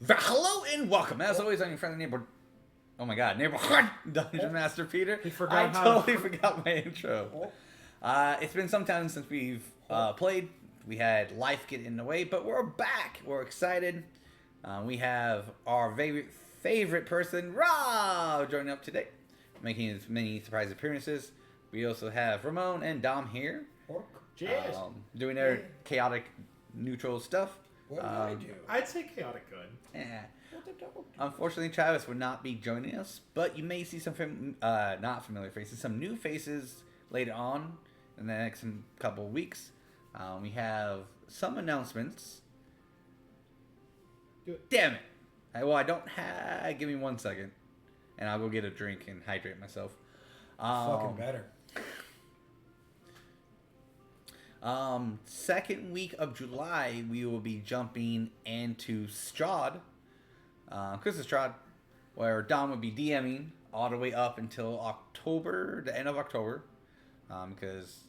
Hello and welcome. As always, I'm your friendly neighbor. Oh my god, neighborhood Dungeon Master Peter. He forgot I totally forgot my intro. It's been some time since we've played. We had life get in the way, but we're back. We're excited. We have our favorite person, Rob, joining up today, making his many surprise appearances. We also have Ramon and Dom here, doing their chaotic, neutral stuff. What did I do? I'd say chaotic good. Yeah. Unfortunately, Travis would not be joining us, but you may see some not familiar faces, some new faces later on in the next couple of weeks. We have some announcements. Damn it! I don't have. Give me 1 second, and I'll go get a drink and hydrate myself. Fucking better. Second week of July, we will be jumping into Strahd, Christmas Strahd, where Dom will be DMing all the way up until October, the end of October, because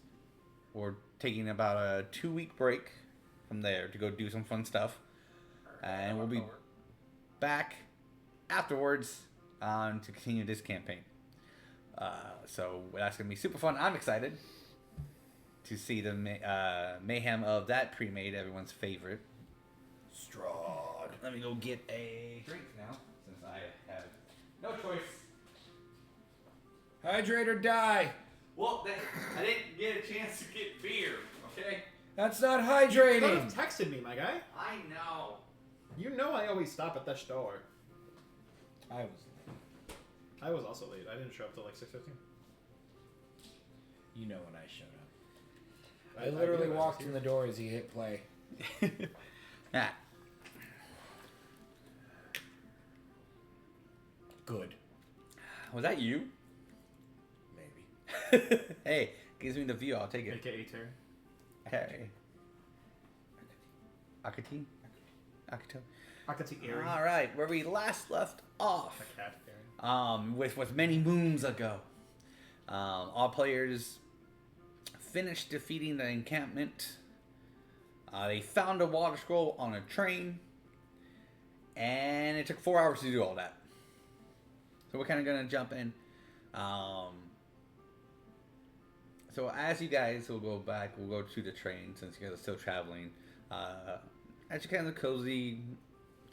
we're taking about a 2-week break from there to go do some fun stuff, and we'll be back afterwards to continue this campaign. So that's gonna be super fun. I'm excited to see the mayhem of that pre-made, everyone's favorite. Strahd. Let me go get a drink now, since I have no choice. Hydrate or die. Well, I didn't get a chance to get beer, okay? That's not You could hydrating. have texted me, my guy. I know. You know I always stop at the store. I was. I was also late. I didn't show up till like 6:15. You know when I showed up. I literally walked in the door as he hit play. Yeah. Good. Was that you? Maybe. Hey, gives me the view. I'll take it. AKA Terry. Hey. Akati? Akato. Akati Airy. All right, where we last left off. A cat Airy. With many moons ago, all players finished defeating the encampment. They found a water scroll on a train, and it took 4 hours to do all that. So we're kind of gonna jump in. So as you guys will go back, we'll go to the train since you guys are still traveling. As you kind of cozy,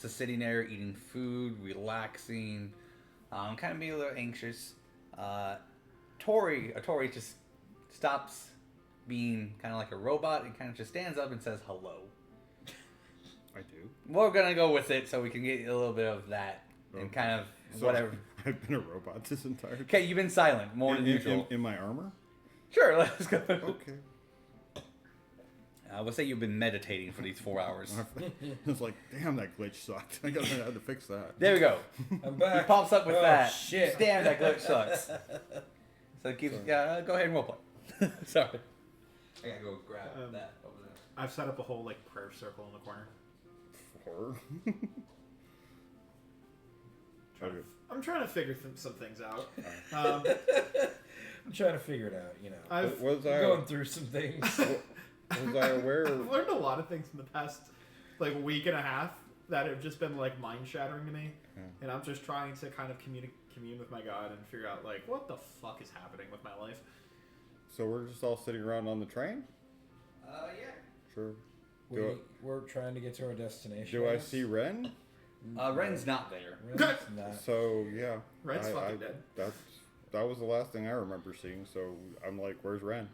just sitting there eating food, relaxing, kind of being a little anxious. Atori just stops being kind of like a robot and kind of just stands up and says hello. I do. We're gonna go with it so we can get a little bit of that and kind of So whatever. I've been a robot this entire time. Okay, you've been silent more than usual. In my armor? Sure, let's go. Okay. I would say you've been meditating for these 4 hours. It's like, damn, that glitch sucked. I had to fix that. There we go. I'm He back. pops up with that. Shit. Damn, that glitch sucks. So keep, go ahead and roleplay. Sorry. I gotta go grab that over there. I've set up a whole like prayer circle in the corner. Horror. I'm trying to figure some things out. I'm trying to figure it out, you know. I've Was I going through some things. was I aware I've of... learned a lot of things in the past like week and a half that have just been like mind shattering to me, and I'm just trying to kind of commune with my God and figure out like what the fuck is happening with my life. So we're just all sitting around on the train? Yeah. Sure. We're trying to get to our destination. Do I see Ren? Ren's not there. Ren's not. So, yeah. Ren's fucking dead. That was the last thing I remember seeing, so I'm like, where's Ren?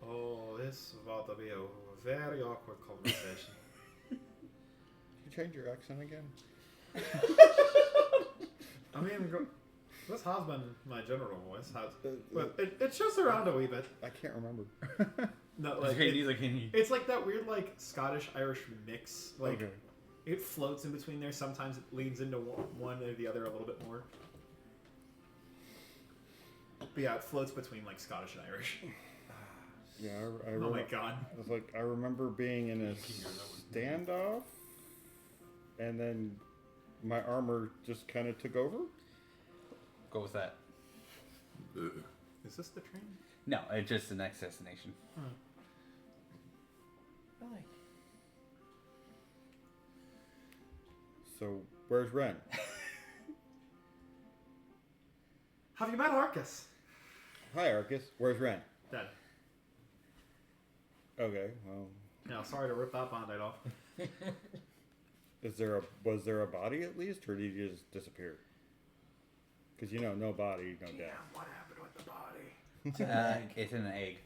Oh, this is about to be a very awkward conversation. You change your accent again? I mean, this has been my general voice, but it shifts around a wee bit. I can't remember. No, like it's like that weird like Scottish-Irish mix. Like it floats in between there. Sometimes it leans into one or the other a little bit more. But yeah, it floats between like Scottish and Irish. Yeah, Oh my god. I was like, I remember being in a standoff, and then my armor just kind of took over. Go with that. Is this the train? No, it's just the next destination. So where's Ren? Have you met Arcus? Hi, Arcus. Where's Ren? Dead. Okay. Well, Yeah, sorry to rip that band-aid off. was there a body at least, or did he just disappear? Because no body, no death. What happened with the body? It's in an egg. It's in an egg.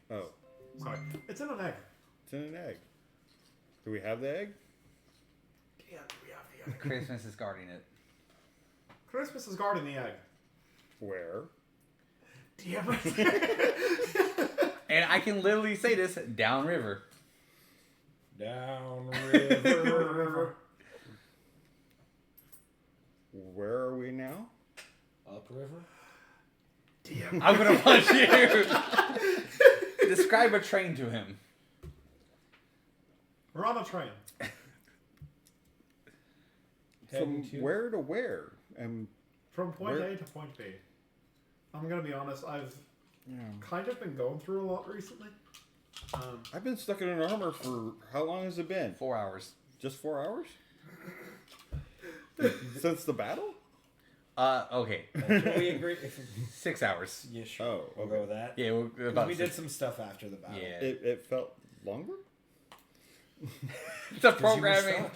Oh, Sorry. It's in an egg. it's in an egg. Do we have the egg? Yeah, we have the egg. Christmas is guarding it. Christmas is guarding the egg. Where? Damn it. And I can literally say this downriver. Down river. Where are we now? Upriver. Damn. I'm gonna punch you. Describe a train to him. We're on a train. From where to where? And From point Where- A to point B. I'm gonna be honest, I've kind of been going through a lot recently. I've been stuck in an armor for how long has it been? 4 hours. Just 4 hours? Since the battle? Okay. Can we agree? 6 hours. Yeah, sure. Oh, We'll okay. go with that. Yeah, we're 'Cause about we six- did some stuff after the battle. Yeah. It felt longer? The 'Cause you were programming. stuck.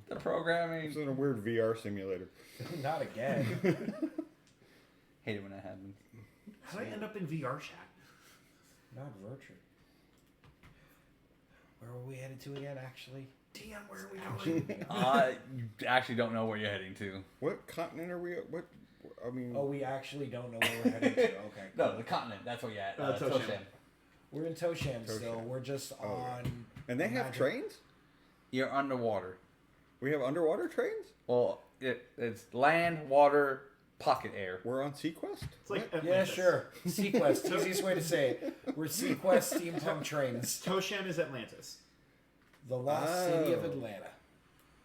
The programming. It's in a weird VR simulator. Not again. Hate it when that happens. How did I end up in VR chat? Not virtual. Where were we headed to again, actually? Damn, where are we going? You actually don't know where you're heading to. What continent are we at? What? I mean, Oh, we actually don't know where we're heading to. Okay. No, the continent. That's where you're at. Toshan. Toshan. We're in Toshan still. Toshan. We're just Oh, on. and they have Magic. trains? You're underwater. We have underwater trains? Well, it's land, water, pocket air. We're on Sequest? It's like Yeah, Atlantis. sure. Sequest. Easiest way to say it. We're Sequest steampunk trains. Toshan is Atlantis, The lost city of Oh. Atlanta.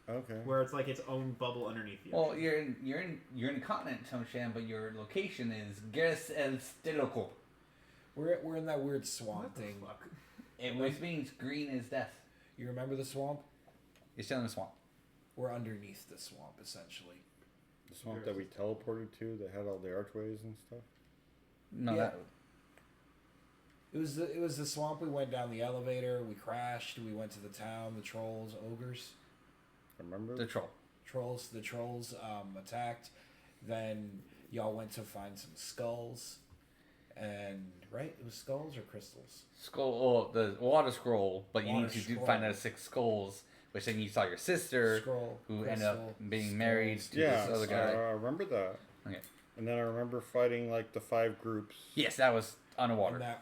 Okay. where it's like its own bubble underneath you. Well, you're in the continent, Toshan, but your location is Ges El Stiloko. We're in that weird swamp What the thing. fuck? Which means green is death. You remember the swamp? You're still in the swamp. We're underneath the swamp, essentially. The swamp that we teleported to that had all the archways and stuff? No, Yeah. that It was the swamp. We went down the elevator. We crashed. We went to the town. The trolls, ogres, Remember? the troll. the trolls attacked. Then y'all went to find some skulls, and right, it was skulls or crystals. Skull, the water scroll, but you Water need to scroll. find out 6 skulls, which then you saw your sister, Scroll, who ended up crystal, being married skulls. to Yeah, this other guy. I remember that. Okay. And then I remember fighting like the 5 groups. Yes, that was underwater.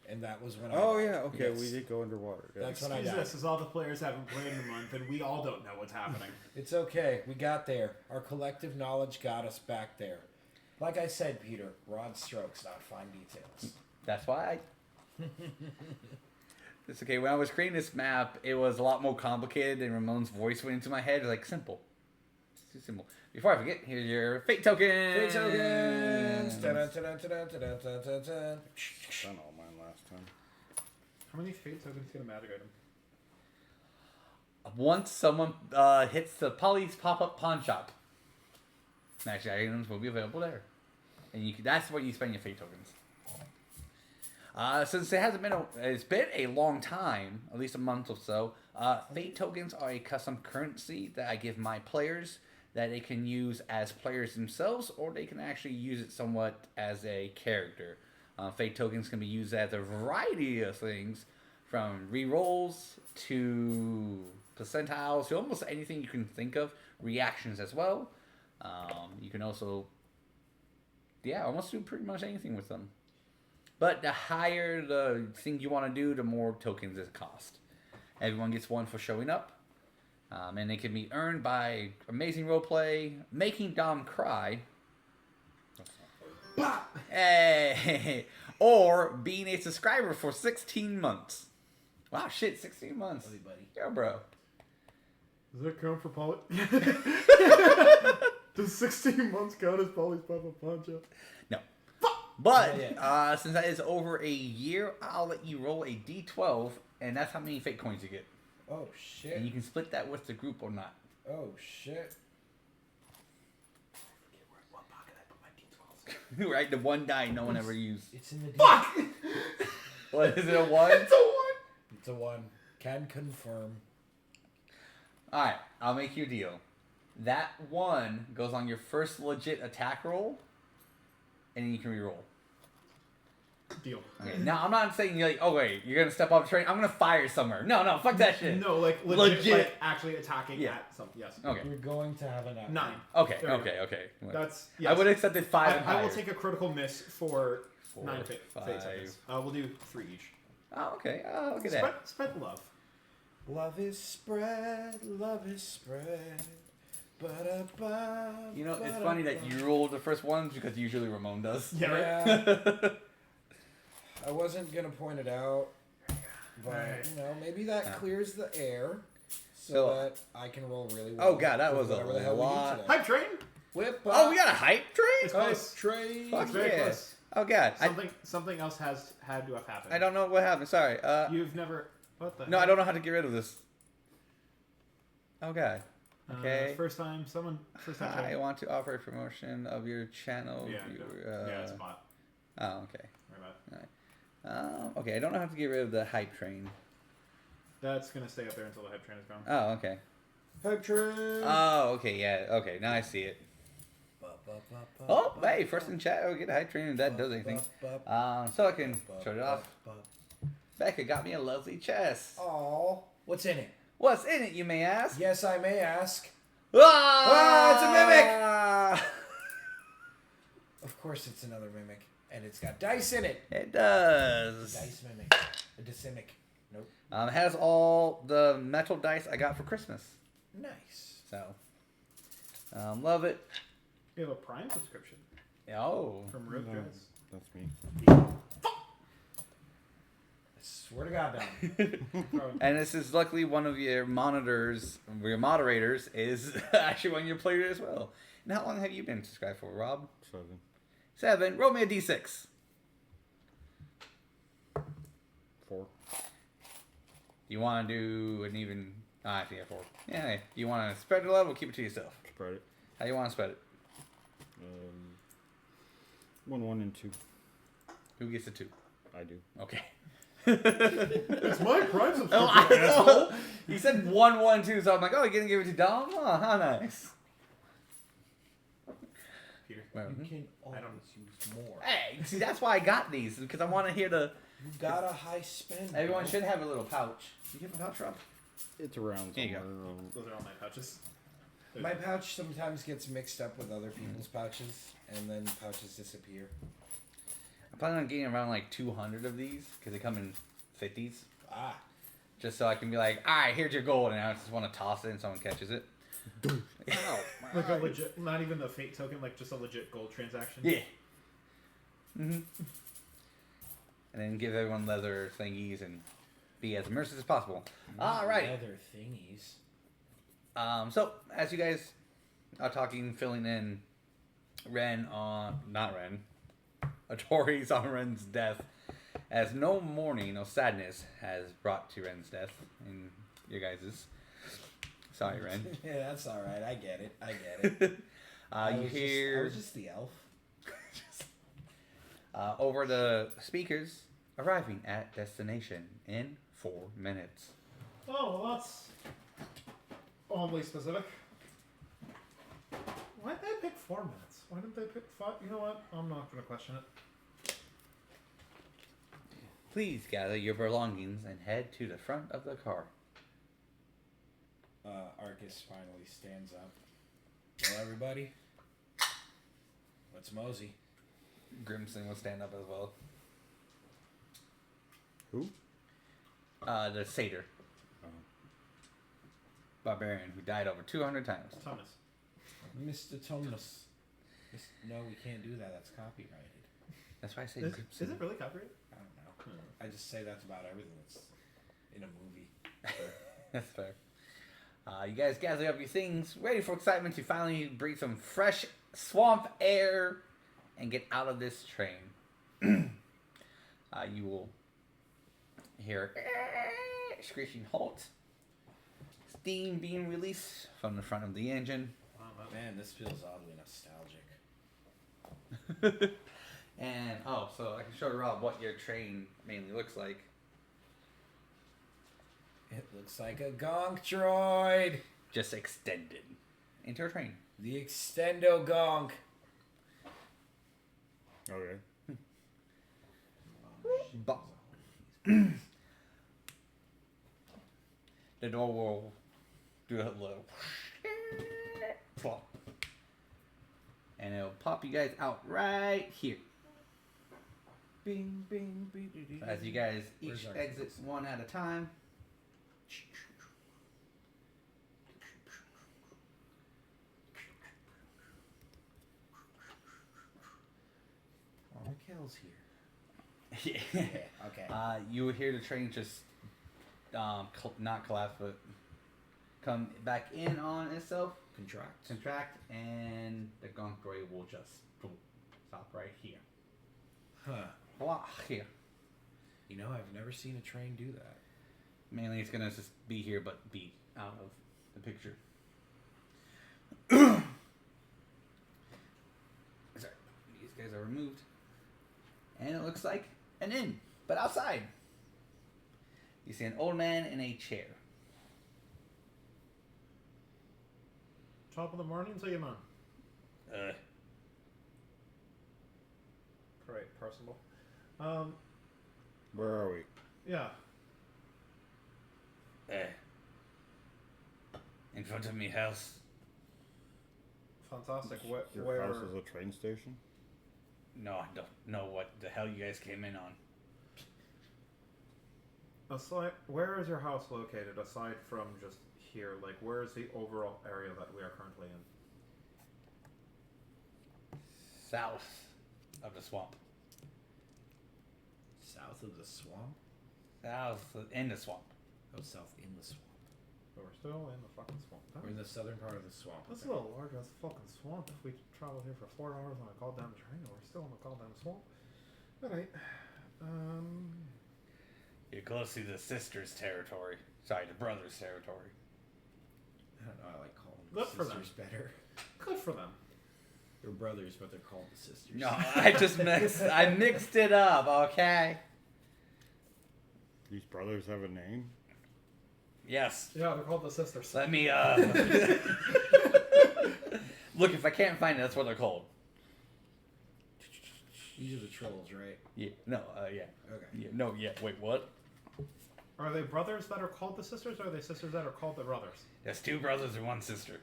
And that was when. Oh I yeah, okay, yes. we did go underwater. Yeah. That's when I Excuse died. us, as all the players haven't played in a month, and we all don't know what's happening. It's okay. We got there. Our collective knowledge got us back there. Like I said, Peter, broad strokes, not fine details. That's why it's okay. When I was creating this map, it was a lot more complicated, and Ramon's voice went into my head. Like, simple. It's too simple. Before I forget, here's your fate token. Fate tokens! Ta-da-ta-da-ta-da-ta-da-ta-da. Done all mine last time. How many fate tokens get a magic item? Once someone hits the Polly's pop-up pawn shop, magic items will be available there, and that's where you spend your fate tokens. Since it's been a long time, at least a month or so, fate tokens are a custom currency that I give my players that they can use as players themselves, or they can actually use it somewhat as a character. Fate tokens can be used as a variety of things, from rerolls to percentiles to almost anything you can think of. Reactions as well. You can also, almost do pretty much anything with them. But the higher the thing you want to do, the more tokens it cost. Everyone gets one for showing up. And they can be earned by amazing roleplay, making Dom cry, hey, or being a subscriber for 16 months. Wow, shit, 16 months. Hey, buddy. Yeah, bro. Does that count for Polly? Does 16 months count as Polly's Papa Poncho? No. But Yeah. since that is over a year, I'll let you roll a d12, and that's how many fake coins you get. Oh shit. And you can split that with the group or not. Oh shit. What pocket I put my D12s in. Right? The one die no one ever used. It's in the D. Fuck! What is it? A 1? It's a 1! It's a 1. Can confirm. Alright, I'll make you a deal. That 1 goes on your first legit attack roll, and then you can reroll. Deal. Okay, now I'm not saying you're like, oh wait, you're gonna step off the train, I'm gonna fire somewhere. No, fuck that shit. No, like legit. Like actually attacking Yeah. at something. Yes. Okay. You're going to have an 9. Okay. There we go. That's. Yes. I would have accepted 5 and I will higher. take a critical miss for 4, 9 fate 5. seconds. We'll do 3 each. Oh, okay. Oh, look at that. Spread the love. Love is spread, love is spread. Ba-da-ba, You know, it's funny that you rolled the first ones because usually Ramon does. Yeah. Yeah. I wasn't gonna point it out, but Right. you know, maybe that clears the air so So- that I can roll really well. Oh god, that was a whatever the hell we do lot. today. Hype train. Whip up. Oh, we got a hype train? It's Hype close. train. Fuck It's very yeah. close. Oh god, Something else has had to have happened. I don't know what happened. Sorry. You've never. What the? No, heck? I don't know how to get rid of this. Oh god. Okay. First time someone. First time. I want to offer a promotion of your channel. Yeah. Yeah, it's a bot. Oh, okay. Worry about it. Okay, I don't know how to get rid of the hype train. That's gonna stay up there until the hype train is gone. Oh, okay. Hype train. Oh, okay, yeah. Okay, now I see it. Oh, hey, first in chat, I'll get a hype train if that does anything. So I can shut it off. Becca got me a lovely chest. Oh, what's in it? What's in it, you may ask? Yes, I may ask. Ah, it's a mimic! Of course, it's another mimic, and it's got dice in it. It does. Dice mimic, a decimic. Nope. It has all the metal dice I got for Christmas. Nice. So, love it. We have a Prime subscription Oh. from Road No, Dress. that's me. I swear to God, Dom. And this is luckily one of your monitors, your moderators, is actually one of your players as well. And how long have you been subscribed for, Rob? 7. 7. Roll me a d6. 4. You want to do an even... I think 4. Yeah, you want to spread the love or keep it to yourself? Spread it. How you want to spread it? 1, 1, and 2. Who gets the 2? I do. Okay. It's my Prime subscription, Oh, I asshole. know. You said 1, 1, 2, so I'm like, oh, you're going to give it to Dom? Oh, how nice. Peter. Well, You can always I don't- use more. Hey, see, that's why I got these, because I want to hear the... You got a high spend. Everyone bro. should have a little pouch. Do you have a pouch, Rob? It's around Here you somewhere. go. Those are all my pouches. My pouch sometimes gets mixed up with other people's pouches, and then pouches disappear. I'm planning on getting around like 200 of these, because they come in 50s. Ah. Just so I can be like, alright, here's your gold, and I just want to toss it and someone catches it. Ow, my Like a eyes. legit, not even the fate token, like just a legit gold transaction. Yeah. Mm-hmm. And then give everyone leather thingies and be as immersive as possible. Alright. Leather thingies. So, as you guys are talking, filling in Atori's on Ren's death, as no mourning, no sadness has brought to Ren's death in your guys's. Sorry, Ren. Yeah, that's all right. I get it. I get it. I You was hear I was just the elf. over the speakers arriving at destination in 4 minutes. Oh, well, that's oddly specific. Why did they pick 4 minutes? Why didn't they pick 5? You know what? I'm not going to question it. Please gather your belongings and head to the front of the car. Arcus finally stands up. Well, everybody, let's mosey. Grimson will stand up as well. Who? The satyr. Barbarian who died over 200 times. Thomas. Mr. Thomas. No, we can't do that. That's copyrighted. That's why I say Is Grimson. it really copyrighted? I don't know. I just say that's about everything that's in a movie. That's fair. You guys gather up your things, ready for excitement to finally breathe some fresh swamp air and get out of this train. You will hear screeching halt steam being released from the front of the engine. Man, this feels oddly nostalgic. And so I can show Rob what your train mainly looks like. It looks like a gonk droid. Just extended into a train. The extendo gonk. Okay. But the door will do a little plop. And it'll pop you guys out right here. Bing, bing, bing, bing, bing. As you guys Where's each our exit exits? one at a time. Oh, Mikhail's here. Yeah. Yeah, okay. You will hear the train just not collapse, but come back in on itself, contract, and the gonk droid will just boom, stop right here. Huh. Blah, here. You know, I've never seen a train do that. Mainly, it's gonna just be here, but be out of the picture. Sorry, these guys are removed, and it looks like an inn, but outside. You see an old man in a chair. Top of the morning, so you man. Right, personable. Where are we? Yeah. In front of me house. Fantastic. Your Where? house is a train station? No, I don't know what the hell you guys came in on. Aside, where is your house located aside from just here? Like, where is the overall area that we are currently in? South of the swamp. South of the swamp? South in the swamp. Oh, south in the swamp. So we're still in the fucking swamp. We're in the southern part of the swamp. That's a little large ass fucking swamp. If we travel here for 4 hours on a goddamn train, we're still in the goddamn swamp. Alright. You're close to the sister's territory. Sorry, the brother's territory. I don't know, I like calling them Good for them. sisters better. Good for them. They're brothers, but they're called the sisters. No, I just mixed it up, okay? These brothers have a name? Yes. Yeah, they're called the sisters. Let me look, if I can't find it, that's what they're called. These are the trolls, right? Yeah. No, yeah. Okay. Yeah. No, yeah. Wait, what? Are they brothers that are called the sisters, or are they sisters that are called the brothers? There's 2 brothers and 1 sister.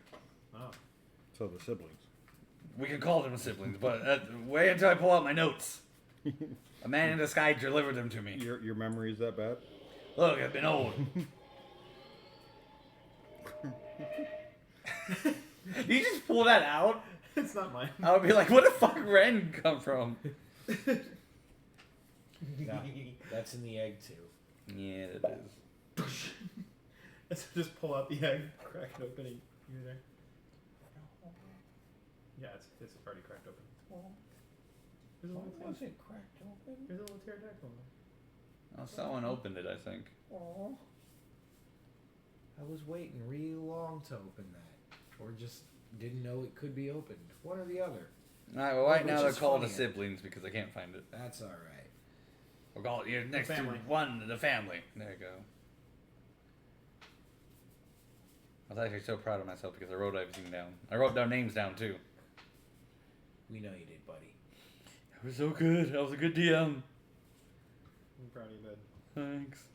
Oh. So the siblings. We can call them siblings, but wait until I pull out my notes. A man in the sky delivered them to me. Your memory is that bad? Look, I've been old. You just pull that out? It's not mine. I would be like, where the fuck Ren come from? Yeah, that's in the egg too. Yeah, that is. So just pull out the egg, crack it open, and you're there. Yeah, it's already cracked open. There's a little Was it cracked open? There's a little pterodactyl in there. Oh, someone opened it, I think. Aww. I was waiting real long to open that. Or just didn't know it could be opened. One or the other. Alright, well, right Which now they're is called the funny. siblings because I can't find it. That's alright. We'll call it you're next to family. one, the family. There you go. I was actually so proud of myself because I wrote everything down. I wrote their names down too. We know you did, buddy. I was so good. I was a good DM. I'm proud of you, bud. Thanks.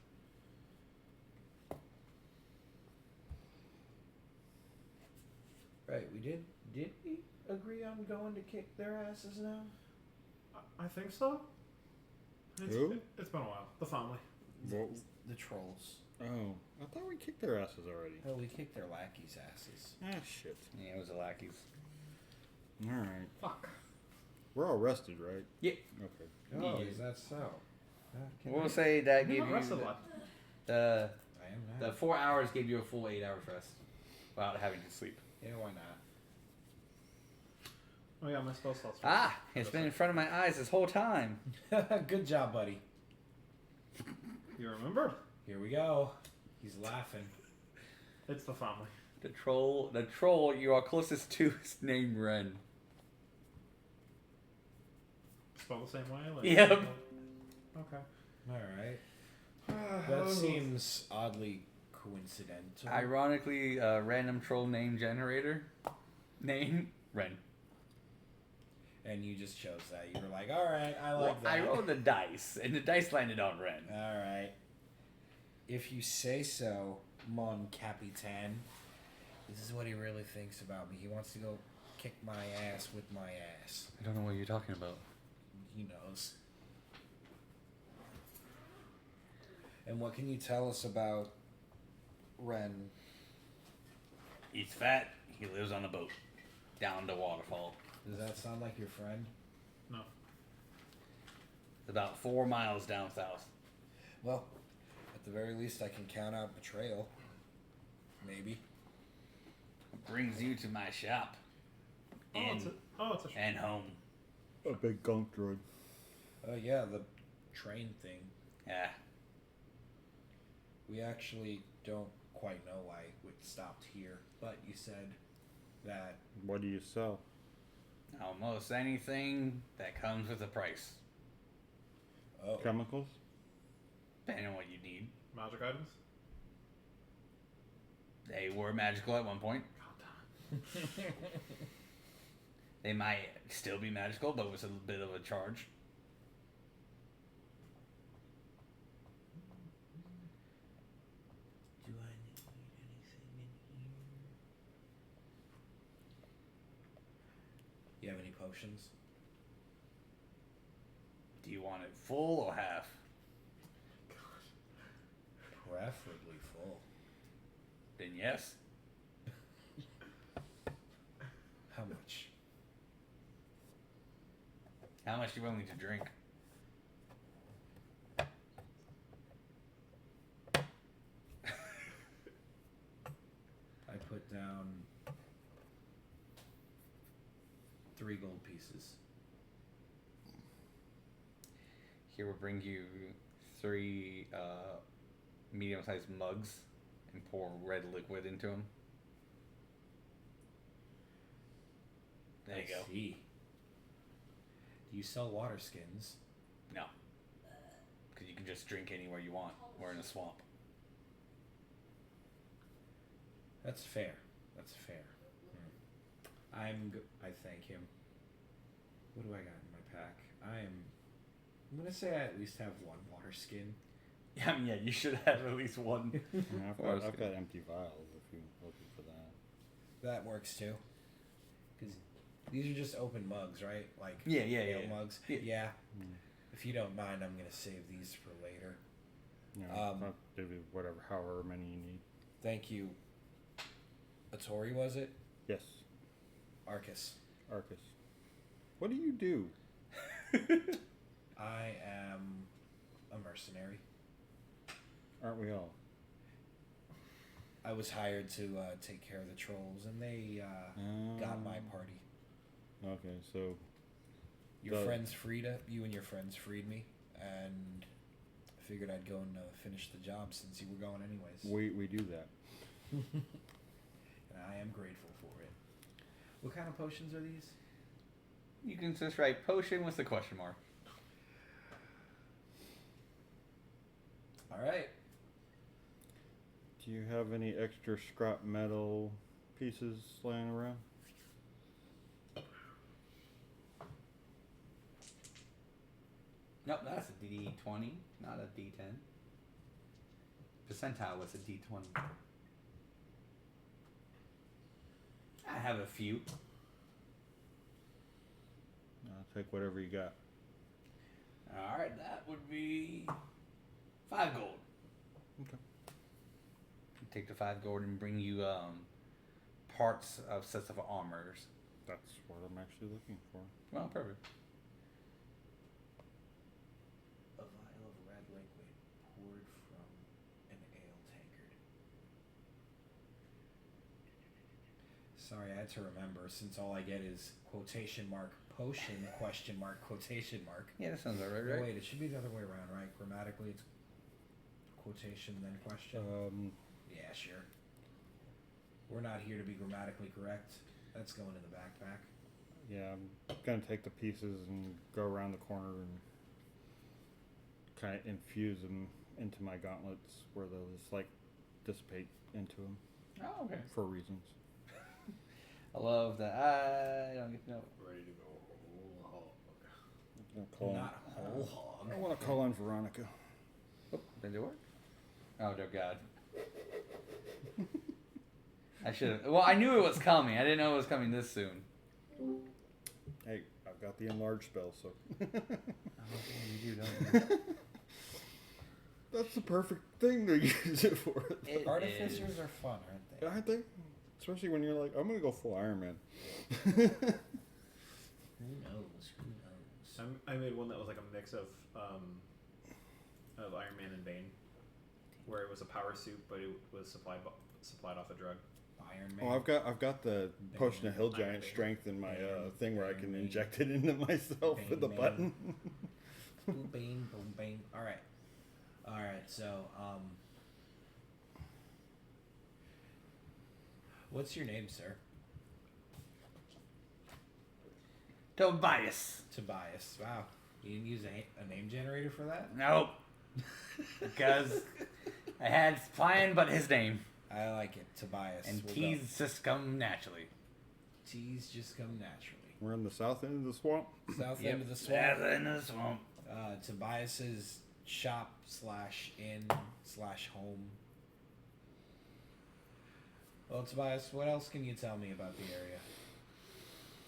Right, we did we agree on going to kick their asses now? I think so. Who? It's been a while. The family. Well, The trolls. oh, I thought we kicked their asses already. Oh, we kicked their lackeys' asses. Ah, shit. Yeah, it was the lackeys. Alright. Fuck. We're all rested, right? Yeah. Okay. Oh, Yeah. is that so? We'll say that You're gave not you rested a lot. the I am now. the 4 hours gave you a full 8 hours rest without having to sleep. Yeah, why not? Oh yeah, my spell slots. Ah, it's been in front of my eyes this whole time. Good job, buddy. You remember? Here we go. He's laughing. It's the family. The troll you are closest to is named Ren. Spelled the same way? Like, Yep. Okay. Alright. That seems oddly coincidental. Ironically, random troll name generator. Name Ren. And you just chose that. You were like, alright, I like that. I rolled the dice, and the dice landed on Ren. Alright. If you say so, Mon Capitan. This is what he really thinks about me. He wants to go kick my ass with my ass. I don't know what you're talking about. He knows. And what can you tell us about Ren? He's fat. He lives on a boat. Down the waterfall. Does that sound like your friend? No. It's about 4 miles down south. Well, at the very least, I can count out betrayal. Maybe. Brings you to my shop. It's a And home. A big gunk droid. Oh, yeah, the train thing. Yeah. We actually don't quite know why it stopped here, but you said that... What do you sell? Almost anything that comes with a price. Oh, Chemicals? Depending on what you need. magic items? They were magical at one point. God damn it. They might still be magical, but with a bit of a charge. Do I need anything in here? you have any potions? Do you want it full or half? Preferably full. Then yes. How much? How much are you willing to drink? I put down 3 gold pieces. Here we'll bring you 3 medium-sized mugs and pour red liquid into them. There you go. See. Do you sell water skins? No. Because you can just drink anywhere you want. We're in a swamp. That's fair. That's fair. I thank him. What do I got in my pack? I'm gonna say I at least have 1 water skin. Yeah, I mean, yeah, you should have at least one. Yeah, I've got empty vials if you're looking for that. That works too. Because these are just open mugs, right? Like Yeah, ale yeah. mugs. Yeah. Yeah. If you don't mind, I'm gonna save these for later. Yeah, I'll give you whatever, however many you need. Thank you. Atori, was it? Yes, Arcus. Arcus. What do you do? I am a mercenary. Aren't we all? I was hired to take care of the trolls, and they got my party. Okay, so You and your friends freed me, and I figured I'd go and finish the job since you were going anyways. we do that. And I am grateful for it. What kind of potions are these? You can just write potion with the question mark. All right. Do you have any extra scrap metal pieces laying around? Nope, that's a D20, not a D10. Percentile was a D20. I have a few. I'll take whatever you got. Alright, that would be 5 gold. Okay. Take the 5 gold and bring you parts of sets of armors. That's what I'm actually looking for. Well, perfect. A vial of red liquid poured from an ale tankard. Sorry, I had to remember since all I get is quotation mark potion question mark quotation mark. Yeah, that sounds alright, No, right? wait, it should be the other way around, right? Grammatically, it's quotation then question. Yeah, sure. We're not here to be grammatically correct. That's going in the backpack. Yeah, I'm gonna take the pieces and go around the corner and kind of infuse them into my gauntlets, where they'll just like dissipate into them. Oh, okay. For reasons. I love that. I don't get to know. Ready to go. I'm gonna call Not whole hog. I want to call on Veronica. Oh, did it work? Oh, dear God. I should have. Well, I knew it was coming. I didn't know it was coming this soon. Hey, I've got the enlarge spell, so. Oh, damn, you do, don't you? That's the perfect thing to use it for. Artificers are fun, aren't they? Aren't they? Especially when you're like, I'm gonna go full Iron Man. Who knows? Who knows? I made one that was like a mix of Iron Man and Bane, where it was a power suit, but it was supplied off a drug. Iron Man. Oh, I've got the potion of Hill Giant Iron Man. strength in my thing where I can Bane. inject it into myself Bane with the Man. button. Boom, bane, boom, bane. All right. So, what's your name, sir? Tobias. Tobias. Wow. You didn't use a name generator for that? Nope. Because I had his plan, but his name. I like it, Tobias. And We'll T's go. just come naturally. T's just come naturally. We're in the south end of the swamp. South Yep. end of the swamp. South end of the swamp. Tobias's shop /inn/home. Well, Tobias, what else can you tell me about the area?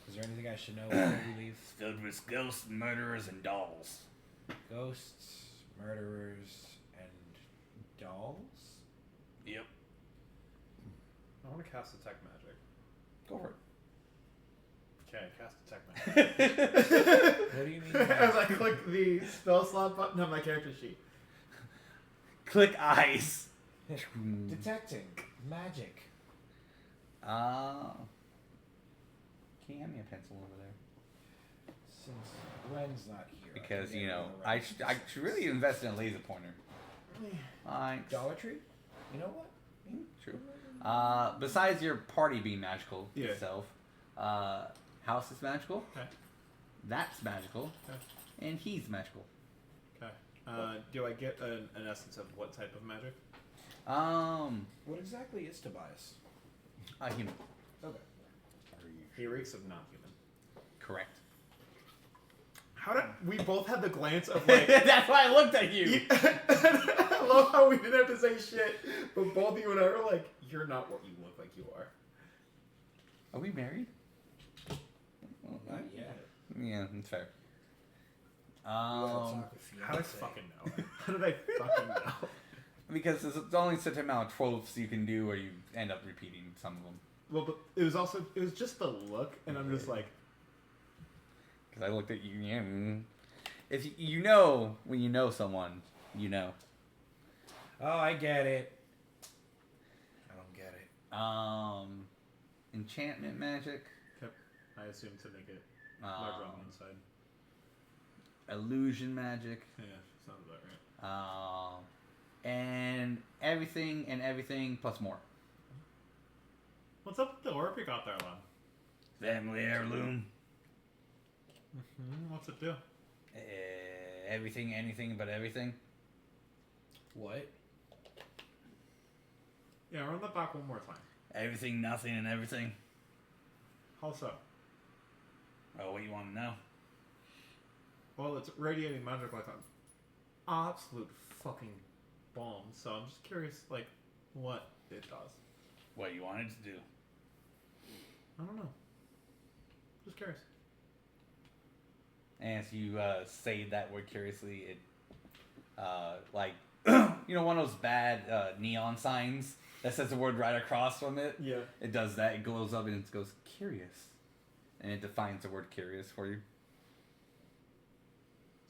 Is there anything I should know before we leave? Filled with ghosts, murderers, and dolls. Ghosts, murderers, and dolls? Yep. I want to cast Detect Magic. Go for Okay, cast Detect Magic. What do you mean? As I click the spell slot button on my character sheet. it. Click eyes. Detecting magic. Can you hand me a pencil over there? Since Ren's not here. Because, can you get know, a I reference. should really invest in a laser pointer. Thanks. Dollar Tree? You know what? True. Besides your party being magical Yeah. itself, house is magical. Okay. That's magical. Okay. And he's magical. Okay. Do I get an essence of what type of magic? What exactly is Tobias? A human. Okay. He reeks of non-human. Correct. How did we both had the glance of like? That's why I looked at you. I love how we didn't have to say shit, but both you and I were like, "You're not what you look like you are." Are we married? Not yet. Yeah, that's fair. How How did I fucking know? How did I fucking know? Because there's only such amount of tropes you can do, or you end up repeating some of them. Well, but it was just the look, and I'm just like, Because I looked at you. Yeah. If you know when you know someone, you know. Oh, I get it. I don't get it. Enchantment magic. I assume to make it larger on the inside. Illusion magic. Yeah, sounds about right. And everything plus more. What's up with the orb you got there, Lon? Family heirloom. What's it do? Everything, anything, but everything. What? Yeah, run that back one more time. Everything, nothing, and everything. How so? Oh, what you want to know? Well, it's radiating magic like an absolute fucking bomb. So I'm just curious, like, what it does. What you wanted to do? I don't know. Just curious. And as you say that word curiously, it like you know, one of those bad neon signs that says the word right across from it. Yeah. It does that. It glows up and it goes curious, and it defines the word curious for you.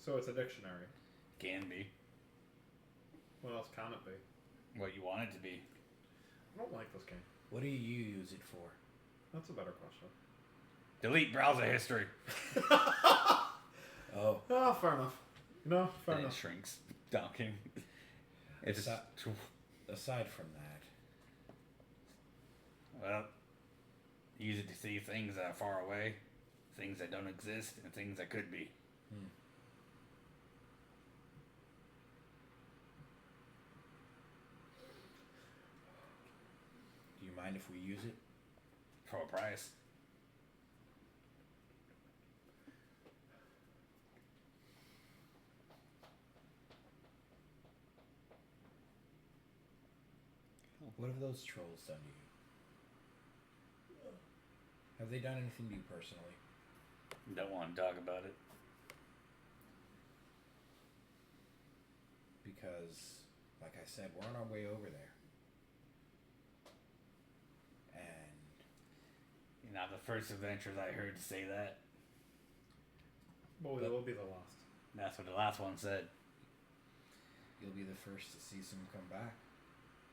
So it's a dictionary. Can be What else can it be? what you want it to be. I don't like this game. What do you use it for? That's a better question. Delete browser history. Oh. Oh, fair enough. No, fair And it enough. shrinks. Dunking. It's just, Aside from that, Well, use it to see things that are far away, things that don't exist, and things that could be. Do you mind if we use it? For a price. What have those trolls done to you? Have they done anything to you personally? Don't want to talk about it. Because, like I said, we're on our way over there. And You're not the first adventurers I heard to say that. Well, we will be the last. That's what the last one said. you'll be the first to see some come back.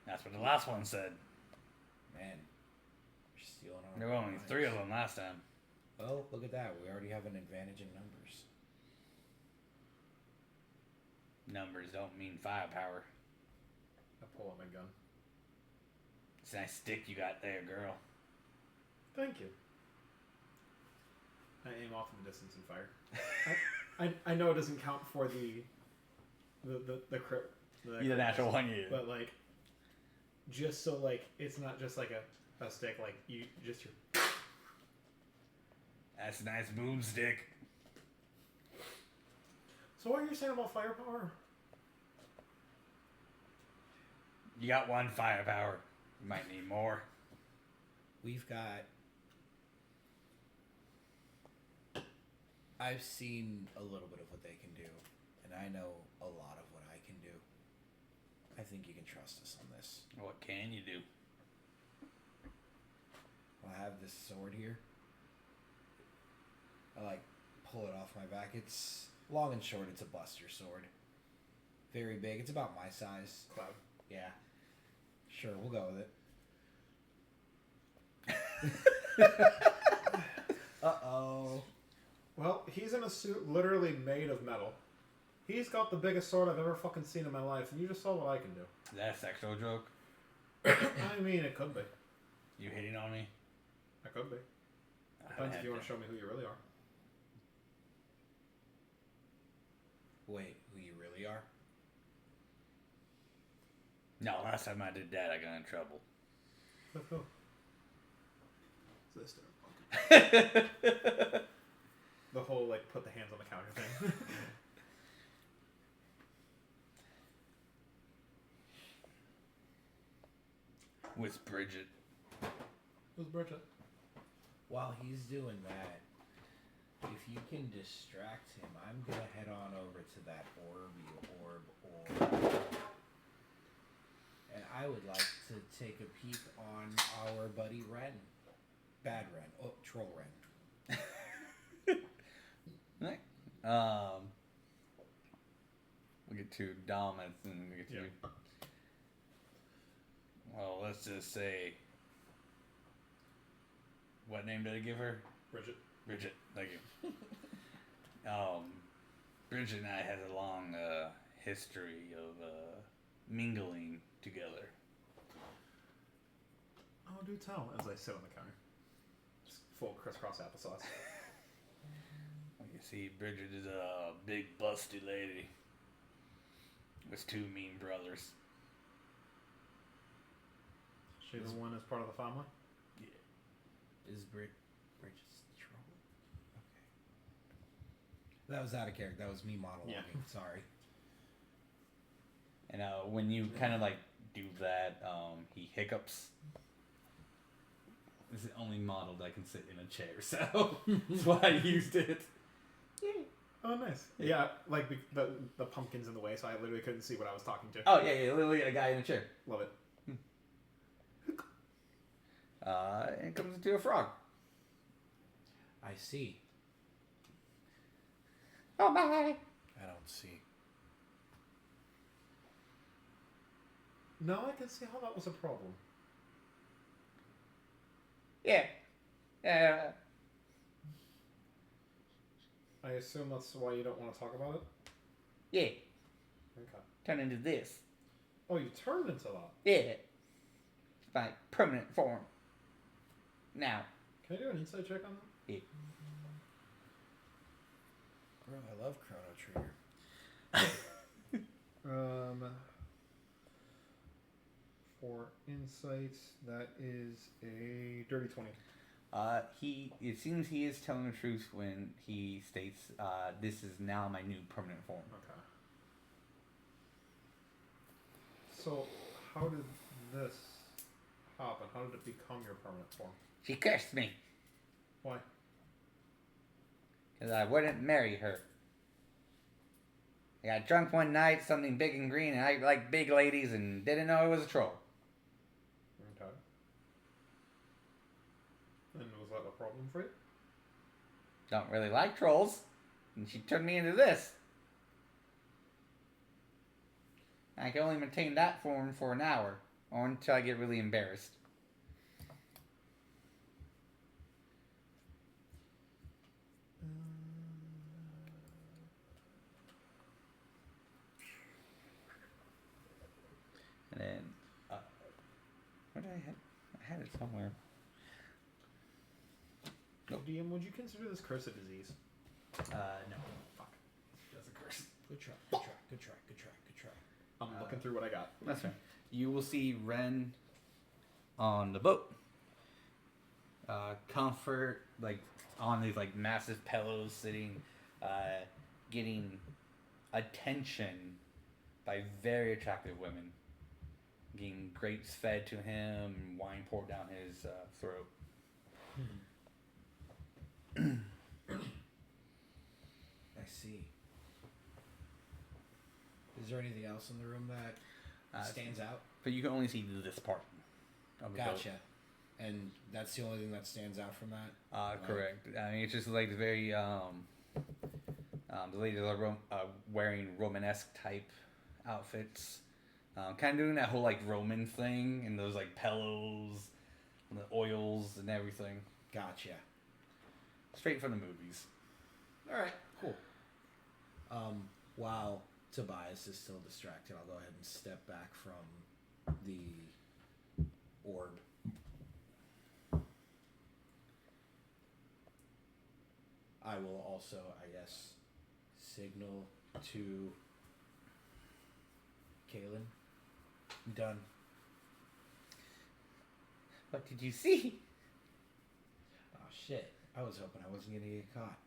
That's what the last one said. Man, you're stealing our There were only lives. 3 of them last time. Well, look at that. We already have an advantage in numbers. Numbers don't mean firepower. I pull out my gun. It's a nice stick you got there, girl. Thank you. I aim off in the distance and fire. I know it doesn't count for the crit. You the natural one, you. But like, just so like it's not just like a stick. Like you just your. That's a nice boomstick. So what are you saying about firepower? You got 1 firepower. You might need more. We've got... I've seen a little bit of what they can do, and I know a lot of what I can do. I think you can trust us on this. What can you do? I have this sword here. I like pull it off my back. It's long and short. It's a buster sword. Very big. It's about my size. Cloud. Yeah. Sure, we'll go with it. Uh-oh. Well, he's in a suit literally made of metal. He's got the biggest sword I've ever fucking seen in my life, and you just saw what I can do. Is that a sexual joke? I mean, it could be. You hitting on me? I could be. Depends if you want to show me who you really are. Wait, who you really are? No, last time I did that, I got in trouble. With who? Sister. The whole, like, put the hands on the counter thing. With Bridget. Who's Bridget? While he's doing that, if you can distract him, I'm gonna head on over to that orb. And I would like to take a peek on our buddy Ren. Bad Ren. Oh, Troll Ren. Right. We get to dominance and we get to... Yeah. Well, let's just say... What name did I give her? Bridget. Bridget, thank you. Bridget and I had a long history of mingling together. Oh, do tell. As I sit on the counter. Just full crisscross applesauce. You see, Bridget is a big, busty lady with 2 mean brothers. She the one as part of the family? Yeah. Is Bridget's Troll? Okay. That was out of character. That was me monologuing. Yeah. Sorry. And when you kind of like do that, he hiccups. This is the only model that can sit in a chair, so that's why I used it. Oh, nice. Yeah, like the pumpkin's in the way, so I literally couldn't see what I was talking to. Oh, yeah, literally a guy in a chair. Love it. And it comes into a frog. I see. Oh, bye. I don't see. Now I can see how that was a problem. Yeah. I assume that's why you don't want to talk about it? Yeah. Okay. Turn into this. Oh, you turned into that? Yeah. My permanent form. Now. Can I do an insight check on that? Yeah. Bro, I love Chrono Trigger. For insights, that is a dirty 20. It seems he is telling the truth when he states, this is now my new permanent form. Okay. So, how did this happen? How did it become your permanent form? She cursed me. Why? Because I wouldn't marry her. I got drunk one night, something big and green, and I like big ladies and didn't know it was a troll. Okay. And was that a problem for you? Don't really like trolls. And she turned me into this. I can only maintain that form for an hour, or until I get really embarrassed. And then, where did I have? I had it somewhere. Nope. DM, would you consider this curse a disease? No. Fuck. That's a curse. Good try, good try, good try, good try, good try. I'm looking through what I got. That's right. You will see Ren on the boat. Comfort, like, on these, like, massive pillows, sitting, getting attention by very attractive women. Getting grapes fed to him, wine poured down his throat. I see. Is there anything else in the room that stands out? But you can only see this part of the Gotcha. And that's the only thing that stands out from that? boat. Correct. I mean, it's just like very, the ladies are wearing Romanesque type outfits. Kind of doing that whole, like, Roman thing, and those, like, pillows, and the oils, and everything. Gotcha. Straight from the movies. Alright, cool. While Tobias is still distracted, I'll go ahead and step back from the orb. I will also, I guess, signal to Calean. I'm done. What did you see? Oh shit. I was hoping I wasn't gonna get caught.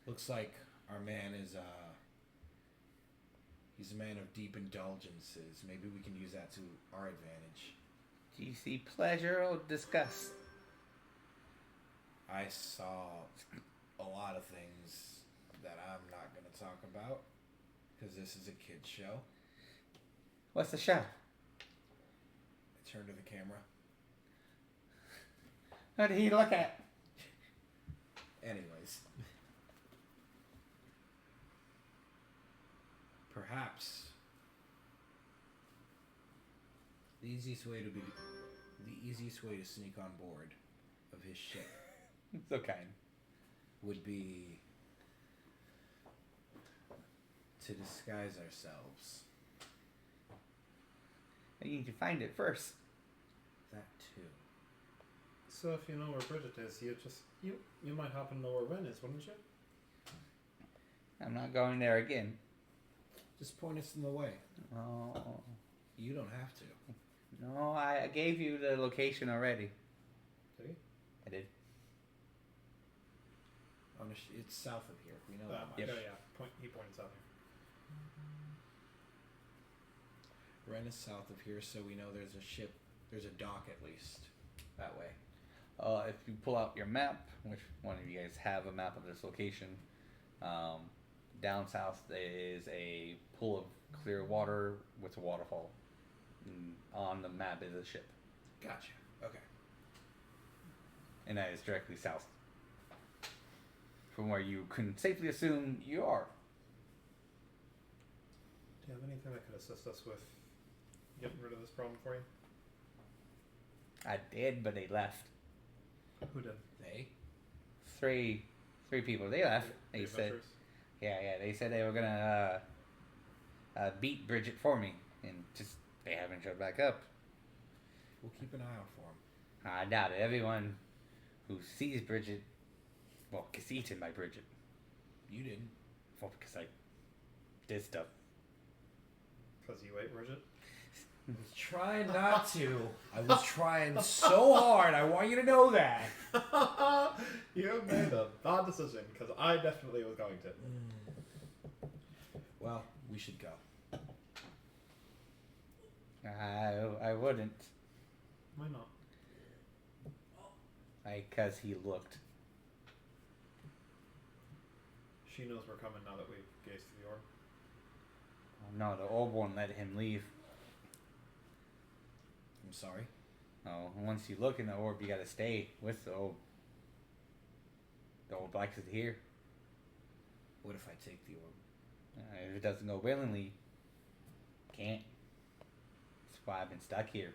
Looks like our man is he's a man of deep indulgences. Maybe we can use that to our advantage. Do you see pleasure or disgust? I saw a lot of things that I'm not gonna talk about because this is a kid's show. What's the show? I turn to the camera. What did he look at? Anyways. Perhaps the easiest way to sneak on board of his ship So kind. would be to disguise ourselves. I need to find it first. That too. So if you know where Bridget is, you might happen to know where Ren is, wouldn't you? I'm not going there again. Just point us in the way. Oh. You don't have to. No, I gave you the location already. Did he? I did. It's south of here. We know that much. Yep. Yeah. He points out here. Ren is south of here, so we know there's a ship. There's a dock at least that way. If you pull out your map, which one of you guys have a map of this location, down south there is a pool of clear water with a waterfall. And on the map is a ship, Gotcha. Okay. and that is directly south from where you can safely assume you are. Do you have anything that could assist us with getting rid of this problem for you? I did, but they left. Who did? They? Three people. They left. The They said, adventurers? yeah. They said they were gonna beat Bridget for me and just They haven't showed back up. We'll keep an eye out for him. I doubt it. Everyone who sees Bridget, well, gets eaten by Bridget. You didn't. Well, because I did stuff. Because you ate Bridget? I was trying not to. I was trying so hard. I want you to know that. You made a bad decision, because I definitely was going to. Well, we should go. I wouldn't. Why not? Because he looked. She knows we're coming now that we gazed through the orb. Oh, no, the orb won't let him leave. I'm sorry. Oh, once you look in the orb, you gotta stay with the orb. The orb likes it here. What if I take the orb? If it doesn't go willingly, can't. That's why I've been stuck here.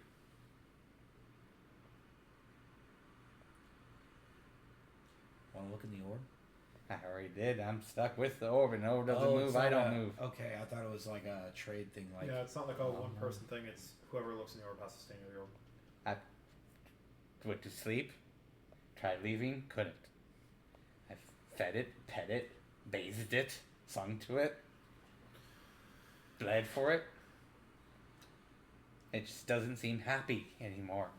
Want to look in the orb? I already did. I'm stuck with the orb, and the orb doesn't move. it's I not don't a- move. Okay, I thought it was like a trade thing. Like Yeah, it's not like a one-person thing. It's whoever looks in the orb has to stay near the orb. I went to sleep. Tried leaving. Couldn't. I fed it, pet it, bathed it, sung to it, bled for it. It just doesn't seem happy anymore.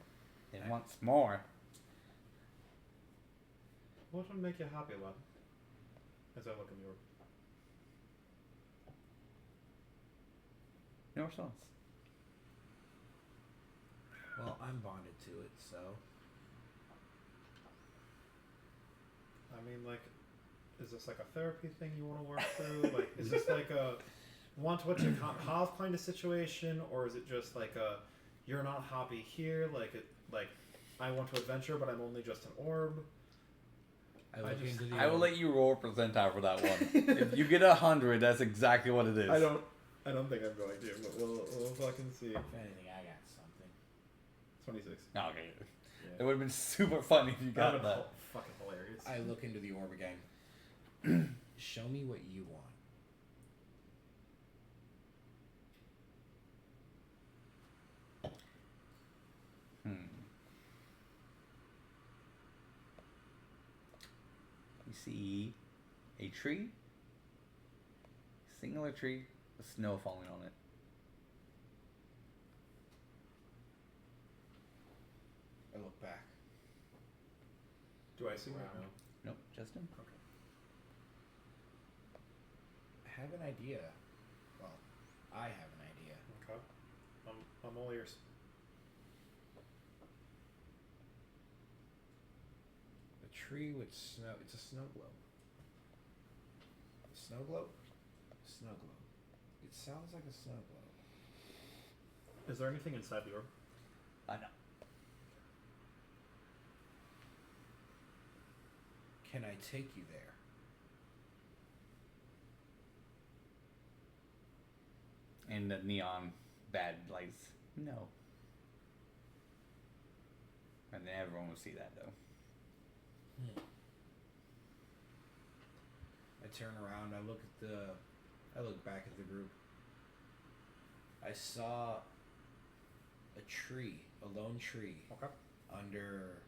It wants more. What would make you happy, lad? As I look in the orb. No response. well, I'm bonded to it, so I mean, like, is this like a therapy thing you want to work through? Like, is this like a want what you can't have kind of situation, or is it just like a you're not happy here? Like I want to adventure, but I'm only just an orb. I look into the I will orb. let you roll percentile for that one. If you get 100, that's exactly what it is. I don't think I'm going to, but we'll fucking see. If anything, I got something. 26. Okay. Yeah. It would have been super funny if you That got would that. fucking hilarious. I look into the orb again. Show me what you want. You see a tree, singular tree, with snow falling on it. I look back. Do I see one? Wow. No. Nope, just him. Okay. I have an idea. Well, I have an idea. Okay. I'm all ears. A tree with snow. It's a snow globe. A snow globe? Snow globe. It sounds like a snow globe. Is there anything inside the orb? I know. Can I take you there? And the neon bad lights. No. And then everyone will see that though. I turn around. I look back at the group. I saw a tree, a lone tree, Okay. under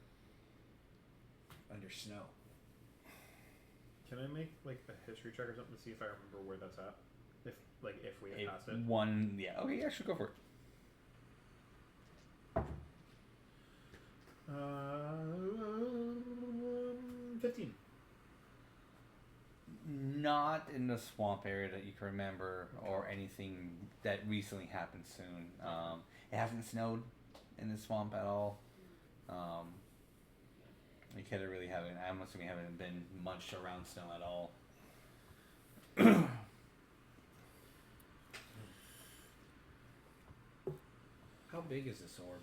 snow. Can I make like a history check or something to see if I remember where that's at? If we had passed it. One, yeah. Okay, yeah, sure, go for it. 15. Not in the swamp area that you can remember, or anything that recently happened soon. It hasn't snowed in the swamp at all. You could have really haven't. I'm assuming you haven't been much around snow at all. How big is this orb?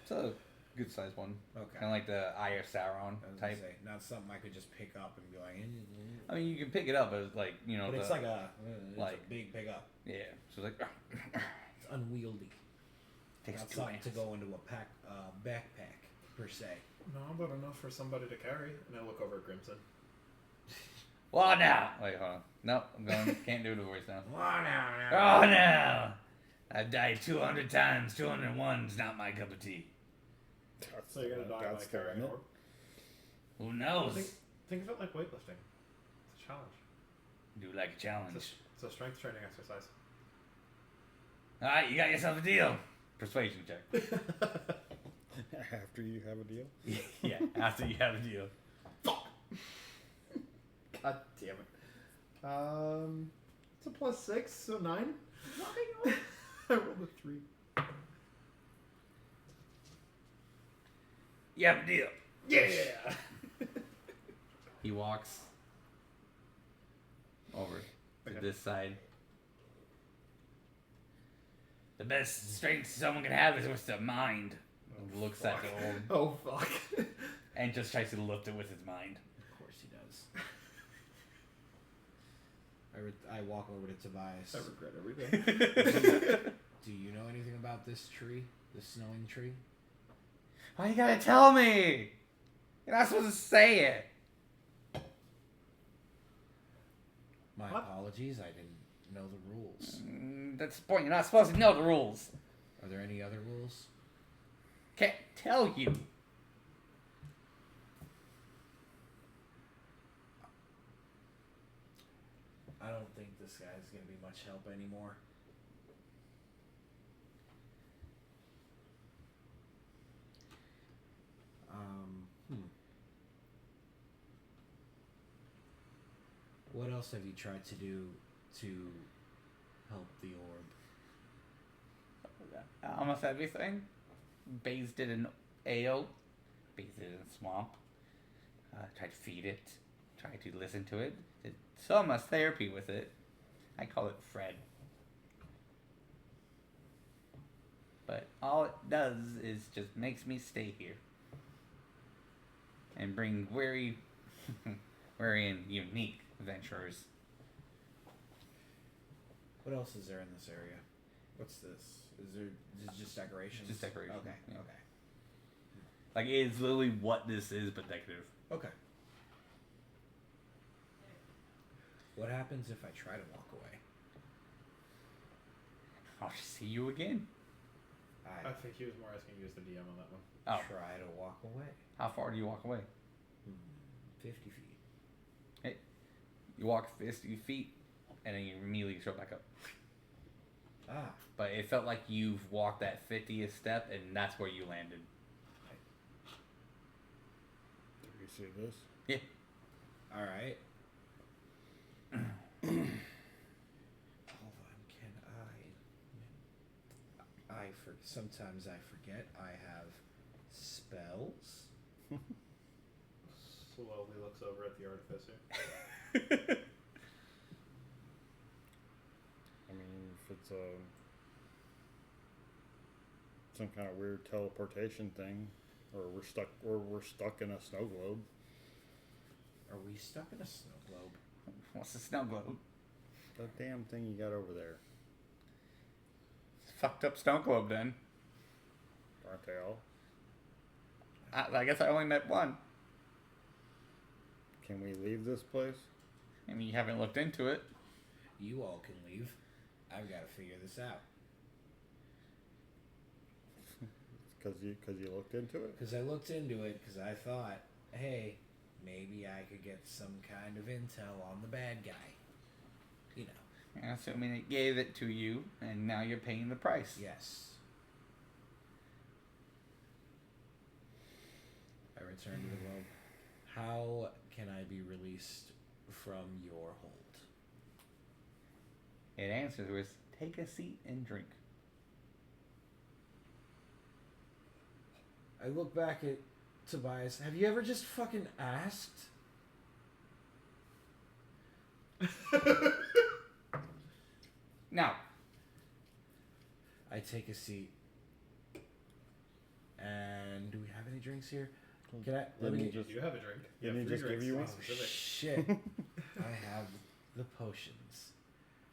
It's a good sized one. Okay. Kind of like the Eye of Sauron I was gonna type. say, not something I could just pick up and be like. I mean, you can pick it up, but it's like, you know, But it's like a like- big pickup. yeah. So it's like It's unwieldy. takes Not two something hands. to go into a backpack per se. No, but enough for somebody to carry. And I look over at Grimson. Well, now. Wait, hold on. Nope, I'm going. Can't do the voice now. Oh no! Oh no! I've died 200 times. 201's not my cup of tea. So you're gonna die by carrying an orb. Who knows? Think of it like weightlifting. It's a challenge. Do like a challenge. It's a strength training exercise. All right, you got yourself a deal. Persuasion check. After you have a deal? Yeah, after you have a deal. God damn it. It's a +6, so 9. I rolled a 3. You have a deal. Yeah. He walks over to this side. The best strength someone can have is with the mind. Looks at the orb Oh fuck. and just tries to lift it with his mind. Of course he does. I walk over to Tobias. I regret everything. Do you know anything about this tree? This snowing tree? Why you gotta tell me? You're not supposed to say it. My What? apologies, I didn't know the rules. That's the point. You're not supposed to know the rules. Are there any other rules? Can't tell you. I don't think this guy's gonna be much help anymore. What else have you tried to do to help the orb? Almost everything. Bathed it in ale. Bathed it in swamp. Tried to feed it. Tried to listen to it. Did so much therapy with it. I call it Fred. But all it does is just makes me stay here. And bring very and unique adventurers. What else is there in this area? What's this? Is it just decorations? Just decorations. Okay. Yeah. Okay. Like, it's literally what this is, but decorative. Okay. What happens if I try to walk away? I'll just see you again. I think he was more asking you as the DM on that one. Oh. Try to walk away. How far do you walk away? 50 feet. Hey, you walk 50 feet, and then you immediately show back up. Ah. But it felt like you've walked that 50th step, and that's where you landed. Do you see this? Yeah. All right. Hold on, can sometimes I forget I have spells. Slowly looks over at the artificer. I mean, if it's some kind of weird teleportation thing, or we're stuck in a snow globe. Are we stuck in a snow globe? What's the snow globe? The damn thing you got over there. Fucked up snow globe then. Aren't they all? I guess I only met one. Can we leave this place? I mean, you haven't looked into it. You all can leave. I've got to figure this out. Because you looked into it? Because I looked into it because I thought, hey, maybe I could get some kind of intel on the bad guy. You know. And assuming it gave it to you, and now you're paying the price. Yes. I return to the globe. How can I be released from your hold? It answers with, take a seat and drink. I look back at Tobias. Have you ever just fucking asked? Now, I take a seat. And do we have any drinks here? Can I? Let me. You have a drink. You Didn't have he three just give drinks. you one? Specific. Shit. I have the potions.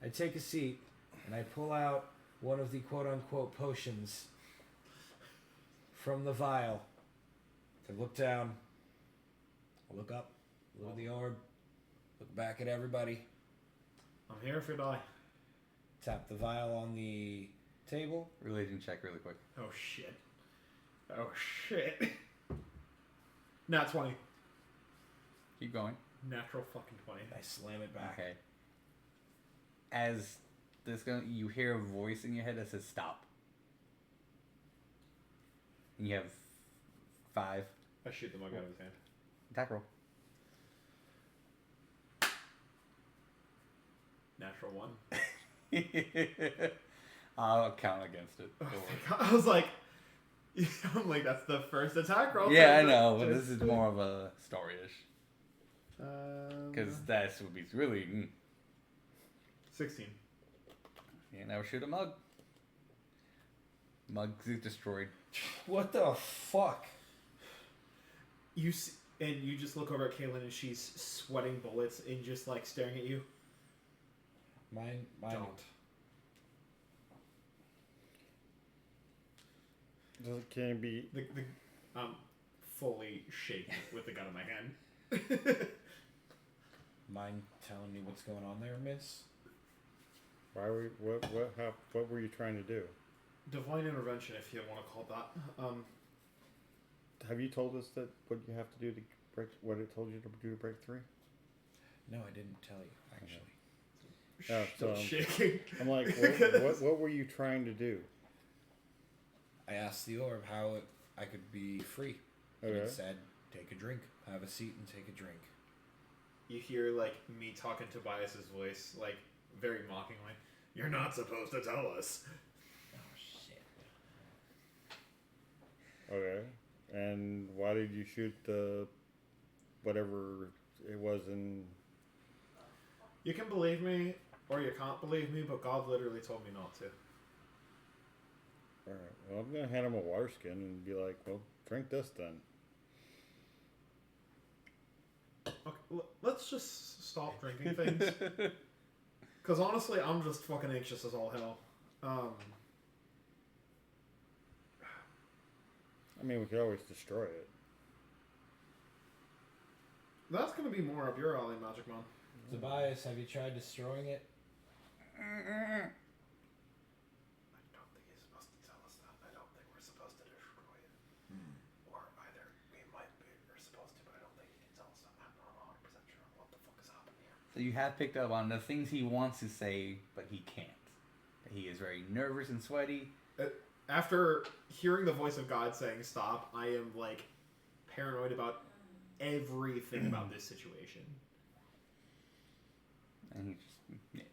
I take a seat and I pull out one of the quote-unquote potions from the vial. I look down. I look up. Look at the orb. Look back at everybody. I'm here if you die. Tap the vial on the table. Religion check really quick. Oh shit. Oh shit. Nat 20. Keep going. Natural fucking 20. I slam it back. Okay. As this goes, you hear a voice in your head that says stop. And you have 5. I shoot the mug out of his hand. Attack roll. Natural 1. I'll count against it. Oh, Don't worry. thank God. I was like, I'm like, that's the first attack roll. Yeah, I know, but this is more of a story-ish. Because Um, that would be really... 16. You never shoot a mug. Mugs is destroyed. What the fuck? You see, and you just look over at Caitlin and she's sweating bullets and just like staring at you. Mine. Don't. Can it be? I'm fully shaking with the gun in my hand. Mind telling me what's going on there, miss? Why were what were you trying to do? Divine intervention, if you want to call it that. Have you told us that what you have to do to break? What it told you to do to break 3? No, I didn't tell you, actually. Yeah, Still so shaking. I'm like, what were you trying to do? I asked the orb how I could be free. And Okay. it said, take a drink. Have a seat and take a drink. You hear like me talking to Tobias's voice, like very mockingly. You're not supposed to tell us. Oh, shit. Okay. And why did you shoot the whatever it was in? You can believe me or you can't believe me, but God literally told me not to. All right. Well, I'm gonna hand him a water skin and be like, "Well, drink this then." Okay, let's just stop drinking things. Because honestly, I'm just fucking anxious as all hell. I mean, we could always destroy it. That's gonna be more up your alley, Magic Man. Tobias, have you tried destroying it? I don't think he's supposed to tell us that. I don't think we're supposed to destroy it. Or either we might be or supposed to, but I don't think he can tell us that. I'm not 100% sure on what the fuck is happening here. So you have picked up on the things he wants to say, but he can't. He is very nervous and sweaty. After hearing the voice of God saying stop, I am like paranoid about everything about this situation. And he just... Yeah.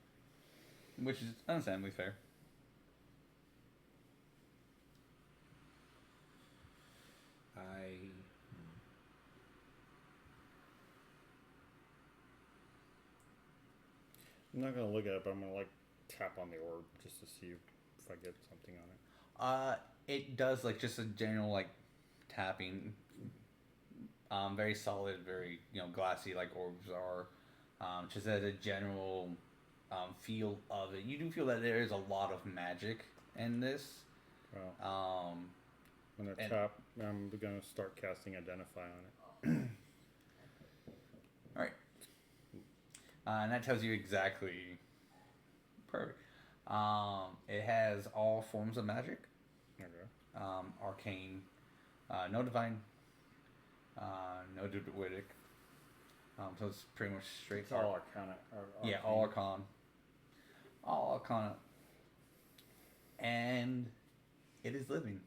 Which is understandably fair. I'm not gonna look at it, but I'm gonna like tap on the orb just to see if I get something on it. It does like just a general like tapping. Very solid, very glassy like orbs are. Just as a general feel of it, you do feel that there is a lot of magic in this. Well, I'm gonna tap. I'm gonna start casting Identify on it. All right, and that tells you exactly. Perfect. It has all forms of magic. Okay. Arcane, no divine, no druidic. So it's pretty much straight. It's all Arcana. Yeah, all Arcana. All Arcana. And it is living.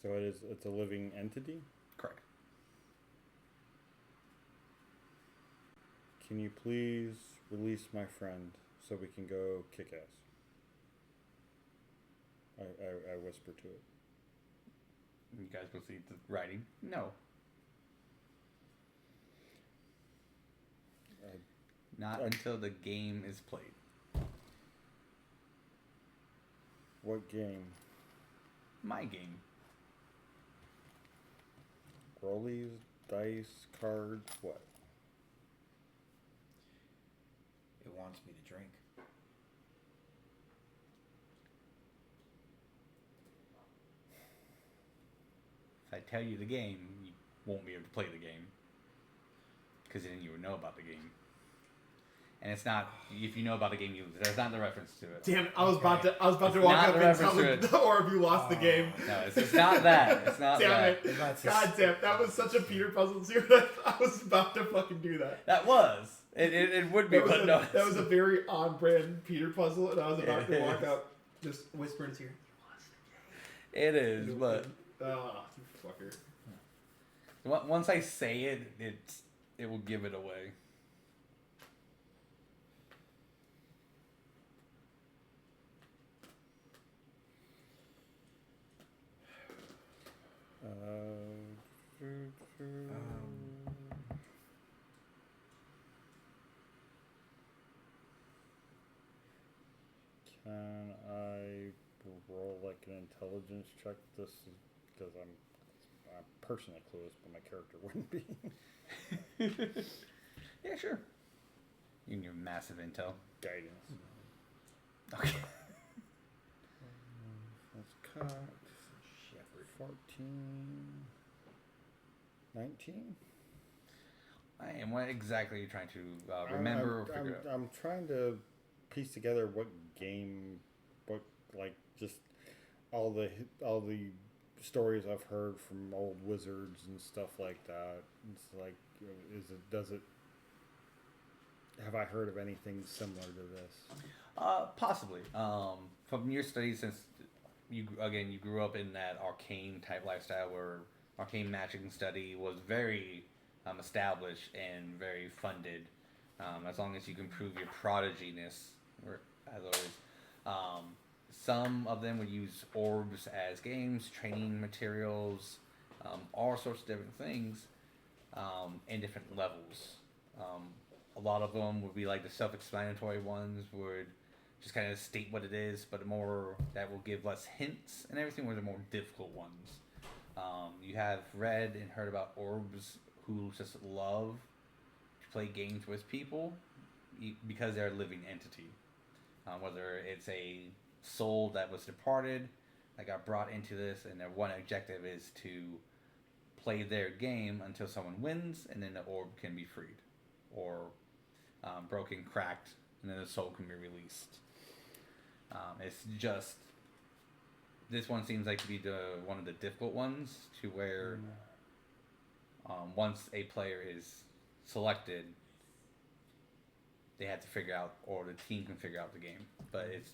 So it's a living entity? Correct. Can you please release my friend so we can go kick ass? I whisper to it. You guys proceed to writing? No. Not until the game is played. What game? My game. Rollies, dice, cards, what? It wants me to drink. If I tell you the game, you won't be able to play the game. Because then you would know about the game. And it's not, if you know about the game, there's not the reference to it. Damn it! I was about to It's walk not up the and reference tell to it. the orb you lost the game. No, it's not that. It's not Damn that. it! That's God damn, that was such a Peter puzzle too. That I was about to fucking do that. That was. It would be, That was, but no. that was a very on-brand Peter puzzle, and I was about It to walk is. out, just whisper in his ear. It is, but Ah, you fucker. once I say it, it will give it away. Can I roll like an intelligence check? This is because I'm personally clueless, but my character wouldn't be. Yeah, sure. You and your massive intel. Guidance. Okay. That's cocked. 14. 19? And what exactly are you trying to remember or figure out? I'm trying to piece together what like just all the stories I've heard from old wizards and stuff like that. It's like, have I heard of anything similar to this? Possibly. From your studies, since you grew up in that arcane type lifestyle where arcane magic study was very established and very funded. As long as you can prove your prodiginess, or as always. Some of them would use orbs as games, training materials, all sorts of different things, in different levels. A lot of them would be like the self-explanatory ones would just kind of state what it is, but more that will give less hints, and everything were the more difficult ones. You have read and heard about orbs who just love to play games with people because they're a living entity. Whether it's a soul that was departed, that got brought into this, and their one objective is to play their game until someone wins, and then the orb can be freed, or broken, cracked, and then the soul can be released. It's just this one seems like to be one of the difficult ones, to where once a player is selected, they have to figure out, or the team can figure out the game. But it's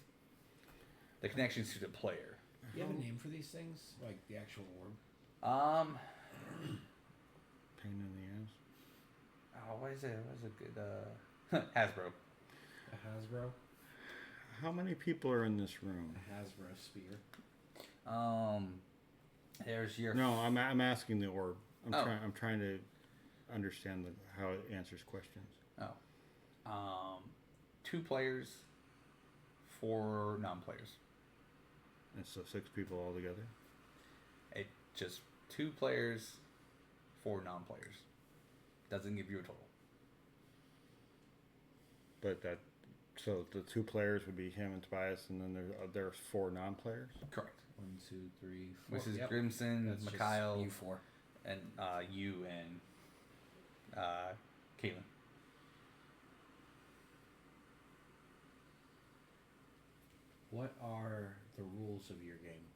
the connections to the player. Do you have a name for these things? Like the actual orb? Pain in the ass. What is it? What is a good Hasbro? A Hasbro? How many people are in this room? A Hasbro spear. There's your No, I'm asking the orb. Oh. I'm trying to understand how it answers questions. 2 players, 4 non-players. And so 6 people altogether. It just 2 players, 4 non-players. Doesn't give you a total. But so the 2 players would be him and Tobias, and then there's 4 non-players. Correct. 1, 2, 3, 4. Which is Yep. Grimson, That's just Mikhail, you 4. and you and Caitlin. What are the rules of your game?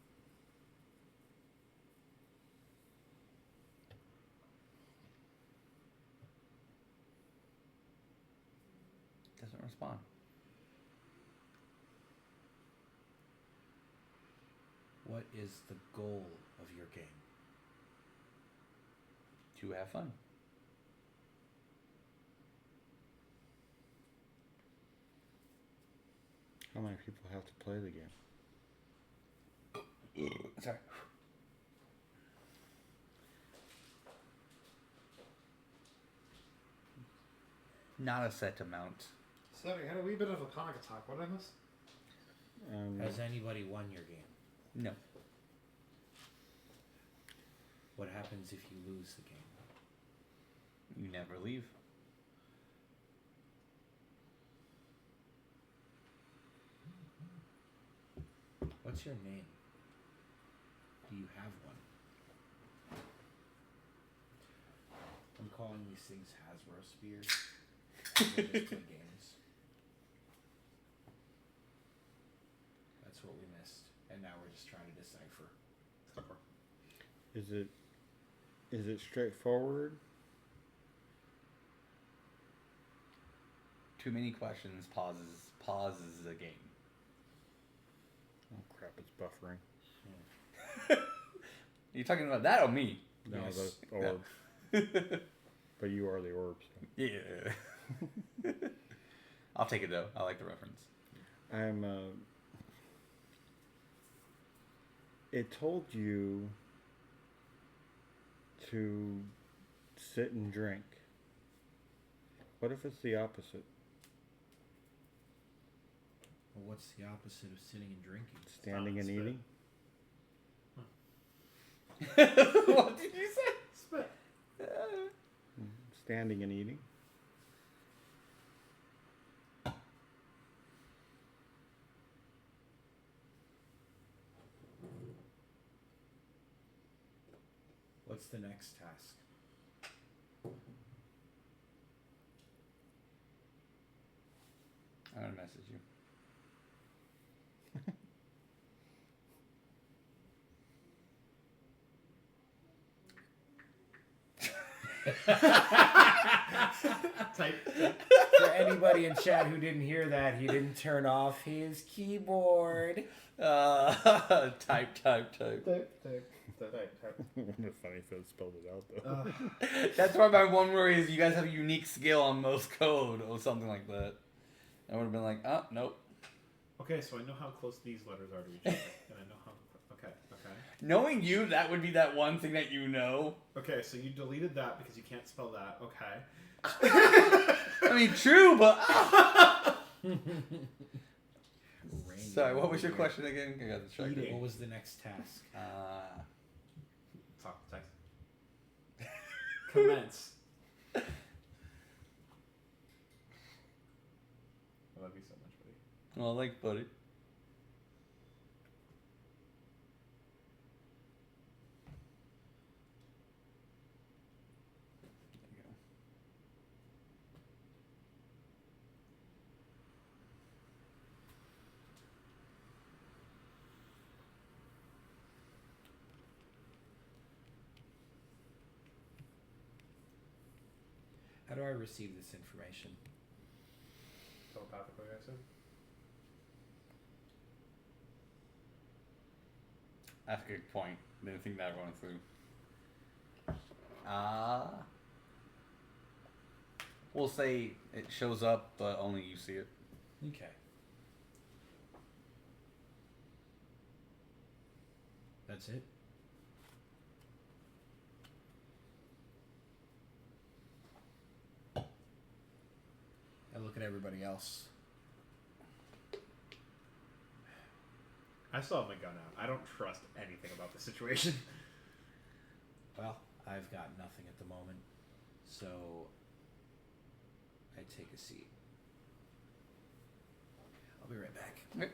Doesn't respond. What is the goal of your game? To have fun. How many people have to play the game? Sorry. Not a set amount. Sorry, I had a wee bit of a panic attack. What did I miss? Has anybody won your game? No. What happens if you lose the game? You never leave. What's your name? Do you have one? I'm calling these things Hasbro spears. They just play games. Is it straightforward? Too many questions. Pauses the game. Oh crap! It's buffering. Are you talking about that or me? No, Yes. the orb. But you are the orb. So. Yeah. I'll take it though. I like the reference. I'm. It told you to sit and drink. What if it's the opposite? Well, what's the opposite of sitting and drinking? Standing and Spit. eating? What did you say? Spit. Standing and eating? What's the next task? I'm gonna message you. Type. For anybody in chat who didn't hear that, he didn't turn off his keyboard. Type. Wouldn't it be funny if it spelled it out though? That's why my one worry is you guys have a unique skill on Morse code or something like that. I would have been like, oh, nope. Okay, so I know how close these letters are to each other, and I know how. Okay. Knowing you, that would be that one thing that you know. Okay, so you deleted that because you can't spell that. Okay. I mean, true, but... Rain Sorry, what was your here. question again? I got distracted. Eating. What was the next task? Talk text. Commence. I love you so much, buddy. Well, like, buddy. There you go. How do I receive this information? Telepathically, I said. That's a good point. Didn't think that one through. We'll say it shows up, but only you see it. Okay. That's it? I look at everybody else. I still have my gun out. I don't trust anything about the situation. Well, I've got nothing at the moment, so I take a seat. I'll be right back. Okay.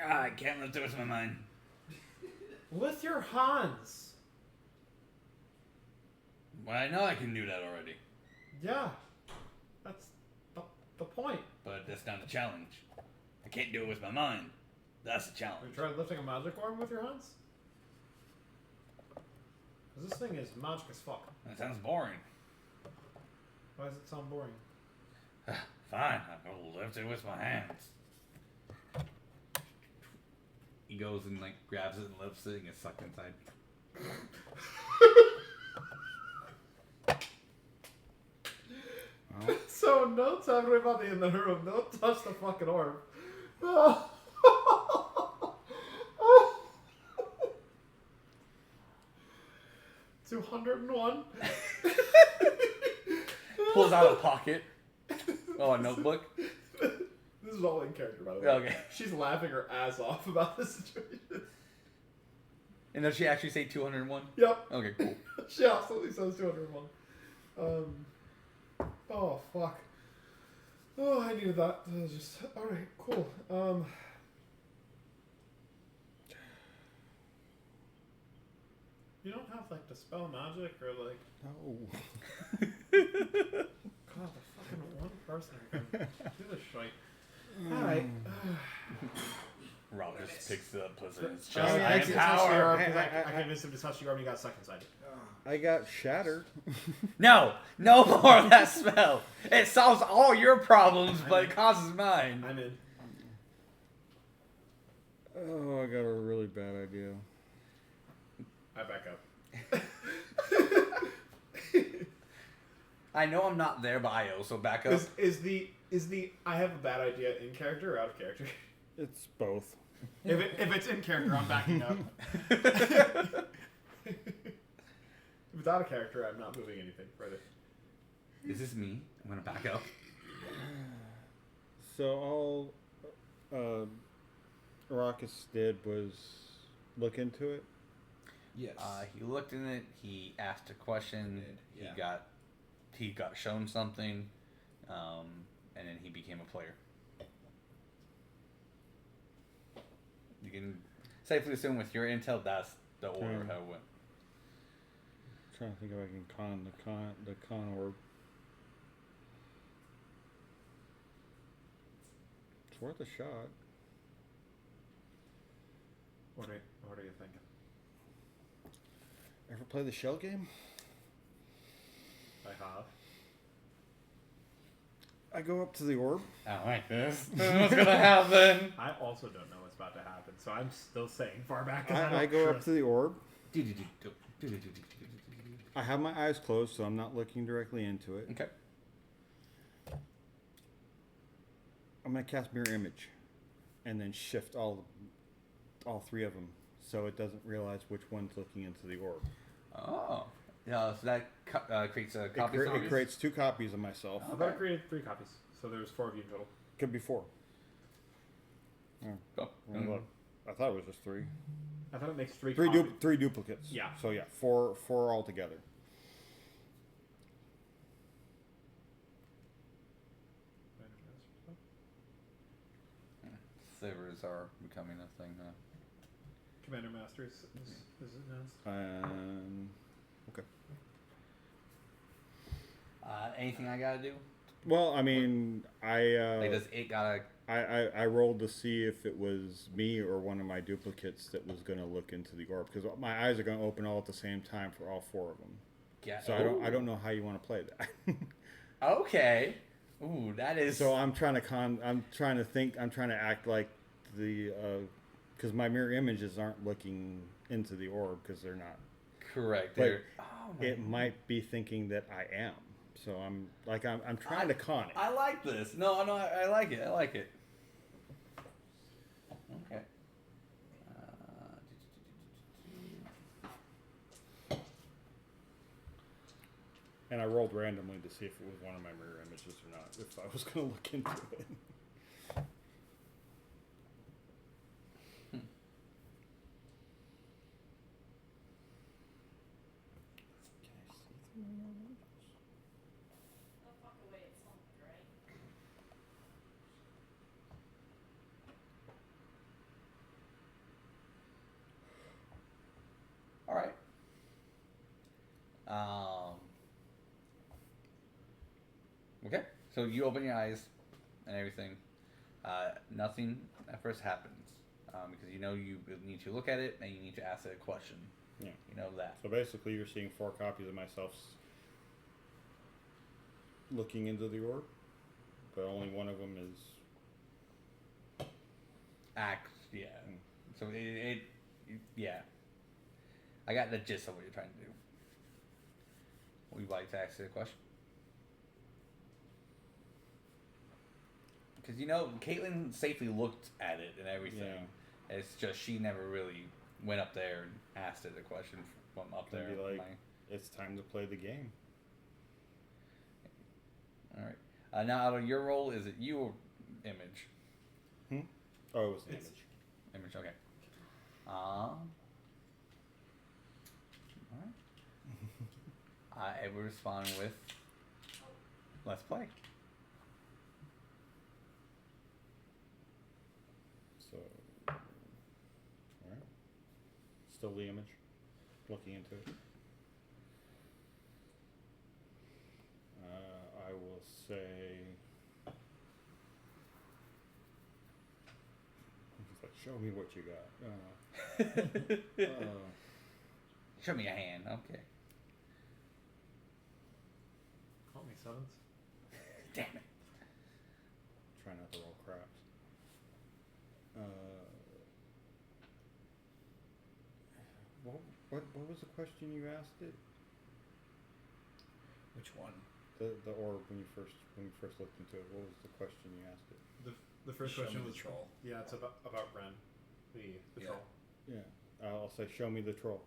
I can't let twist my mind. With your Hans. Well, I know I can do that already, Yeah. That's the point. but that's not a challenge. I can't do it with my mind. That's a Have challenge. you tried lifting a magic orb with your Hans? Because this thing is magic as fuck. That sounds boring. Why does it sound boring? Fine, I'll lift it with my hands. He goes and like grabs it and lifts it and gets sucked inside. Well, So notes everybody in the room. Don't touch the fucking orb. 201. Pulls out a pocket. Oh, a notebook. This is all in character, by the way. Okay. She's laughing her ass off about this situation. And does she actually say 201? Yep. Okay, cool. She absolutely says 201. Oh, fuck. Oh, I needed that. That was just... Alright, cool. You don't have, like, to spell magic or, like... no. God, the fucking one person who can do this shite. Alright. Rob just picks it up, puts it in his I chest. mean, I and can touch the power. orb because I convinced him to touch the orb and he got stuck inside it. I got shattered. No more of that spell. It solves all your problems, but it causes mine. I'm in. Oh, I got a really bad idea. I back up. I know I'm not there, but I also back up. Is the I have a bad idea in character or out of character? It's both. If it's in character, I'm backing up. If it's out of character, I'm not moving anything further. This is me. I'm gonna back up. So all Arrakis did was look into it. Yes. He looked in it. He asked a question. He did, He got shown something, and then he became a player. You can safely assume with your intel, that's the order how it went. Trying to think if I can con the con orb. It's worth a shot. What are you thinking? Ever play the shell game? I have. I go up to the orb. I don't like this. What's gonna happen? I also don't know what's about to happen, so I'm still saying far back. I go up to the orb. Okay. I have my eyes closed, so I'm not looking directly into it. I'm gonna cast mirror image, and then shift all three of them, so it doesn't realize which one's looking into the orb. Oh. Yeah, so that creates a copy. It creates 2 copies of myself. I thought I created 3 copies, so there's 4 of you in total. Could be 4. Oh. Well, look, I thought it was just 3. I thought it makes 3 Three copies. 3 duplicates. Yeah. So yeah, 4 altogether. Slivers are becoming a thing, huh? Commander Master is announced. Okay. Anything I gotta do? Well, I mean, Does it gotta? I rolled to see if it was me or one of my duplicates that was going to look into the orb, because my eyes are going to open all at the same time for all 4 of them. Yeah. So I don't know how you want to play that. Okay. Ooh, that is. So I'm trying to act like because my mirror images aren't looking into the orb because they're not. Correct. But my it might be thinking that I am. So I'm trying to con it. I like this. No, I like it. I like it. Okay. And I rolled randomly to see if it was one of my mirror images or not, if I was going to look into it. All right. Okay. So you open your eyes and everything. Nothing at first happens because you know you need to look at it and you need to ask it a question. Yeah. You know that. So basically, you're seeing 4 copies of myself looking into the orb, but only one of them is. Yeah. So yeah. I got the gist of what you're trying to do. Would you like to ask it a question? Because Caitlin safely looked at it and everything. Yeah. It's just she never really went up there and asked it a question from up there. Be like, it's time to play the game. All right. Now, out of your role, is it you or Image? Oh, it was an It's- image. Image, okay. All right. I will respond with, let's play. So, alright. Still the image. Looking into it. I will say Show me what you got. Show me a hand. Okay. Call me sevens. Damn it. Try not to roll craps. What was the question you asked it? Which one? The orb when you first looked into it. What was the question you asked it? The first Show question me was the troll. Yeah, it's about Ren, the Yeah. troll. Yeah, I'll say show me the troll.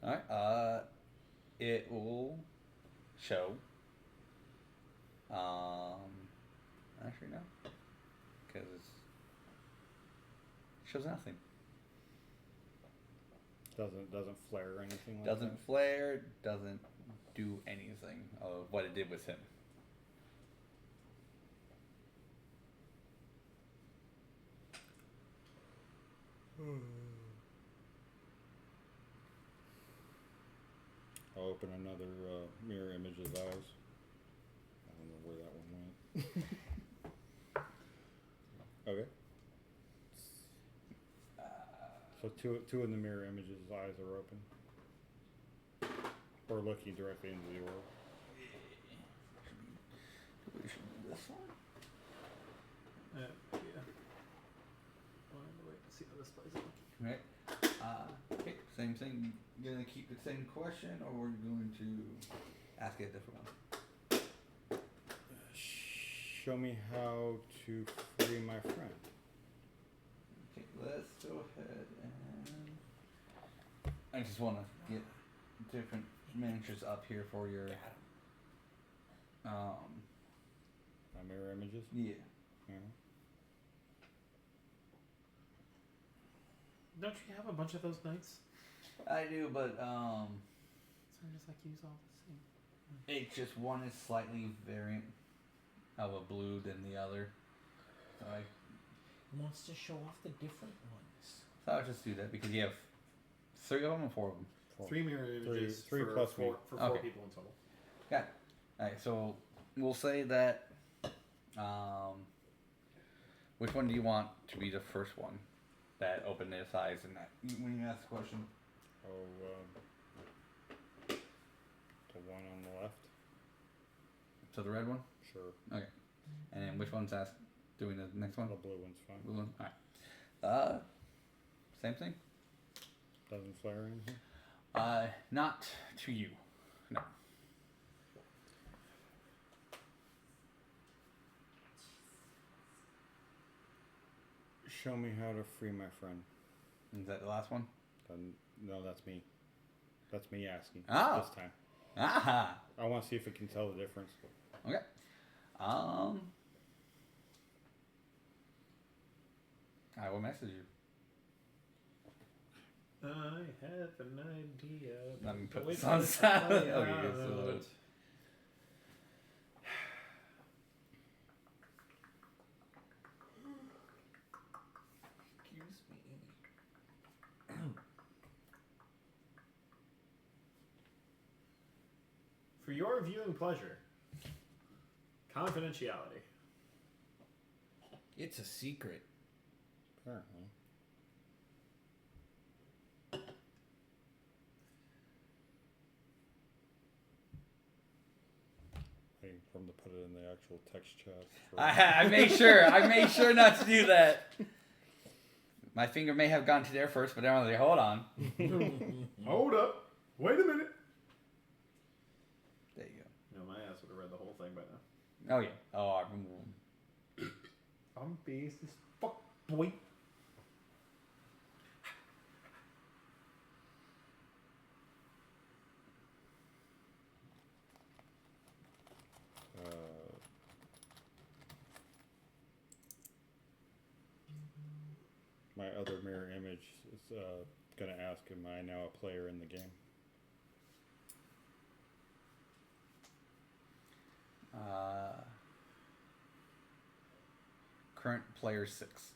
All right. It will show. Actually no, because it shows nothing. Doesn't flare or anything like Doesn't that. flare. Doesn't do anything of what it did with him. I'll open another mirror image's eyes. I don't know where that one went. Okay. So two of the mirror image's eyes are open. Or looking directly into the orb. We should do this one. Yeah. Well, wait, see how this plays out. Right. Okay. Same thing. You gonna keep the same question, or we're going to ask it a different one? Show me how to free my friend. Okay. Let's go ahead and. I just want to get different miniatures up here for your. My mirror images. Yeah. Don't you have a bunch of those knights? I do, but So I just like use all the same. it's just one is slightly variant of a blue than the other. So He wants to show off the different ones. I'll just do that because you have 3 of them or 4 of them. 3 mirror images. Three for plus me. for 4 Okay. people in total. Got it. Alright, so we'll say that. Which one do you want to be the first one that opened its eyes and that when you ask the question? The one on the left. So the red one? Sure. Okay. And then which one's doing the next one? The blue one's fine. Blue one? Alright. Same thing? Doesn't flare or anything. Not to you. No. Show me how to free my friend. Is that the last one? No, that's me. That's me asking Oh. this time. Aha! I want to see if it can tell the difference. Okay. I will message you. I have an idea. Let me put Wait this for on it to sound. play Okay, out. so Excuse me. For your viewing pleasure, confidentiality. It's a secret. Apparently. Waiting for him to put it in the actual text chat. I made sure. I made sure not to do that. My finger may have gone to there first, but then I was like, hold on. Hold up. Wait a minute. There you No, my ass would have read the whole thing by now. go. Oh, yeah. Oh, I'm based as fuck, boy. My other mirror image is going to ask, am I now a player in the game? Current player 6.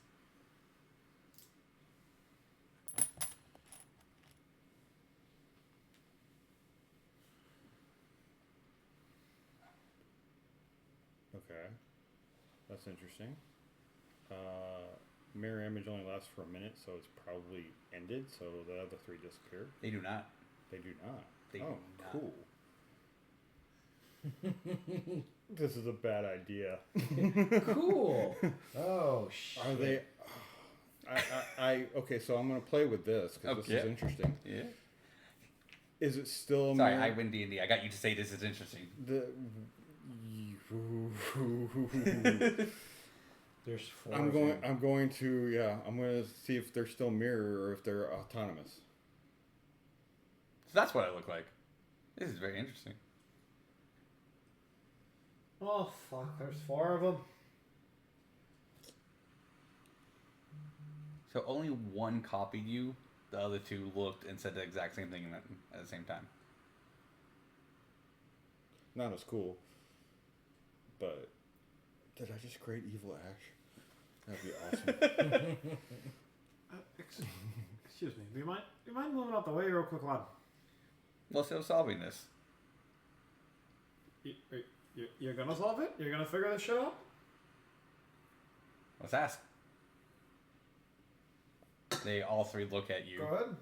Okay. That's interesting. Mirror image only lasts for a minute, so it's probably ended. So the other 3 disappear. They do not. They do not. They do not. Cool. This is a bad idea. Cool. Oh shit. Are they? Okay, so I'm gonna play with this because this is interesting. Yeah. Is it still? Sorry, I win D&D. I got you to say this is interesting. There's 4. I'm going to see if they're still mirror or if they're autonomous. So that's what I look like. This is very interesting. Oh fuck! There's 4 of them. So only one copied you. The other 2 looked and said the exact same thing at the same time. Not as cool. But did I just create evil Ash? That'd be awesome. Excuse me. Do you mind moving out the way real quick, lad? Well, still solving this. You're gonna solve it? You're gonna figure this shit out? Let's ask. They all 3 look at you. Go ahead.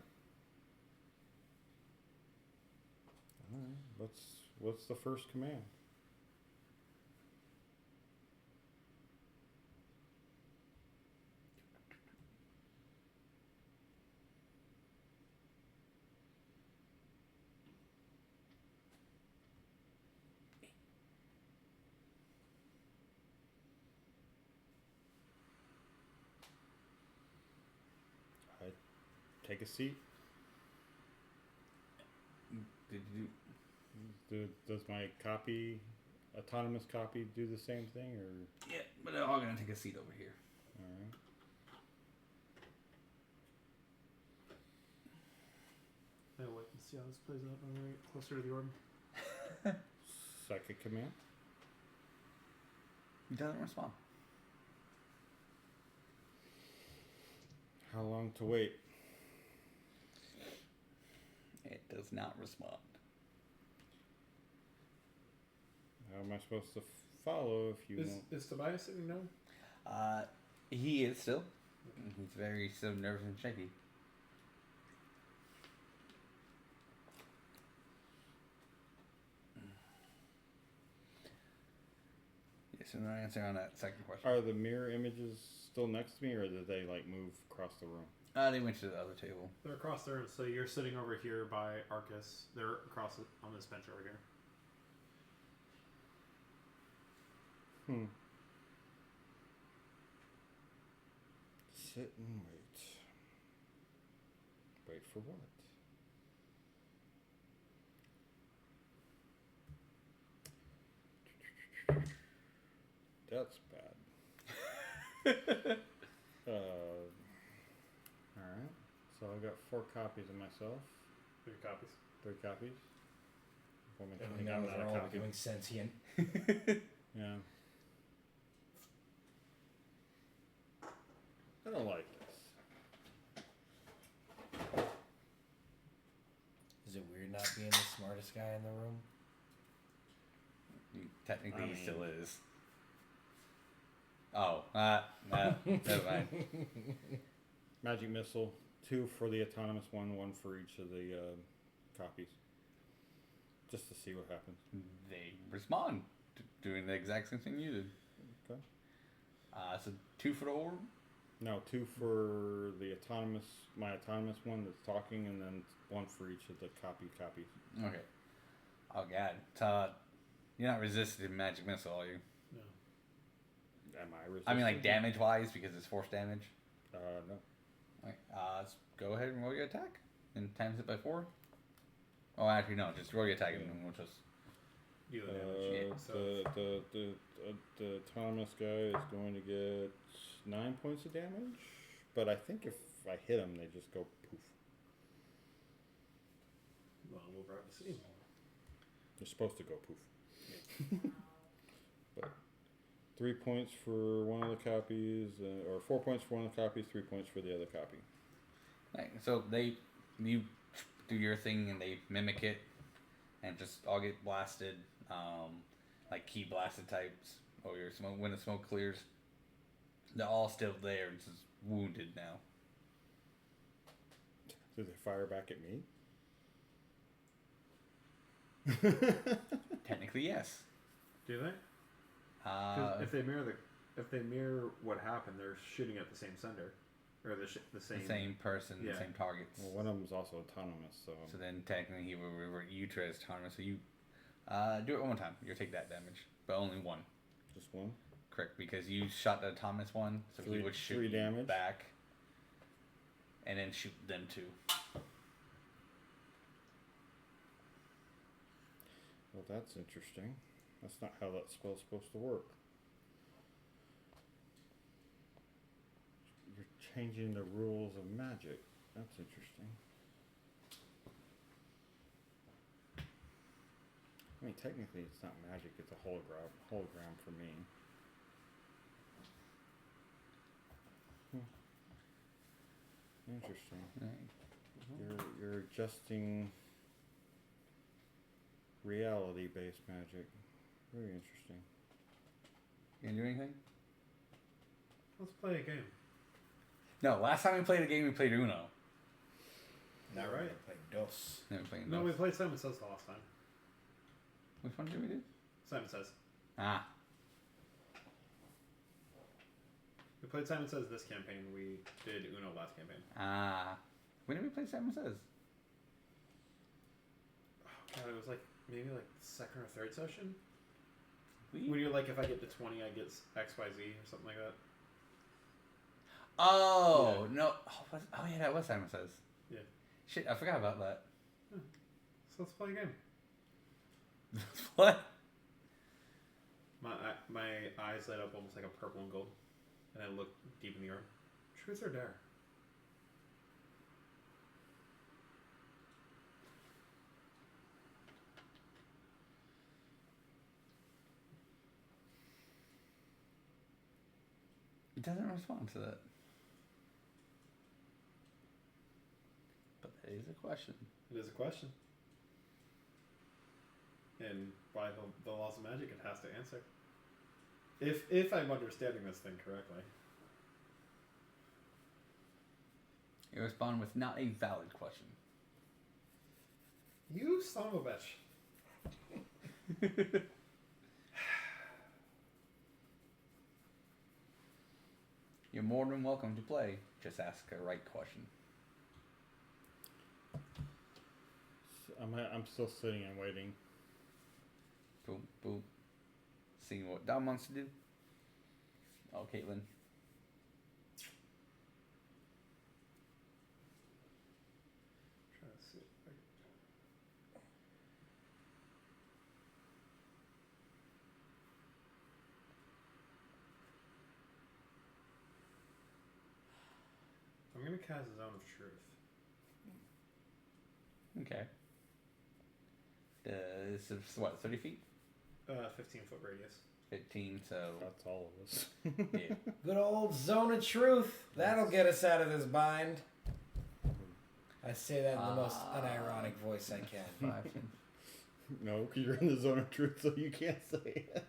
Alright, what's the first command? Take a seat. Did you? Does my autonomous copy, do the same thing, or? Yeah, but they're all gonna take a seat over here. All right. I'll wait and see how this plays out when we get closer to the orb. Second command. He doesn't respond. How long to wait? It does not respond. How am I supposed to follow if you won't? Is Tobias sitting down? He is still. He's very so nervous and shaky. Yes, and no answer on that second question. Are the mirror images still next to me, or did they like move across the room? They went to the other table. They're across there, so you're sitting over here by Arcus. They're across on this bench over here. Sit and wait. Wait for what? That's bad. Alright. So I got 4 copies of myself. 3 copies. 3 copies. And now they're all becoming sentient. Yeah. I don't like this. Is it weird not being the smartest guy in the room? Technically, I he mean- still is. Oh, never mind. Magic missile, 2 for the autonomous one, 1 for each of the copies. Just to see what happens. They respond to doing the exact same thing you did. Okay. So 2 for the orb. No, 2 for the my autonomous one that's talking, and then 1 for each of the copies. Okay. Oh god, Todd, you're not resisting magic missile, are you? No. Am I resistant? I mean, like damage wise, because it's force damage. No. Like, let's go ahead and roll your attack and times it by 4. Oh, actually, no, just roll your attack and then we'll just. Do the damage. The autonomous guy is going to get 9 points of damage, but I think if I hit him, they just go poof. Well, we'll probably see. They're supposed to go poof. But 3 points for one of the copies, or 4 points for one of the copies, 3 points for the other copy. Right, so you do your thing and they mimic it and just all get blasted, like key blasted types, Oh, your smoke. When the smoke clears, they're all still there. It's just wounded now. Do they fire back at me? Technically, yes. Do they? 'Cause if they mirror what happened, they're shooting at the same sender, or the same person, yeah. same targets. Well, one of them's also autonomous, so. So then technically he will revert you to his autonomous. So you do it one more time. You'll take that damage, but only one. Just one? Correct, because you shot the autonomous one, so he would shoot 3 you damage back, and then shoot them too. Well, that's interesting. That's not how that spell's supposed to work. You're changing the rules of magic. That's interesting. I mean, technically it's not magic, it's a hologram for me. Interesting. Right. You're adjusting reality-based magic. Very interesting. You gonna do anything? Let's play a game. No, last time we played a game, we played Uno. Now Right. we're gonna play DOS. Then we played No, we those. played Simon Says the last time. Which one did we do? Simon Says. Ah, We played Simon Says this campaign. We did Uno last campaign. when did we play Simon Says? Oh god, it was like maybe like second or third session. We. When you're like, if I get to 20, I get XYZ or something like that. Oh no! Oh yeah, that was Simon Says. Yeah. Shit, I forgot about that. So let's play a game. What? My eyes light up almost like a purple and gold, and I look deep in the orb. Truth or dare? It doesn't respond to that. But that is a question. It is a question. And by the laws of magic, it has to answer. If I'm understanding this thing correctly. You respond with not a valid question. You son of a bitch. You're more than welcome to play. Just ask a right question. I'm still sitting and waiting. Boom, boom. Seeing what Dom wants to do. Oh, Caitlin. Trying to see. I'm gonna cast Zone of Truth. Okay. This is what, 30 feet? 15-foot radius. 15, so. That's all of us. Yeah. Good old Zone of Truth. That'll get us out of this bind. I say that in the most unironic voice I can. 5, 10. No, because you're in the zone of truth, so you can't say it.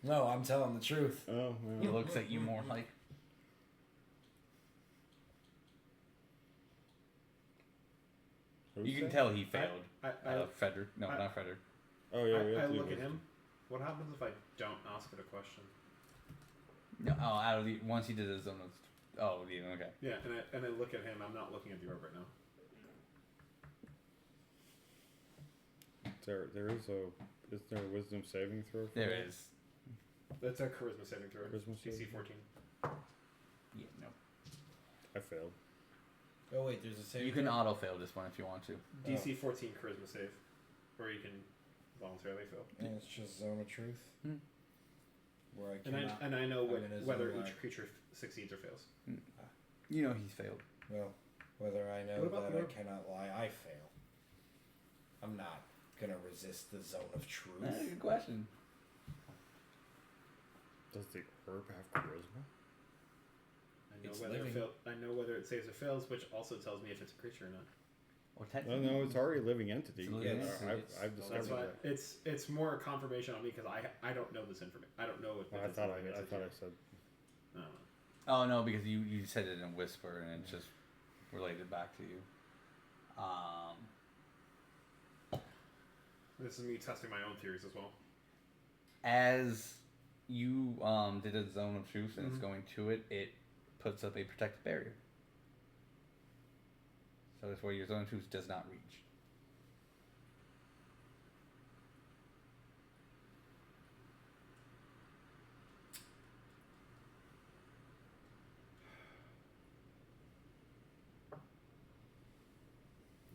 No, I'm telling the truth. Oh, He well. looks at you more like. You can tell he failed. Fedder. No, not Fedder. Oh, yeah, we I have to do look at wisdom. him. What happens if I don't ask it a question? No, out of the. Once he did his zone of. Oh, yeah, okay. Yeah, and I look at him. I'm not looking at the orb right now. Is there a wisdom saving throw? For There that? is. That's a charisma saving throw. Charisma DC saving? 14. Yeah, no. I failed. Oh wait, there's a save. You can auto fail this one if you want to. DC 14 charisma save, or you can voluntarily fail. And it's just Zone of Truth. Where I cannot. And I know I'm in a whether zone each where- creature succeeds or fails. You know he's failed. Well, whether I know What about that the I orb? cannot lie, I fail. I'm not gonna resist the Zone of Truth. That's a good question. Does the herb have charisma? I know It's whether living. I know whether it saves or fails, which also tells me if it's a creature or not. Or No, technically, no, it's already a living entity. It's a living entity. I've That's discovered why that. it's more confirmation on me because I don't know this information. I don't know what. Well, I thought I said. No. oh no, because you said it in a whisper and it's just related back to you. This is me testing my own theories as well. As you did a zone of truth and it's going to it, it puts up a protective barrier. So that's where your zone of truth does not reach.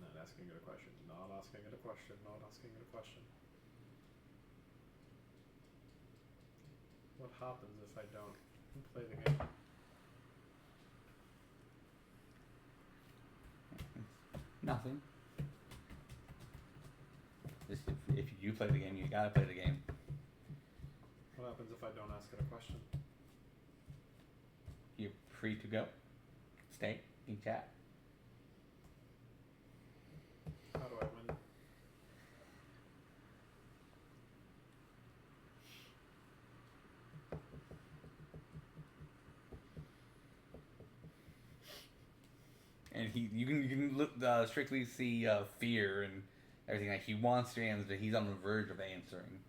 Not asking it a question. Not asking it a question. Not asking it a question. What happens if I don't play the game? Nothing. Just if you play the game, you gotta play the game. What happens if I don't ask it a question? You're free to go. Stay in chat. How do I win? And you can look, strictly see fear and everything. Like he wants to answer, he's on the verge of answering.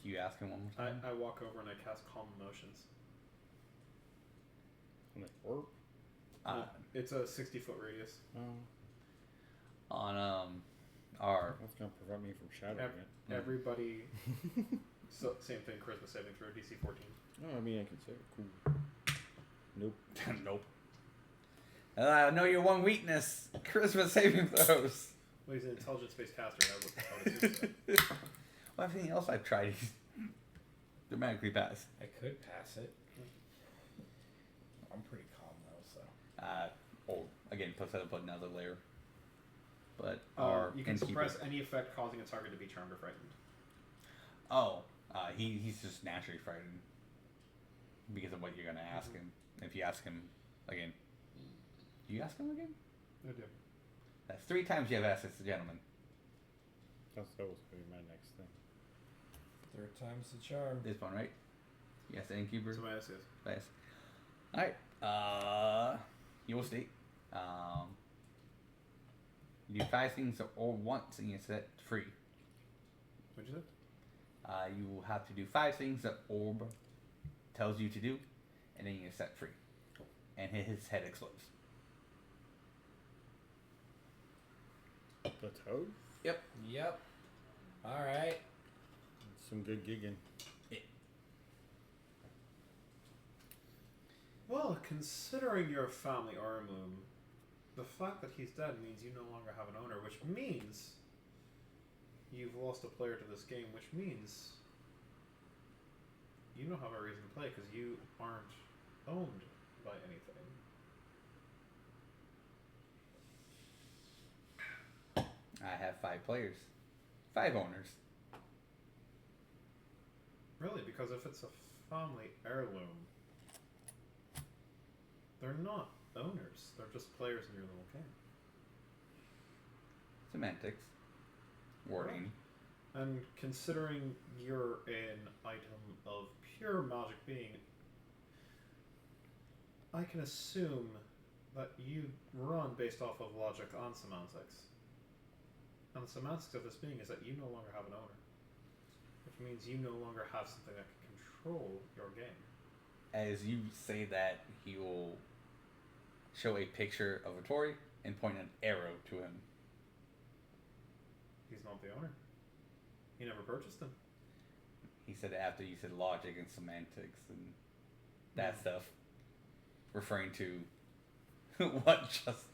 Do you ask him one more time? I walk over and I cast Calm Emotions. I'm like, work. It's a 60-foot radius. On our That's gonna prevent me from shadowing it. Everybody. So same thing. Charisma saving throw DC 14. No, I mean I can say it. Cool. Nope. nope. I know your one weakness: charisma saving throws. Well, he's an intelligence-based caster. I would assume so. Well, everything else I've tried, he's dramatically passed. I could pass it. I'm pretty calm though, so. Again, plus I put another layer. But our you can innkeeper- suppress any effect causing a target to be charmed or frightened. He's just naturally frightened because of what you're gonna ask him. If you ask him again, do you ask him again? I do. That's 3 times you have asked this gentleman. That was gonna be my next thing. 3rd time's the charm. This one, right? Yes, the innkeeper. So my yes. Yes. All right. You will state. You do 5 things or once and you're set free. What'd you say? You will have to do 5 things that Orb tells you to do, and then you're set free. And his head explodes. The toad? Yep. Yep. Alright. Some good gigging. Well, considering you're a family heirloom, the fact that he's dead means you no longer have an owner, which means you've lost a player to this game, which means you don't have a reason to play because you aren't owned by anything. I have 5 players. 5 owners. Really, because if it's a family heirloom, they're not owners. They're just players in your little game. Semantics. Wording. And considering you're an item of pure magic being, I can assume that you run based off of logic and semantics. And the semantics of this being is that you no longer have an owner. Which means you no longer have something that can control your game. As you say that, he will show a picture of Atori and point an arrow to him. He's not the owner. You never purchased him. He said after you said logic and semantics and that stuff, referring to what just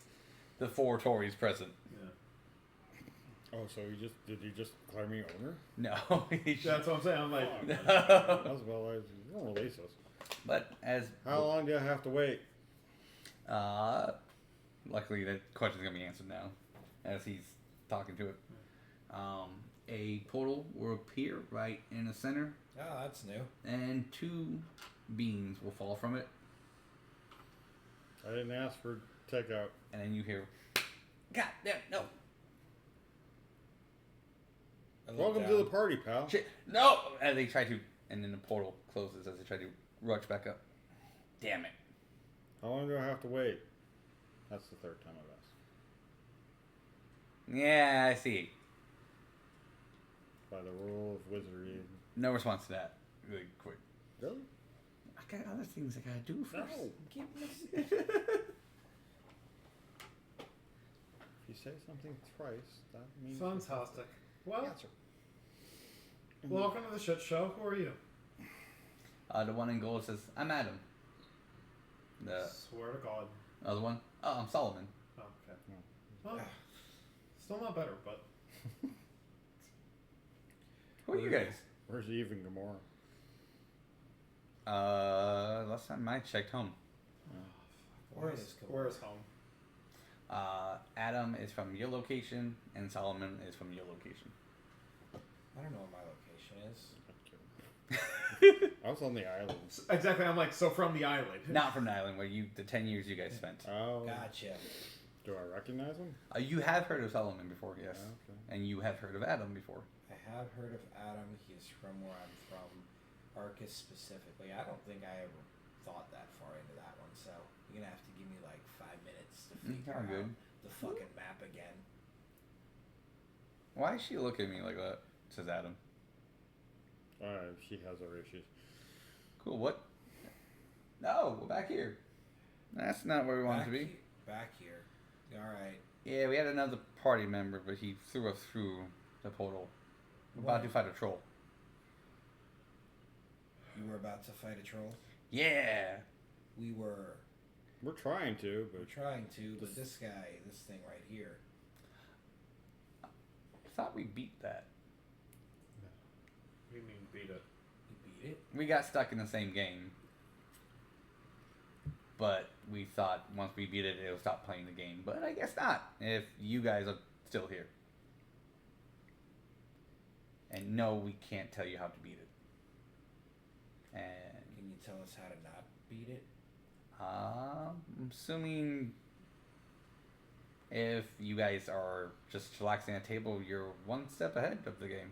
the 4 Tories present. Yeah. Oh, so did you just declare me owner? No. That's what I'm saying. I'm like, As well as you don't release us. But as How long do I have to wait? luckily that question's gonna be answered now, as he's talking to it. A portal will appear right in the center, Oh, that's new. and 2 beams will fall from it, I didn't ask for takeout. and then you hear, God damn, no. I look Welcome to down. the party, pal. Shit, no! And they try to, and then the portal closes as they try to rush back up. Damn it. How long do I have to wait? That's the 3rd time I've asked. Yeah, I see. By the rule of wizardry. No response to that. Really quick. Really? I got other things I gotta do first. No. Keep missing. If you say something thrice, that means... Fantastic. Well, Answer. welcome to the shit show. Who are you? The one in gold says, I'm Adam. The Swear to God. other one, oh, I'm Solomon. Oh, okay. Well, still not better, but Who are you guys? Where's Eve and Gamora? Last time I checked home. where's home? Adam is from your location, and Solomon is from your location. I don't know what my location is. I was on the island. Exactly. I'm like, so from the island. Not from the island where the 10 years you guys spent. Oh. Gotcha. Do I recognize him? You have heard of Solomon before, yes. Okay. And you have heard of Adam before. I have heard of Adam. He's from where I'm from. Arcus specifically. I don't think I ever thought that far into that one, so you're gonna have to give me like 5 minutes to figure I'm good. out the fucking map again. Why is she looking at me like that? Says Adam. She has her issues. Cool, what? No, we're back here. That's not where we wanted to be. Back here. Alright. Yeah, we had another party member, but he threw us through the portal. We're about to fight a troll. You were about to fight a troll? Yeah! We were We're trying to, but trying to, but this guy, this thing right here. I thought we beat that. What do you mean beat it? You beat it? We got stuck in the same game. But we thought once we beat it, it'll stop playing the game. But I guess not, if you guys are still here. And no, we can't tell you how to beat it. And Can you tell us how to not beat it? I'm assuming if you guys are just relaxing at a table, you're one step ahead of the game.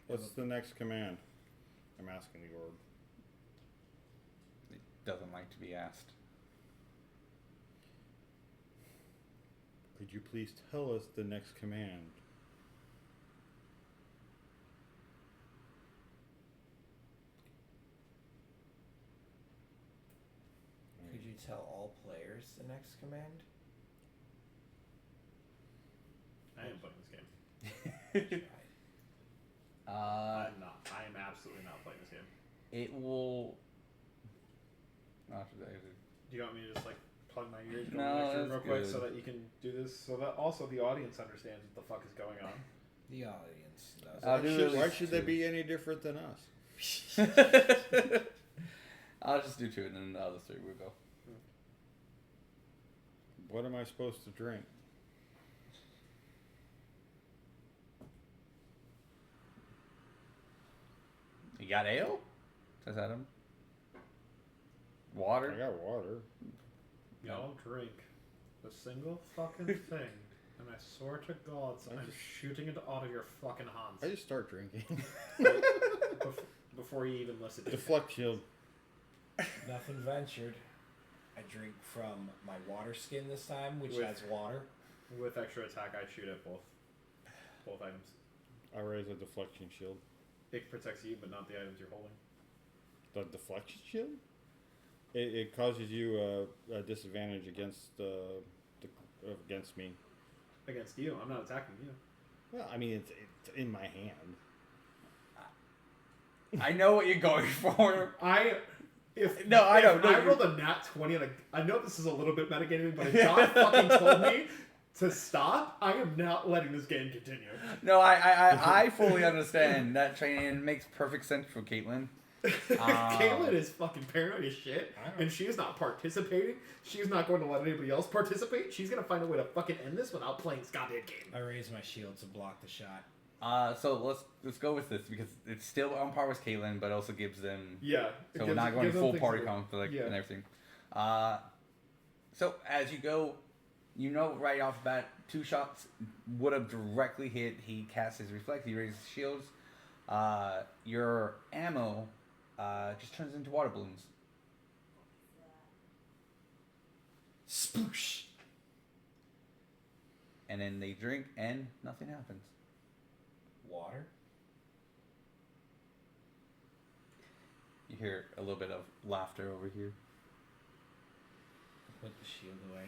what's the next command? I'm asking the orb. It doesn't like to be asked. Could you please tell us the next command? Could you tell all players the next command? I am playing this game. Right. I'm not. I am absolutely not playing this game. It will. Oh, Do you want me to just like plug my ears No, go in the next room real that's quick good. so that you can do this, so that also the audience understands what the fuck is going on? The audience knows. I'll do Why this should they too. be any different than us? I'll just do 2 and then the other 3 will go. What am I supposed to drink? You got ale? Says Adam. Water? I got water. Y'all drink a single fucking thing, and I swear to God, I'm shooting it out of your fucking I hands just start drinking. before you even listen to me. Deflect shield. Nothing ventured. I drink from my water skin this time, which With- has water. With extra attack, I shoot at both items. I raise a deflection shield. It protects you, but not the items you're holding. The deflection shield? It causes you a disadvantage against against me. Against you, I'm not attacking you. Well, I mean, it's in my hand. I know what you're going for. I know. rolled a nat 20 and I know this is a little bit metagaming, but if God fucking told me to stop, I am not letting this game continue. No, I fully understand that training makes perfect sense for Caitlin. Caitlin is fucking paranoid as shit, I know. and she is not participating. She is not going to let anybody else participate. She's gonna find a way to fucking end this without playing this goddamn game. I raise my shield to block the shot. So let's go with this because it's still on par with Caitlyn, but also gives them. Yeah. So we're not going full party conflict conflict and everything. So as you go, you know right off the bat, 2 shots would have directly hit. He casts his reflect. He raises his shields. Your ammo just turns into water balloons. Sploosh. And then they drink, and nothing happens. Water. You hear a little bit of laughter over here. Put the shield away.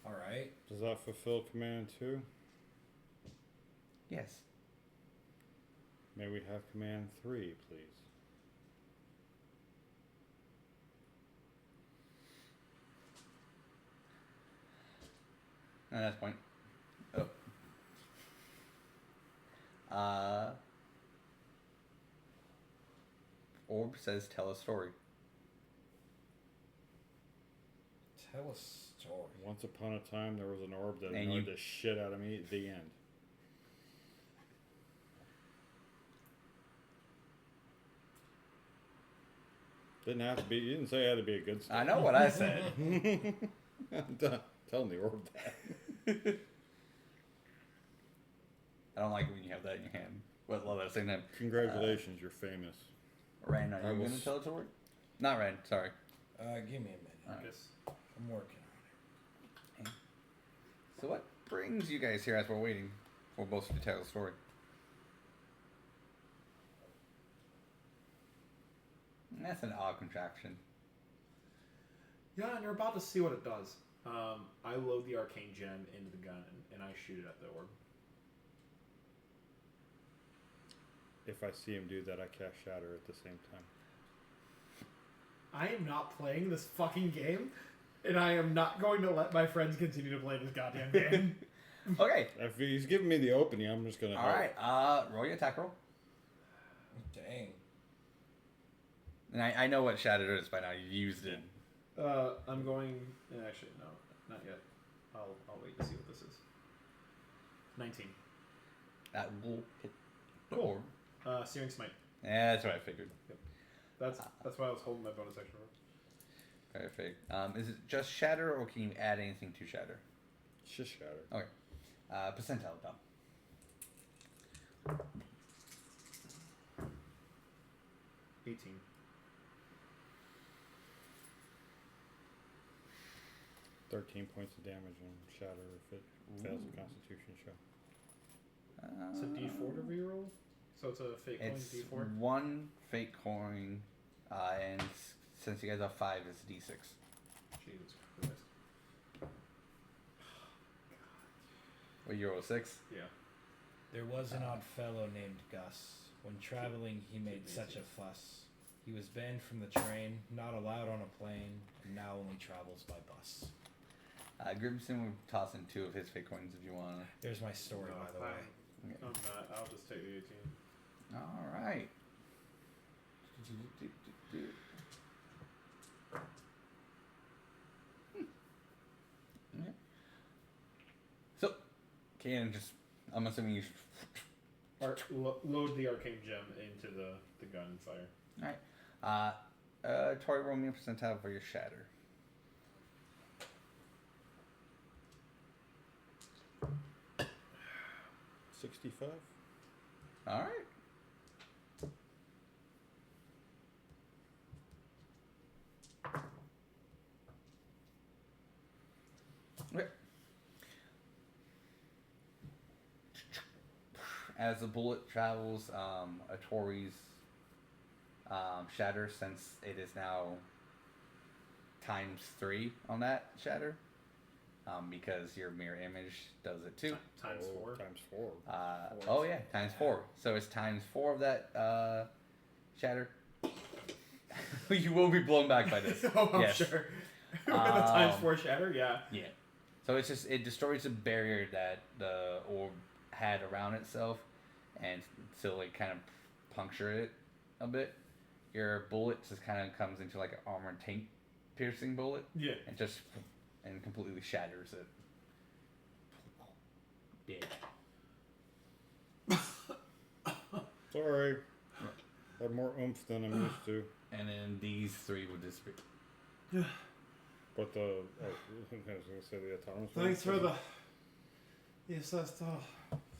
All right. Does that fulfill command 2? Yes. May we have command 3, please? At that point. Orb says tell a story. Tell a story. Once upon a time, there was an orb that And annoyed you- the shit out of me at the end. Didn't have to be. You didn't say it had to be a good story. I know what I said. I'm done telling the orb that. I don't like it when you have that in your hand. But love it at the same time. Congratulations, you're famous. Ren, are I you will going to s- tell a story? Not Ren, sorry. Give me a minute. Alright. Yes. I'm working on So what brings you guys here as we're waiting for both to tell a story? That's an odd contraction. Yeah, and you're about to see what it does. I load the arcane gem into the gun and I shoot it at the orb. If I see him do that, I cast Shatter at the same time. I am not playing this fucking game, and I am not going to let my friends continue to play this goddamn game. Okay. If he's giving me the opening, I'm just gonna. Alright, roll your attack roll. it. Dang. And I know what Shatter is by now. You used it. I'm going. Actually, no, not yet. I'll wait to see what this is. 19. That will hit the Cool. orb. Searing Smite. Yeah, that's what I figured. That's why I was holding my bonus action roll. Perfect. Is it just Shatter, or can you add anything to Shatter? It's just Shatter. Okay. Percentile, Dom. 18. 13 points of damage on Shatter if it fails the Constitution show. It's a D4 to reroll, so it's a fake coin It's D4. 1 fake coin, and since you guys have 5, it's D6. Jesus Christ. Well, you roll 6. Yeah. There was an odd fellow named Gus. When traveling, he made such a fuss. He was banned from the train, not allowed on a plane, and now only travels by bus. Grimson would toss in 2 of his fake coins if you want. There's my story, No, by the fine. way. Okay. I'm not. I'll just take the 18. All right. Okay. So, Kanan just, I'm assuming you. Load the arcane gem into the gun and fire. Alright. Tori, roll me a percentile for your shatter. $65. Alright. Okay. As the bullet travels, Atori's shatter, since it is now ×3 on that shatter, because your mirror image does it too. Times 4. Times 4. Oh yeah, ×4. So it's ×4 of that shatter. You will be blown back by this. Oh, I'm Yes. sure. With the times 4 shatter, yeah. Yeah. So it's just, it destroys the barrier that the orb had around itself, and to like kind of puncture it a bit, your bullet just kind of comes into like an armored tank piercing bullet. Yeah. And completely shatters it. Dead. Sorry. Had more oomph than I'm used to. And then these three would disappear. But I was going to say the autonomous. Thanks for the assist.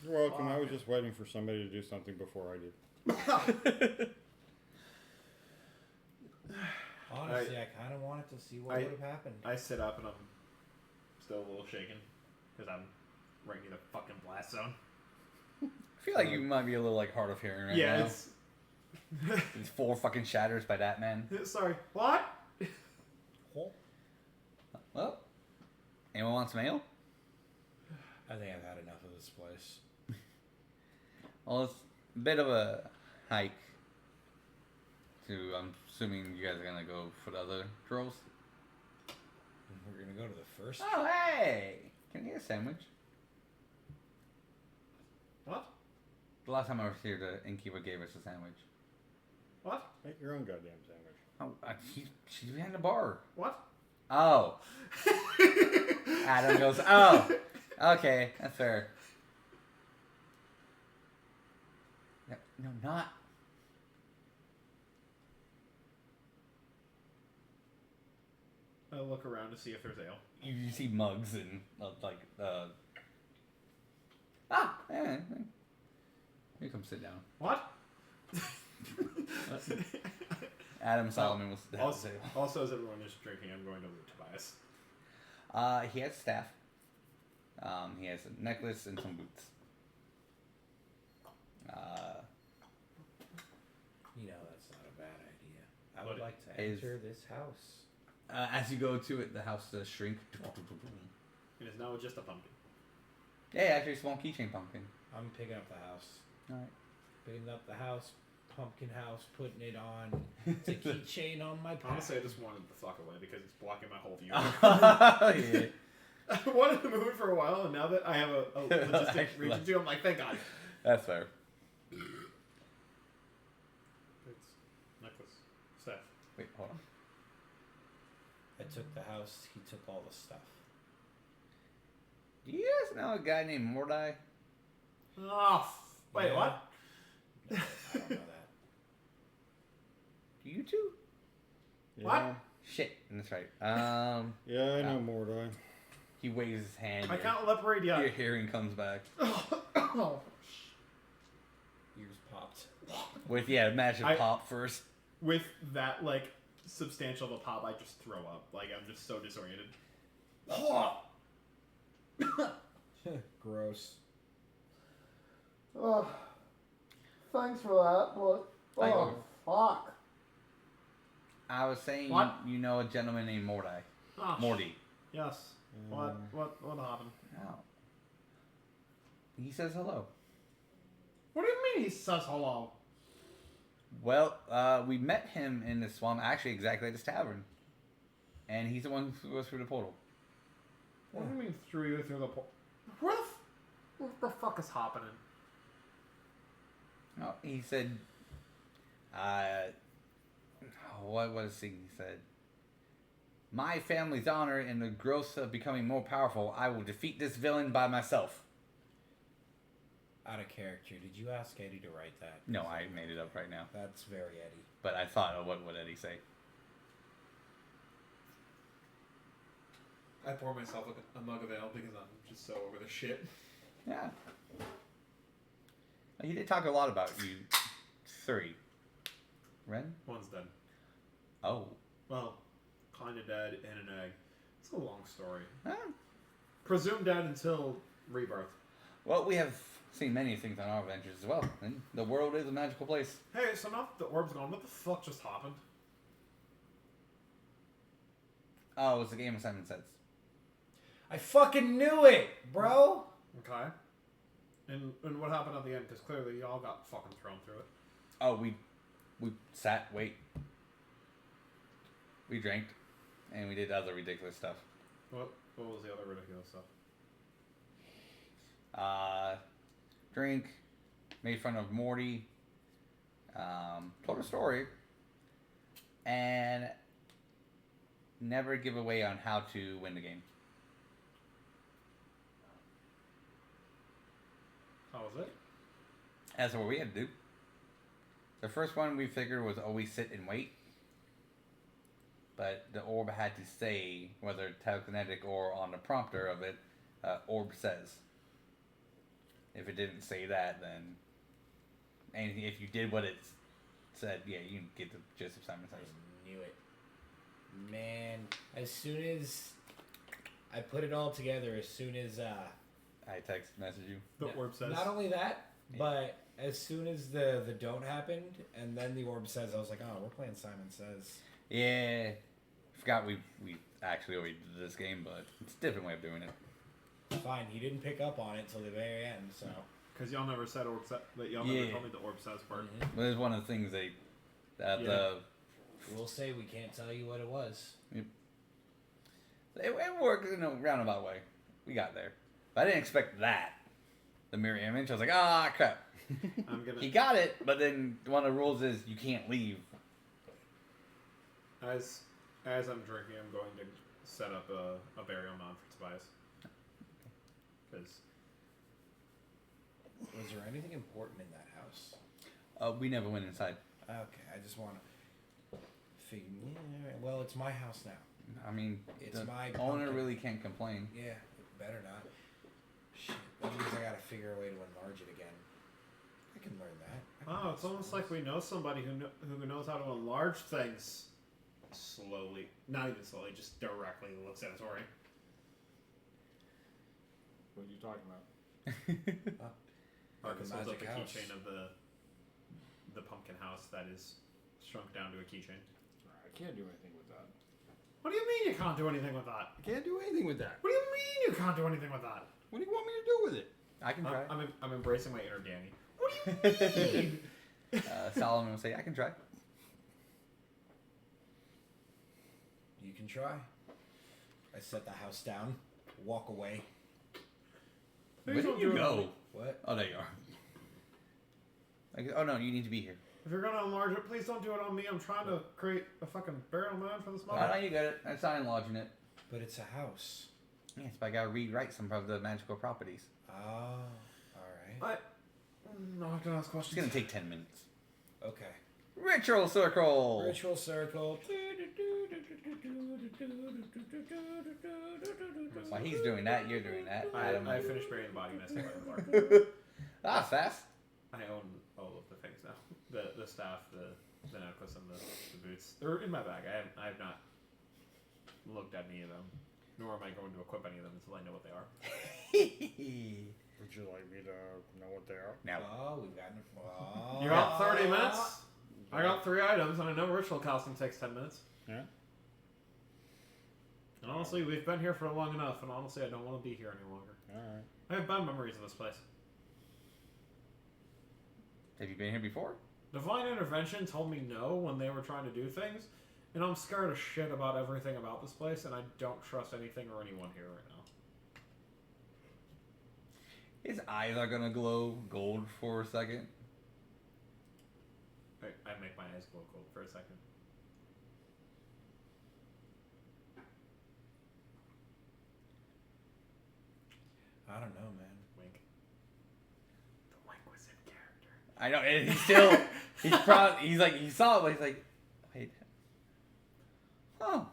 You're welcome. I was just waiting for somebody to do something before I did. Honestly, I kind of wanted to see what would have happened. I sit up and I'm still a little shaken because I'm right near the fucking blast zone. I feel like you might be a little like hard of hearing right now. Yeah, it's. These 4 fucking shatters by that man. Sorry. What? Well, anyone want some ale? I think I've had enough of this place. Well, it's a bit of a hike. I'm assuming you guys are gonna go for the other trolls. We're gonna go to the first. Oh, hey! Can I get a sandwich? What? The last time I was here, the innkeeper gave us a sandwich. What? Make your own goddamn sandwich. Oh, she's behind the bar. What? Oh. Adam goes, oh. Okay, that's fair. No, not. I look around to see if there's ale. You see mugs and yeah. Here, come sit down. What? Adam Solomon was Also, as everyone is drinking, I'm going to loot Tobias. he has staff. He has a necklace and some boots. You know, that's not a bad idea. I would like to enter this house. As you go to it, the house does shrink. It is now just a pumpkin. Yeah, actually, a small keychain pumpkin. I'm picking up the house. Alright. Picking up the house, pumpkin house, putting it on. It's a keychain on my back. Honestly, I just wanted the fuck away because it's blocking my whole view. Yeah. I wanted to move it for a while, and now that I have a logistic region too, I'm like, thank God. That's fair. It's necklace, staff. Wait, hold on. I took the house, he took all the stuff. Do you guys know a guy named Mordai? Oh, wait, Yeah. what? No, I don't know that. Do you two? Yeah. What? Shit, that's right. Yeah, I know Mordai. He waves his hand. I can't leopard yet. Your hearing comes back. Oh. Ears popped. With, imagine pop first. With that, like, substantial of a pop, I just throw up. Like, I'm just so disoriented. Gross. Oh, thanks for that, but Thank oh, you. fuck. I was saying What? you know a gentleman named Mordai. Oh, Morty. Yes. What happened? Oh. He says hello. What do you mean he says hello? Well, we met him in the swamp, actually exactly at this tavern. And he's the one who goes through the portal. What do you mean through you through the portal? What the fuck is happening? Oh, he said, what was he said? My family's honor in the growth of becoming more powerful, I will defeat this villain by myself. Out of character, did you ask Eddie to write that? No, I made it up right now. That's very Eddie. But I thought, what would Eddie say? I pour myself a mug of ale because I'm just so over the shit. Yeah. He did talk a lot about you three. Ren? One's dead. Oh. Well, kind of dead and an egg. It's a long story. Huh? Presumed dead until rebirth. Well, we have seen many things on our adventures as well. And the world is a magical place. Hey, so now that the orb's gone, what the fuck just happened? Oh, it was a game of Simon Says. I fucking knew it, bro! Okay. And what happened at the end? Because clearly y'all got fucking thrown through it. Oh, we sat, we drank, and we did other ridiculous stuff. What was the other ridiculous stuff? Drink, made fun of Morty, told a story, and never give away on how to win the game. How was it? That's what we had to do. The first one we figured was always sit and wait. But the orb had to say, whether telekinetic or on the prompter of it, orb says. If it didn't say that, then anything. If you did what it said, yeah, you can get the gist of Simon Says. I knew it. Man, as soon as I put it all together, as soon as I text message you. The orb says. not only that, but as soon as the don't happened, and then the orb says, I was like, oh, we're playing Simon Says. Yeah, forgot we actually already did this game, but it's a different way of doing it. Fine, he didn't pick up on it till the very end, so. Because y'all never said orb says, but y'all never told me the orb says part. Mm-hmm. But it's one of the things that We'll say we can't tell you what it was. it worked in a roundabout way. We got there, but I didn't expect that. The mirror image. I was like, ah, crap. I'm gonna. He got it, but then one of the rules is you can't leave. As I'm drinking, I'm going to set up a burial mound for Tobias. Because Was there anything important in that house? We never went inside. Okay, I just want to figure. Yeah, well, it's my house now. I mean, It's the my owner pumpkin. really can't complain. Yeah, it better not. Shit, that means I gotta figure a way to enlarge it again. I can learn that. oh, it's almost like we know somebody who knows how to enlarge things. Slowly, not even slowly, just directly looks at Atori. What are you talking about? Marcus holds up magic the house. keychain of the pumpkin house that is shrunk down to a keychain. I can't do anything with that. What do you mean you can't do anything with that? I can't do anything with that. What do you mean you can't do anything with that? What do you want me to do with it? I can try. I'm embracing my inner Danny. What do you mean? Solomon will say, I can try. You can try. I set the house down, walk away. Please Where don't did you do it on go? me. What? Oh, there you are. Like, oh no, you need to be here. If you're gonna enlarge it, please don't do it on me. I'm trying to create a fucking burial mound for this Oh, mother. no, you got it. That's not enlarging it. But it's a house. Yes, but I gotta rewrite some of the magical properties. Oh, alright. No, I have to ask It's questions. gonna take 10 minutes. Okay. Ritual circle! Ritual circle. While he's doing that, you're doing that. Adam. I finished burying the body and I stay by the bar. Ah, fast. I own all of the things now. The staff, the necklace, and the boots. They're in my bag. I have not looked at any of them, nor am I going to equip any of them until I know what they are. Would you like me to know what they are? Now, Oh, we've gotten. Oh. You got 30 minutes? I got 3 items, and I know ritual costume takes 10 minutes. Yeah. And honestly, we've been here for long enough, and honestly, I don't want to be here any longer. Alright. I have bad memories of this place. have you been here before? Divine Intervention told me no when they were trying to do things, and I'm scared of shit about everything about this place, and I don't trust anything or anyone here right now. His eyes are gonna glow gold for a second. I make my eyes glow gold for a second. I don't know, man. Wink. The wink was in character. I know, and he's still, he's proud, he's like, he saw it, but he's like, wait. Oh.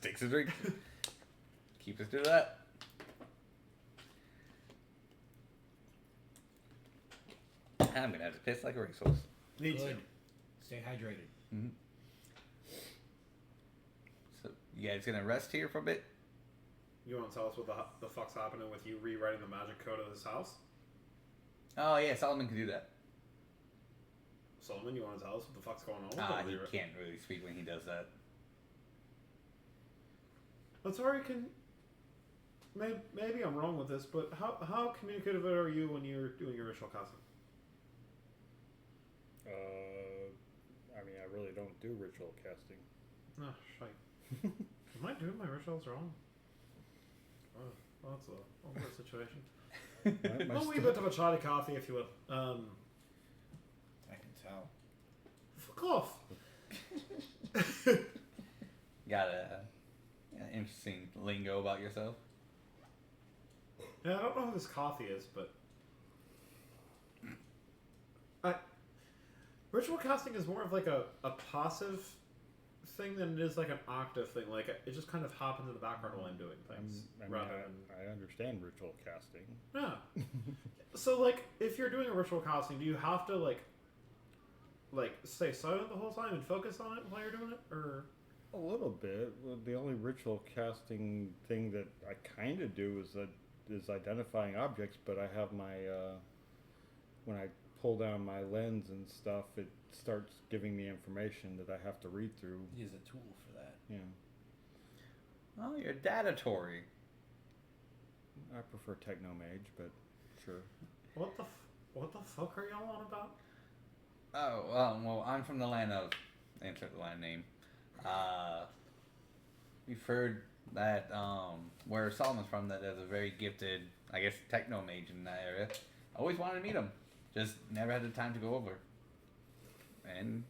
Takes a drink. Keep us to that. I'm gonna have to piss like a racehorse. Me too. Good. Stay hydrated. Mm-hmm. So, you guys gonna rest here for a bit? You want to tell us what the fuck's happening with you rewriting the magic code of this house? Oh yeah, Solomon can do that. Solomon, you want to tell us what the fuck's going on with He the can't really speak when he does that. Atori can... Maybe I'm wrong with this, but how communicative are you when you're doing your ritual costume? I mean, I really don't do ritual casting. Oh, shite. Am I doing my rituals wrong? Oh. Well, that's a weird situation. My A wee bit of a chai coffee, if you will. I can tell. Fuck off. Got a interesting lingo about yourself. Yeah, I don't know who this coffee is, but ritual casting is more of like a passive thing than it is like an active thing. Like it just kind of happens in the background while I'm doing things, I understand ritual casting. yeah. So like, if you're doing a ritual casting, do you have to like stay silent the whole time and focus on it while you're doing it, or? A little bit. Well, the only ritual casting thing that I kind of do is identifying objects, but I have my when I pull down my lens and stuff, it starts giving me information that I have to read through. Use a tool for that. Yeah. Oh, you're datatory. I prefer Technomage, but sure. What the fuck are y'all on about? Oh, well, I'm from the land of... Insert the land name. We've heard that, where Solomon's from, that there's a very gifted, I guess, techno-mage in that area. Always wanted to meet him. Just never had the time to go over. And...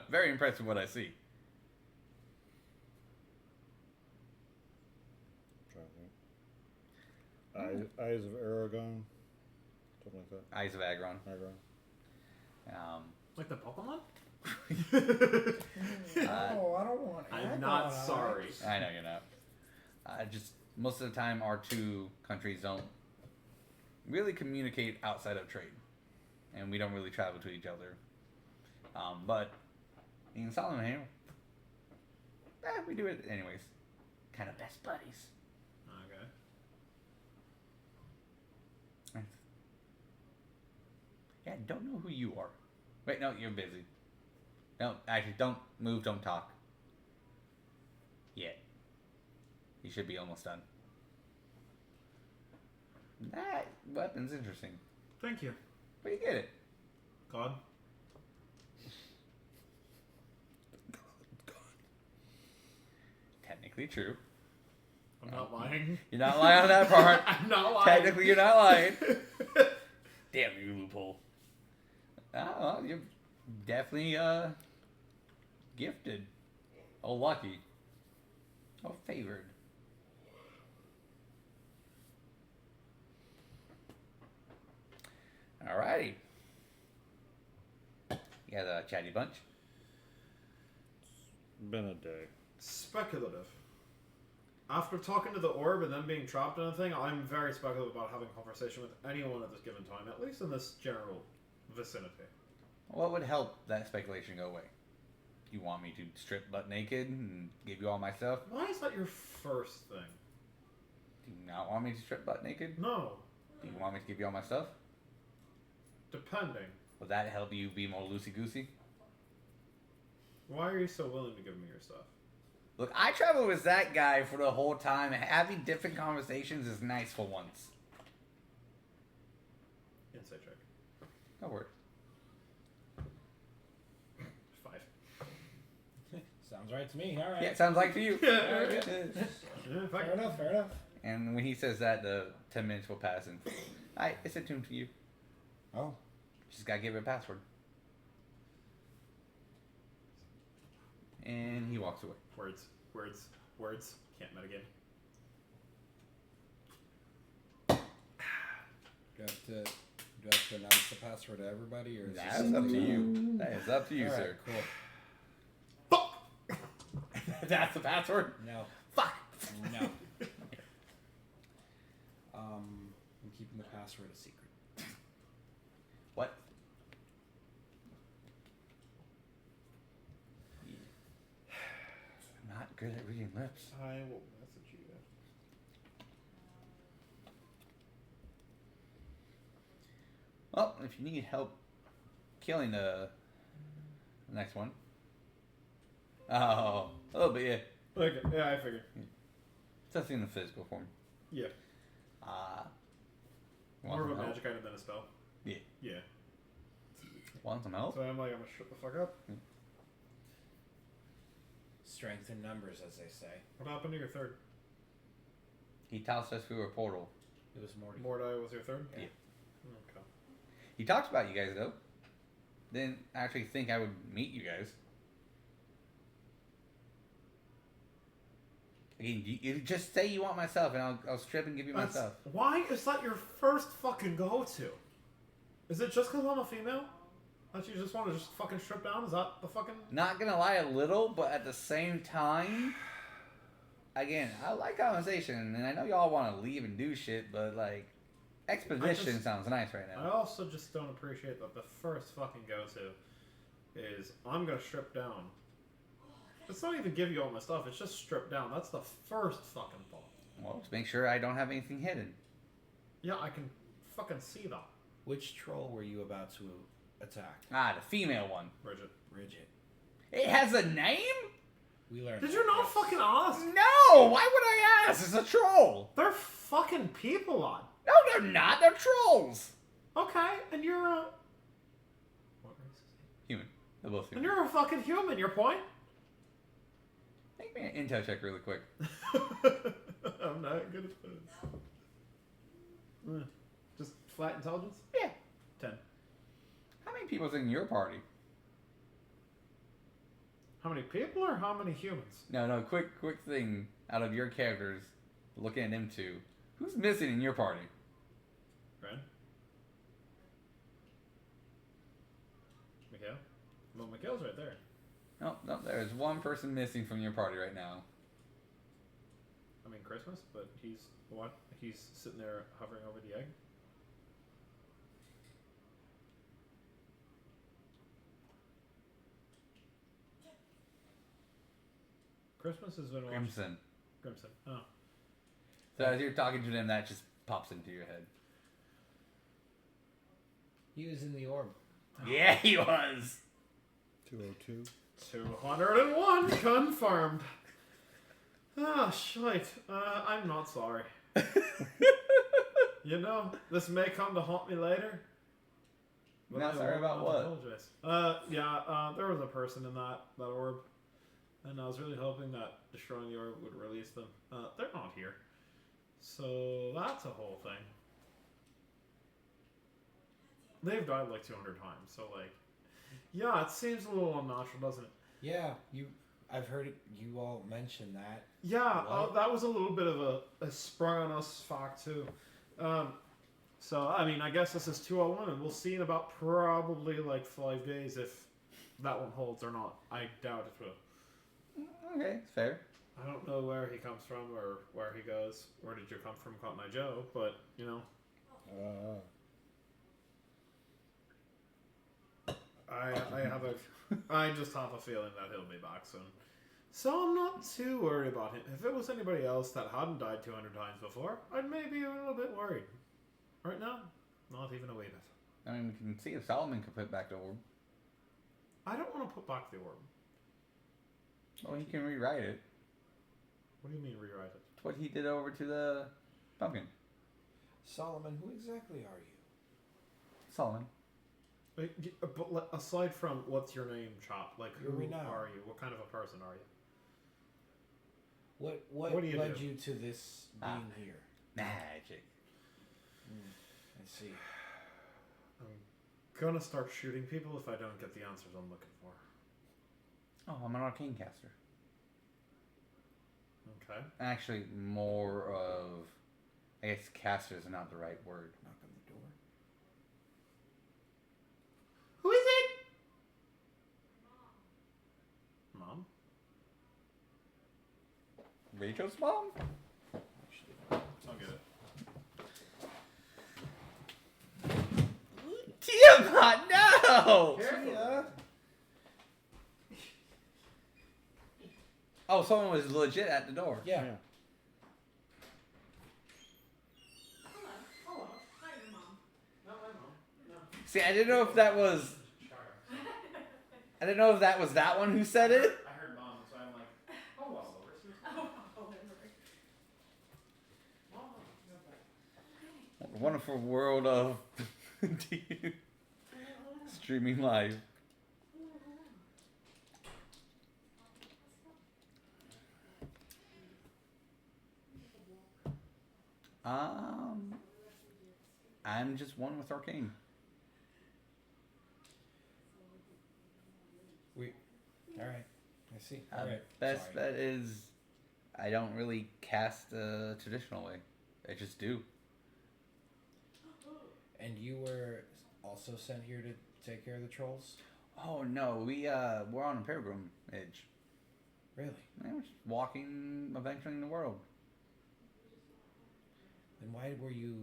very impressed with what I see. Eyes of Aragon, something like that. Eyes of Agron. Like the Pokemon? No, I don't want I'm not sorry. I know you're not. Just most of the time, our two countries don't really communicate outside of trade, and we don't really travel to each other. But in Solomon here, we do it anyways. Kind of best buddies. Okay. Yeah, don't know who you are. Wait, no, you're busy. No, actually, don't move, don't talk. Yet. You should be almost done. That weapon's interesting. Thank you. Where you get it? God. Technically true. I'm not lying. You're not lying on that part. I'm not lying. Technically, you're not lying. Damn you, loophole. Oh, well, you're definitely gifted. Oh, lucky. Oh, favored. Alrighty. You got a chatty bunch? Been a day. Speculative. After talking to the orb and then being trapped in a thing, I'm very speculative about having a conversation with anyone at this given time, at least in this general vicinity. What would help that speculation go away? You want me to strip butt naked and give you all my stuff? Why is that your first thing? Do you not want me to strip butt naked? No. Do you want me to give you all my stuff? Depending. Will that help you be more loosey-goosey? Why are you so willing to give me your stuff? Look, I traveled with that guy for the whole time. Having different conversations is nice for once. Insight check. No word. 5. Sounds right to me. All right. Yeah, sounds like to you. Yeah, Fair enough. Fair enough. And when he says that, the 10 minutes will pass and... Alright, it's attuned to you. Oh. Just gotta give it a password. And he walks away. Words. Can't metagame. Do I have to announce the password to everybody, or is That's this up to something- you. That is up to you, All right, sir. Cool. That's the password? No. Fuck! No. I'm keeping the password a secret. What? I'm not good at reading lips. I will message you. Well, if you need help killing the next one. Oh, a little bit, yeah. Okay, yeah, I figured. Especially in the physical form. Yeah. Want More of some a help? magic item than a spell. Yeah. Yeah. Want some help? So I'm like, I'm gonna shut the fuck up. Strength in numbers, as they say. What happened to your third? He tossed us through a portal. It was Morty. Mordai was your third? Yeah. Okay. He talked about you guys though. Didn't actually think I would meet you guys. Again, you just say you want myself, and I'll strip and give you myself. Why is that your first fucking go-to? Is it just because I'm a female? That you just want to just fucking strip down? Is that the fucking... Not gonna lie, a little, but at the same time, again, I like conversation, and I know y'all want to leave and do shit, but like, exposition sounds nice right I now. also just don't appreciate that the first fucking go-to is, I'm gonna strip down. It's not even give you all my stuff, it's just strip down. That's the first fucking thought. Well, to make sure I don't have anything hidden. Yeah, I can fucking see that. Which troll were you about to attack? Ah, the female one. Bridget. Bridget. It has a name? We learned. Did you not yes. fucking ask? No! Why would I ask? It's a troll. They're fucking people on. No, they're not. They're trolls. Okay, and you're a... What race is Human. They're both he? And human. you're a fucking human, your point? Make me an intel check really quick. I'm not good at this. Just flat intelligence? Yeah. 10. How many people's in your party? How many people or how many humans? No, quick thing out of your characters, looking at them two. Who's missing in your party? Ren? Mikhail? Well, Mikhail's right there. No, there's one person missing from your party right now. I mean Christmas, but he's what? He's sitting there hovering over the egg. Christmas is when Crimson. Crimson. Oh. So as you're talking to them, that just pops into your head. He was in the orb. Yeah, he was. 202. 201 confirmed. Ah, shite. I'm not sorry. You know, this may come to haunt me later. but Not I sorry will about not what? apologize. There was a person in that orb, and I was really hoping that destroying the orb would release them. They're not here. So that's a whole thing. They've died like 200 times, so like, yeah, it seems a little unnatural, doesn't it? Yeah, I've heard it, you all mention that. Yeah, What? that was a little bit of a sprung on us fact too. So I mean, I guess this is 201, and we'll see in about probably like 5 days if that one holds or not. I doubt it will. Okay, it's fair. I don't know where he comes from or where he goes. Where did you come from, Cotton Eye Joe? But you know, I just have a feeling that he'll be back soon. So I'm not too worried about him. If it was anybody else that hadn't died 200 times before, I'd maybe be a little bit worried. Right now, not even a wee bit. I mean, we can see if Solomon can put back the orb. I don't want to put back the orb. Oh, he can rewrite it. What do you mean rewrite it? It's what he did over to the pumpkin. Solomon, who exactly are you? Solomon. But aside from what's your name, Chop, like You're who renowned. are you? What kind of a person are you? What do you led do? you to this being here? Magic. I see. I'm gonna start shooting people if I don't get the answers I'm looking for. Oh, I'm an arcane caster. Okay. Actually, more of... I guess caster is not the right word. Knock on the door. Who is it? Mom? Rachel's mom? Actually, I'll get it. Tiamat, no! Tia! Oh, someone was legit at the door. Yeah. Hello. Hi, your mom. No, my mom. No. See, I didn't know if that was... I didn't know if that was that one who said it. I heard mom, so I'm like, oh well, Wonderful world of streaming live. I'm just one with Arcane. All right. I see. All right. Best Sorry. bet is I don't really cast the traditional way. I just do. And you were also sent here to take care of the trolls? Oh no, we're on a pilgrimage. Really? We're just walking, adventuring the world. Then why were you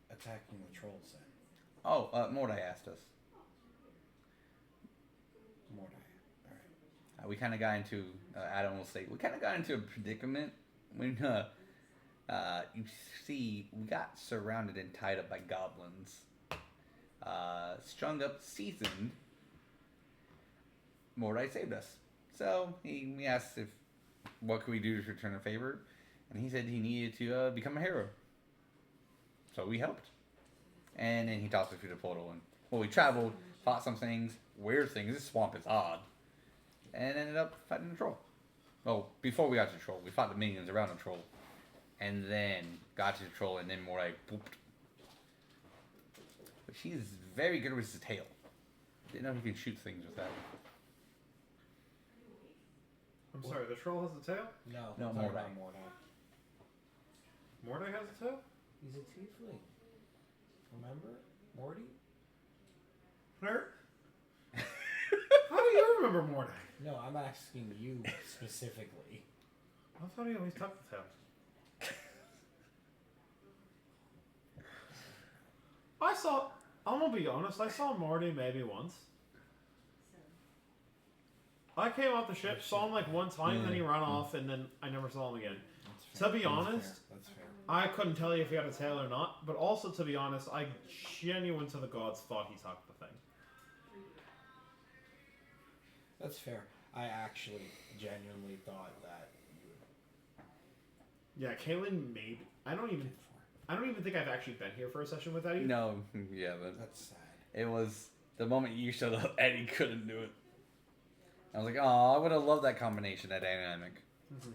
attacking the trolls then? Oh, Mordai asked us. Mordai. All right. We kind of got into, Adam will say, we kind of got into a predicament when, you see, we got surrounded and tied up by goblins. Strung up, seasoned. Mordai saved us. So, he asked what could we do to return a favor? And he said he needed to become a hero. So we helped. And then he tossed us through the portal. And, well, we traveled, fought some things, weird things. This swamp is odd. And ended up fighting the troll. Well, before we got to the troll, we fought the minions around the troll. And then got to the troll, and then Mordai booped. But she's very good with his tail. Didn't know he could shoot things with that. I'm sorry, the troll has a tail? No, No, I'm talking Mordai. about Mordai. Mordai has a tail? He's a tiefling. Remember? Morty? Nerd? How do you remember Mordai? No, I'm asking you specifically. I thought he always tucked the tail. I'm gonna be honest, I saw Morty maybe once. I came off the ship, saw him like one time, and then he ran off, and then I never saw him again. That's To be honest, That's fair. I couldn't tell you if he had a tail or not, but also to be honest, I genuine to the gods thought he tucked the thing. That's fair. I actually genuinely thought that you would Yeah, Calean maybe. I don't even think I've actually been here for a session with Eddie. No, yeah, but That's sad. it was the moment you showed up, Eddie couldn't do it. I was like, oh, I would have loved that combination, that dynamic. Mm-hmm.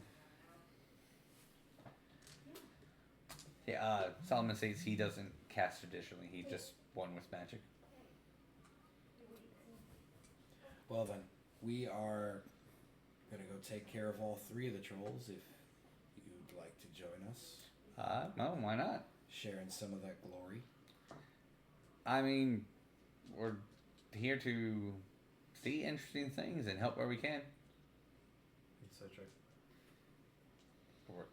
Yeah, Solomon says he doesn't cast traditionally, he just won with magic. Well then, we are gonna go take care of all three of the trolls if you'd like to join us. No, why not? Share in some of that glory. I mean, we're here to see interesting things and help where we can. Inside check. Or-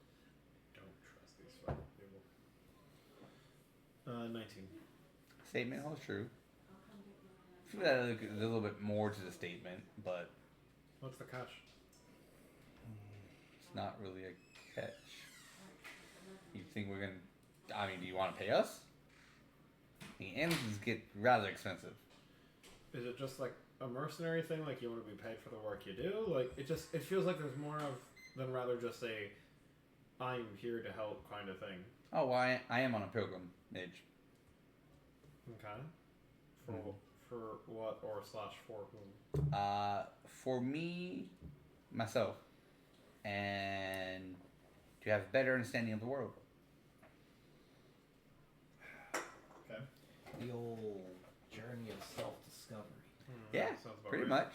Don't trust these fucking people. 19. Statement holds true. Should add a little bit more to the statement, but What's the catch? it's not really a catch. You think we're gonna? I mean, do you want to pay us? The ends get rather expensive. Is it just like a mercenary thing, like you want to be paid for the work you do? Like it feels like there's more of than rather just a I'm here to help kind of thing. Oh, well, I am on a pilgrimage. Okay. For Mhm. for what or slash for whom? For me, myself, and to have better understanding of the world. Okay. The old journey of self-discovery. Yeah, sounds about pretty right. much.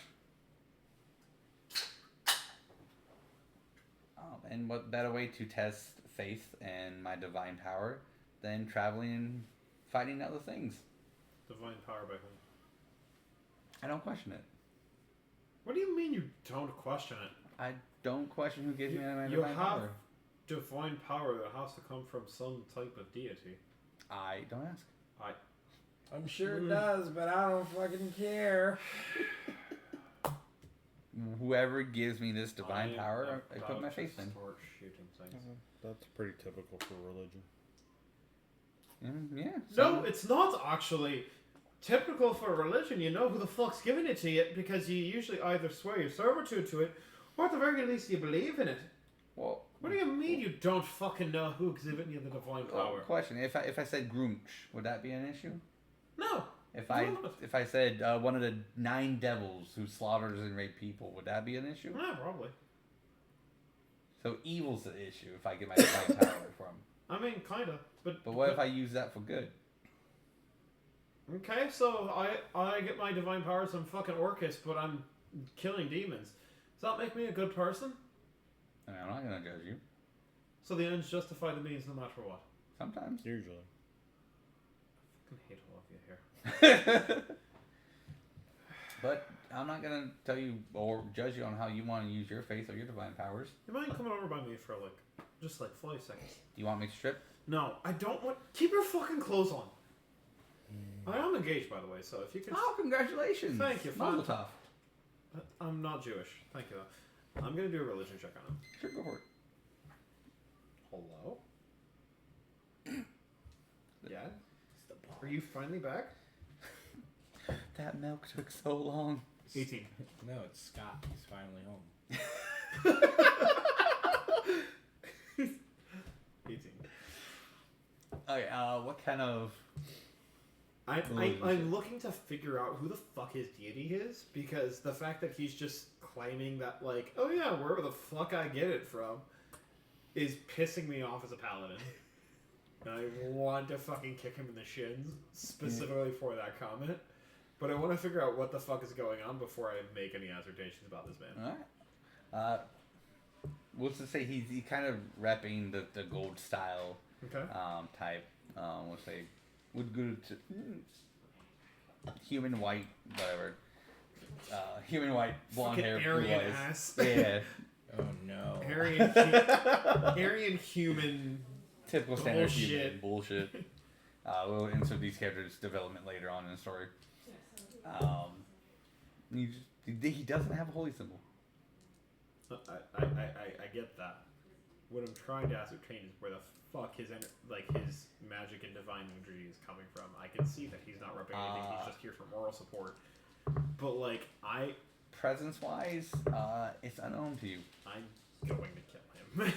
And what better way to test faith and my divine power than traveling and fighting other things? Divine power by whom? I don't question it. What do you mean you don't question it? I don't question who gives me my You divine have power. divine power that has to come from some type of deity. I don't ask. I'm sure it does, but I don't fucking care. Whoever gives me this divine I power, am I put my about faith to in. start shooting things. That's pretty typical for religion. Yeah. No, it's not actually typical for religion. You know who the fuck's giving it to you because you usually either swear your servitude to it, or at the very least you believe in it. Well, What do you mean you don't fucking know who's giving you the divine power? question: if I said Groomch, would that be an issue? No. If No. I said one of the 9 devils who slaughters and rape people, would that be an issue? Yeah, probably. So evil's the issue if I get my divine power from. I mean, kinda, but But what if I use that for good? Okay, so I get my divine powers from fucking Orcus, but I'm killing demons. Does that make me a good person? I mean, I'm not gonna judge you. So the ends justify the means no matter what. Sometimes. Usually. I fucking hate all of you here. But I'm not gonna tell you or judge you on how you want to use your faith or your divine powers. You mind coming over by me for just 5 seconds? Do you want me to strip? No, I don't want. Keep your fucking clothes on. I am engaged, by the way, so if you could. Oh, congratulations! Thank you, Mazel fine. tov. I'm not Jewish. Thank you, though. I'm gonna do a religion check on him. Sure, go for it. Hello? Yeah? Are you finally back? That milk took so long. 18. No, it's Scott. He's finally home. 18. Okay, what kind of... I'm looking to figure out who the fuck his deity is, because the fact that he's just claiming that, like, oh yeah, wherever the fuck I get it from, is pissing me off as a paladin. And I want to fucking kick him in the shins, specifically for that comment. But I want to figure out what the fuck is going on before I make any assertions about this man. Alright. We'll just say he's kind of repping the gold style Okay. type. We'll say would go to human white, whatever. Human white, blonde Fucking hair, blue Aryan eyes. ass. Yeah, Oh no. Aryan human. typical standard Bullshit. human bullshit. We'll insert these characters' development later on in the story. He doesn't have a holy symbol. I get that. What I'm trying to ascertain is where the fuck his his magic and divine energy is coming from. I can see that he's not repping anything. He's just here for moral support. But Presence-wise, it's unknown to you. I'm going to kill him.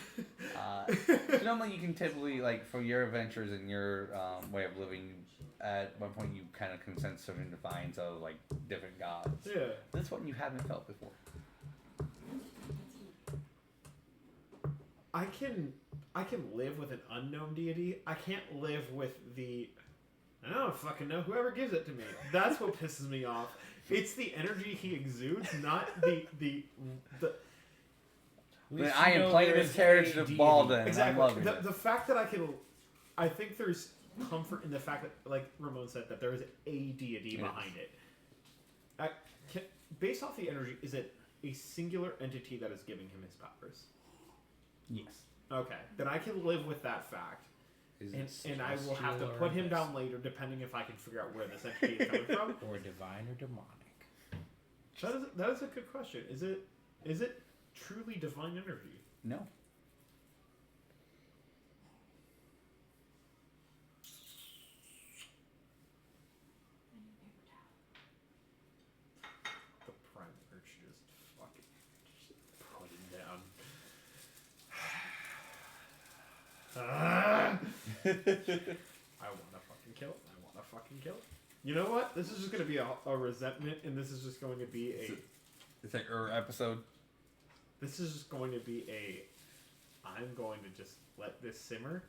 So normally you can typically, for your adventures and your way of living, at one point you kind of can sense certain defines of, different gods. Yeah. This one you haven't felt before. I can live with an unknown deity. I can't live with I don't fucking know. Whoever gives it to me. That's what pisses me off. It's the energy he exudes, not the I am playing this character to ball then. exactly. I'm loving it. The fact that I think there's comfort in the fact that, like Ramon said, that there is a deity behind it. Based off the energy, is it a singular entity that is giving him his powers? Yes. Okay, then I can live with that fact. And I will have to put him down later, depending if I can figure out where this entity is coming from. Or divine or demonic. That is a good question. Is it truly divine energy? No. The prime urge just fucking put him down. I wanna fucking kill it. You know what? This is just gonna be a resentment, and this is just going to be It's like episode. This is just going to be I'm going to just let this simmer,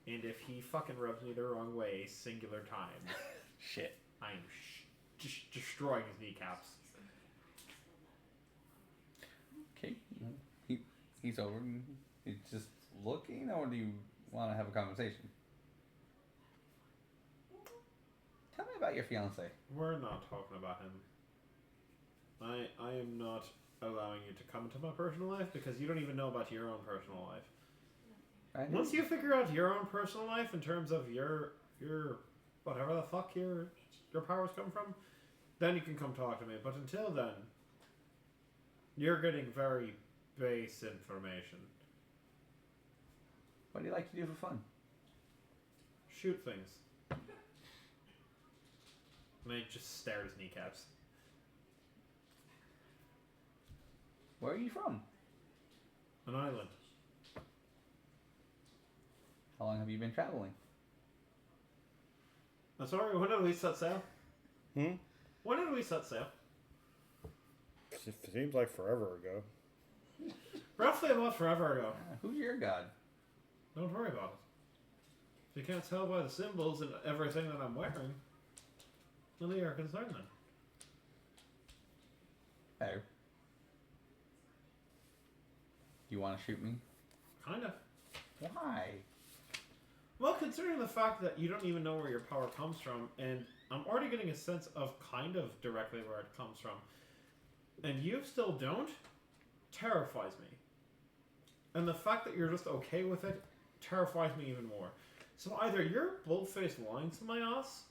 and if he fucking rubs me the wrong way a singular time, Shit. I am just destroying his kneecaps. Okay. He's over. He's just looking, or do you want to have a conversation? Tell me about your fiance. We're not talking about him. I am not allowing you to come into my personal life because you don't even know about your own personal life. Right? Once you figure out your own personal life in terms of your whatever the fuck your powers come from, then you can come talk to me. But until then, you're getting very base information. What do you like to do for fun? Shoot things. And I just stare at his kneecaps. Where are you from? An island. How long have you been traveling? I'm sorry, when did we set sail? Hmm? When did we set sail? It seems like forever ago. Roughly about forever ago. Who's your god? Don't worry about If you can't tell by the symbols and everything that I'm wearing, none of your concern then. Hey. You want to shoot me? Kind of. Why? Well, considering the fact that you don't even know where your power comes from, and I'm already getting a sense of kind of directly where it comes from, and you still don't, terrifies me. And the fact that you're just okay with it terrifies me even more. So either you're bold-faced lying to my ass,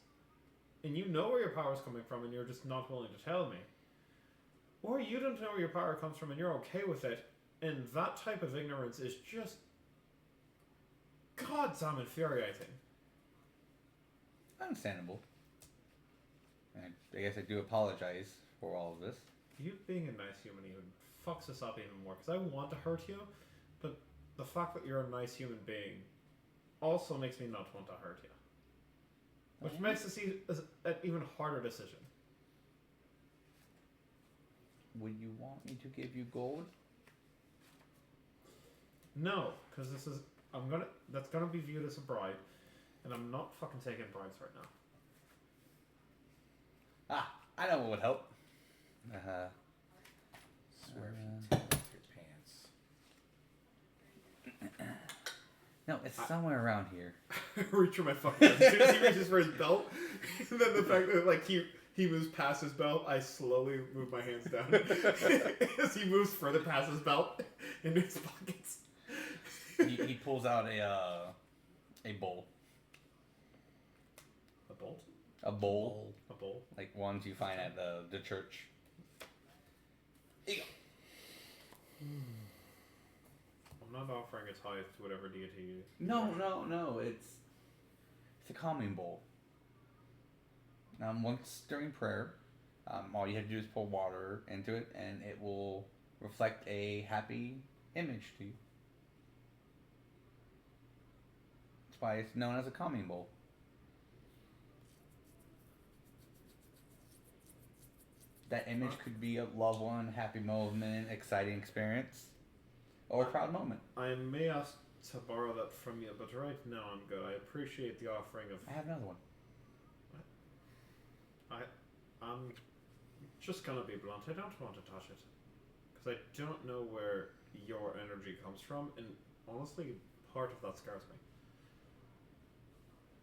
and you know where your power's coming from, and you're just not willing to tell me, or you don't know where your power comes from, and you're okay with it, and that type of ignorance is just goddamn infuriating. Understandable. And I guess I do apologize for all of this. You being a nice human even fucks us up even more, because I want to hurt you, but the fact that you're a nice human being also makes me not want to hurt you. Which makes this an even harder decision. Would you want me to give you gold? No, because that's gonna be viewed as a bribe, and I'm not fucking taking bribes right now. Ah, I know what would help. Swear if you take off your pants. No, it's somewhere around here. I reach for my fucking as soon as he reaches for his belt, and then the fact that like he moves past his belt, I slowly move my hands down as he moves further past his belt into his pockets. He pulls out a bowl. A bolt? A bowl. A bowl? Like ones you find at the church. Here you go. I'm not offering a tithe to whatever deity you... No. It's a calming bowl. Once during prayer, all you have to do is pour water into it, and it will reflect a happy image to you. That's why it's known as a calming bowl. That image could be a loved one, happy moment, exciting experience, or a proud moment. I may ask to borrow that from you, but right now I'm good. I appreciate the offering of... I have another one. I'm just gonna be blunt. I don't want to touch it. Because I don't know where your energy comes from, and honestly, part of that scares me.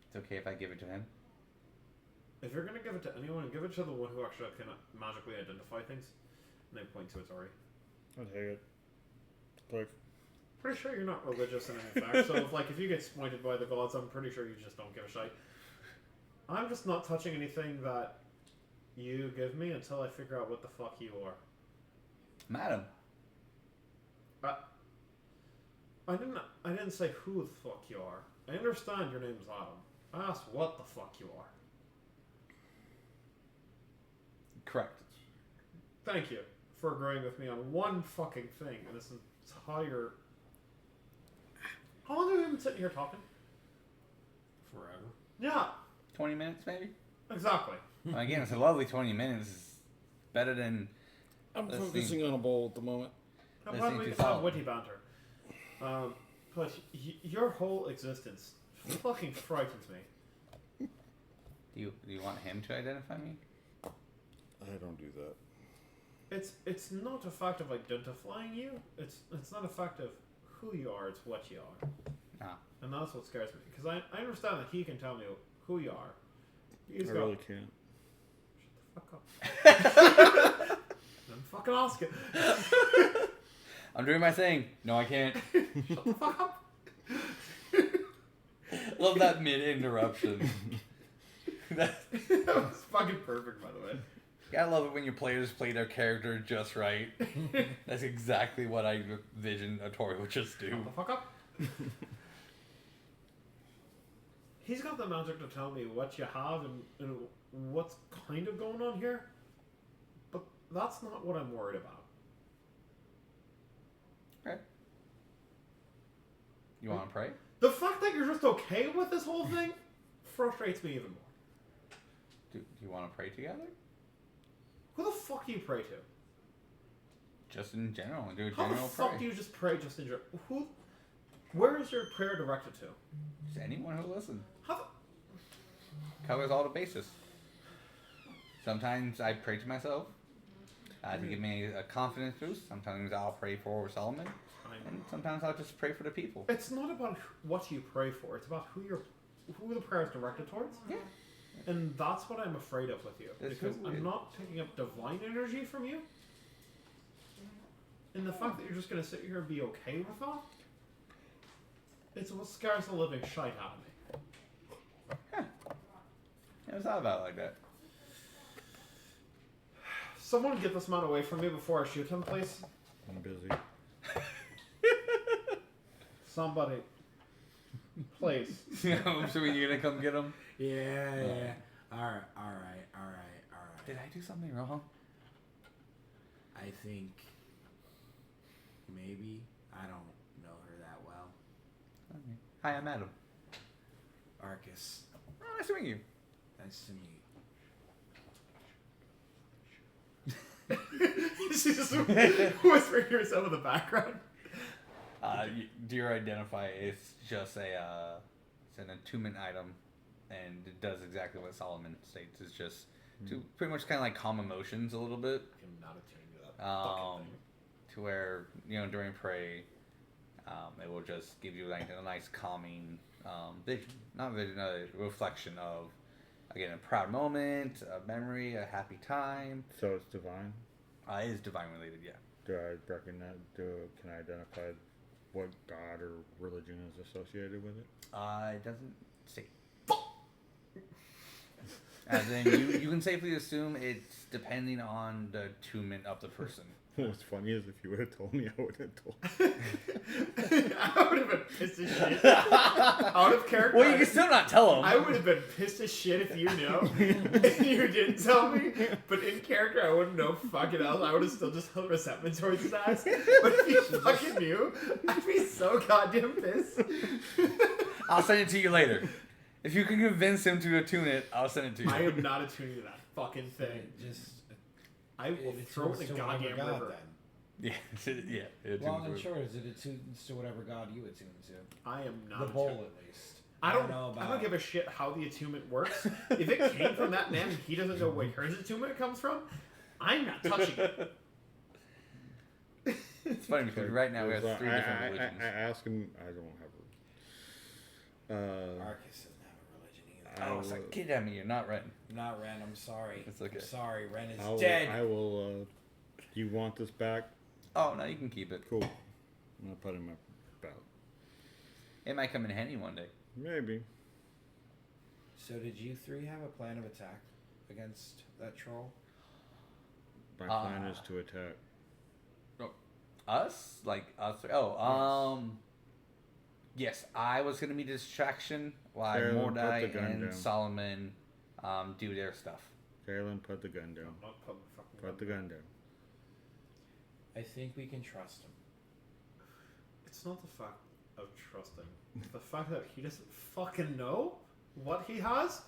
It's okay if I give it to him. If you're gonna give it to anyone, give it to the one who actually can magically identify things. And they point to Atori. I'll take it. Like, Pretty sure you're not religious in any fact, so if you get smited by the gods, I'm pretty sure you just don't give a shite. I'm just not touching anything that you give me until I figure out what the fuck you are. Madam. I didn't say who the fuck you are. I understand your name is Adam. I asked what the fuck you are. Correct. Thank you for agreeing with me on one fucking thing in this entire... How long have we been sitting here talking? Forever. Yeah, 20 minutes, maybe? exactly. Well, again, it's a lovely 20 minutes. It's better than... I'm Let's focusing on a bowl at the moment. I'm This glad seems we too can have solid. witty banter. But your whole existence fucking frightens me. Do you want him to identify me? I don't do that. It's not a fact of identifying you. It's not a fact of who you are. It's what you are. Ah. And that's what scares me. Because I understand that he can tell me who you are. I really can't. Shut the fuck up. Then fucking ask it. I'm doing my thing. No, I can't. Shut the fuck up. Love that mid-interruption. That was fucking perfect, by the way. Gotta love it when your players play their character just right. That's exactly what I envisioned Atori would just do. Shut the fuck up. He's got the magic to tell me what you have and what's kind of going on here. But that's not what I'm worried about. Okay. You want to pray? The fact that you're just okay with this whole thing frustrates me even more. Do you want to pray together? Who the fuck do you pray to? Just in general. Do a How the general fuck pray. do you just pray just in general? Where is your prayer directed to? Just anyone who listens. How the... Covers all the bases. Sometimes I pray to myself to give me a confidence boost. Sometimes I'll pray for Solomon. And sometimes I'll just pray for the people. It's not about what you pray for. It's about who the prayer is directed towards. Yeah. And that's what I'm afraid of with you. That's because who I'm it- not picking up divine energy from you. And the fact that you're just going to sit here and be okay with that, it's what scares the living shite out of me. Yeah. Never thought about it like that. Someone get this man away from me before I shoot him, please. I'm busy. Somebody. Please. I'm assuming you're gonna come get him. Yeah. All right. Did I do something wrong? I think maybe I don't know her that well. Okay. Hi, I'm Adam. Arcus, Oh, nice to meet you. nice to meet. She's just whispering to herself in the background. Do you identify it's just it's an attunement item, and it does exactly what Solomon states. It's just to pretty much kind of like calm emotions a little bit, I'm not attuned to that fucking thing. to where during pray, it will just give you like a nice calming vision, not vision, a reflection of again a proud moment, a memory, a happy time. So it's divine. It is divine related, yeah. Do I recognize? Can I identify what god or religion is associated with it? It doesn't say. As in, you can safely assume it's depending on the attunement of the person. What's funny is if you would have told me, I would have told. I would have been pissed as shit. Out of character. Well, you can still not tell them. I would have been pissed as shit if you know and you didn't tell me. But in character, I wouldn't know fucking else. I would have still just held resentment towards his ass. But if you fucking knew, I'd be so goddamn pissed. I'll send it to you later. If you can convince him to attune it, I'll send it to you. I am not attuned to that fucking thing. Just I will throw it in a goddamn river. Then. Yeah, yeah. It Long attunes and to it. short is it attunes to whatever god you attune to. I am not The bowl, attuned. at least. I don't know about. I don't give a shit how the attunement works. If it came from that man and he doesn't know where his attunement comes from, I'm not touching it. It's funny because right now we have three different religions. I ask him. I don't have a. Arcus doesn't have a religion either. Oh, it's like, get at me, you're not Ren. Not Ren. I'm sorry. It's okay. I'm sorry. Ren is I will, dead. I will. Do you want this back? Oh, no, you can keep it. Cool. I'm gonna put it in my belt. It might come in handy one day. Maybe. So did you three have a plan of attack against that troll? My plan is to attack. Us? Like us? Yes, I was going to be the distraction while Carolyn, put the Mordai gun and down. Solomon do their stuff. Carolyn, put the gun down. I'm not putting the fucking Put the gun down. I think we can trust him. It's not the fact of trusting. It's the fact that he doesn't fucking know what he has.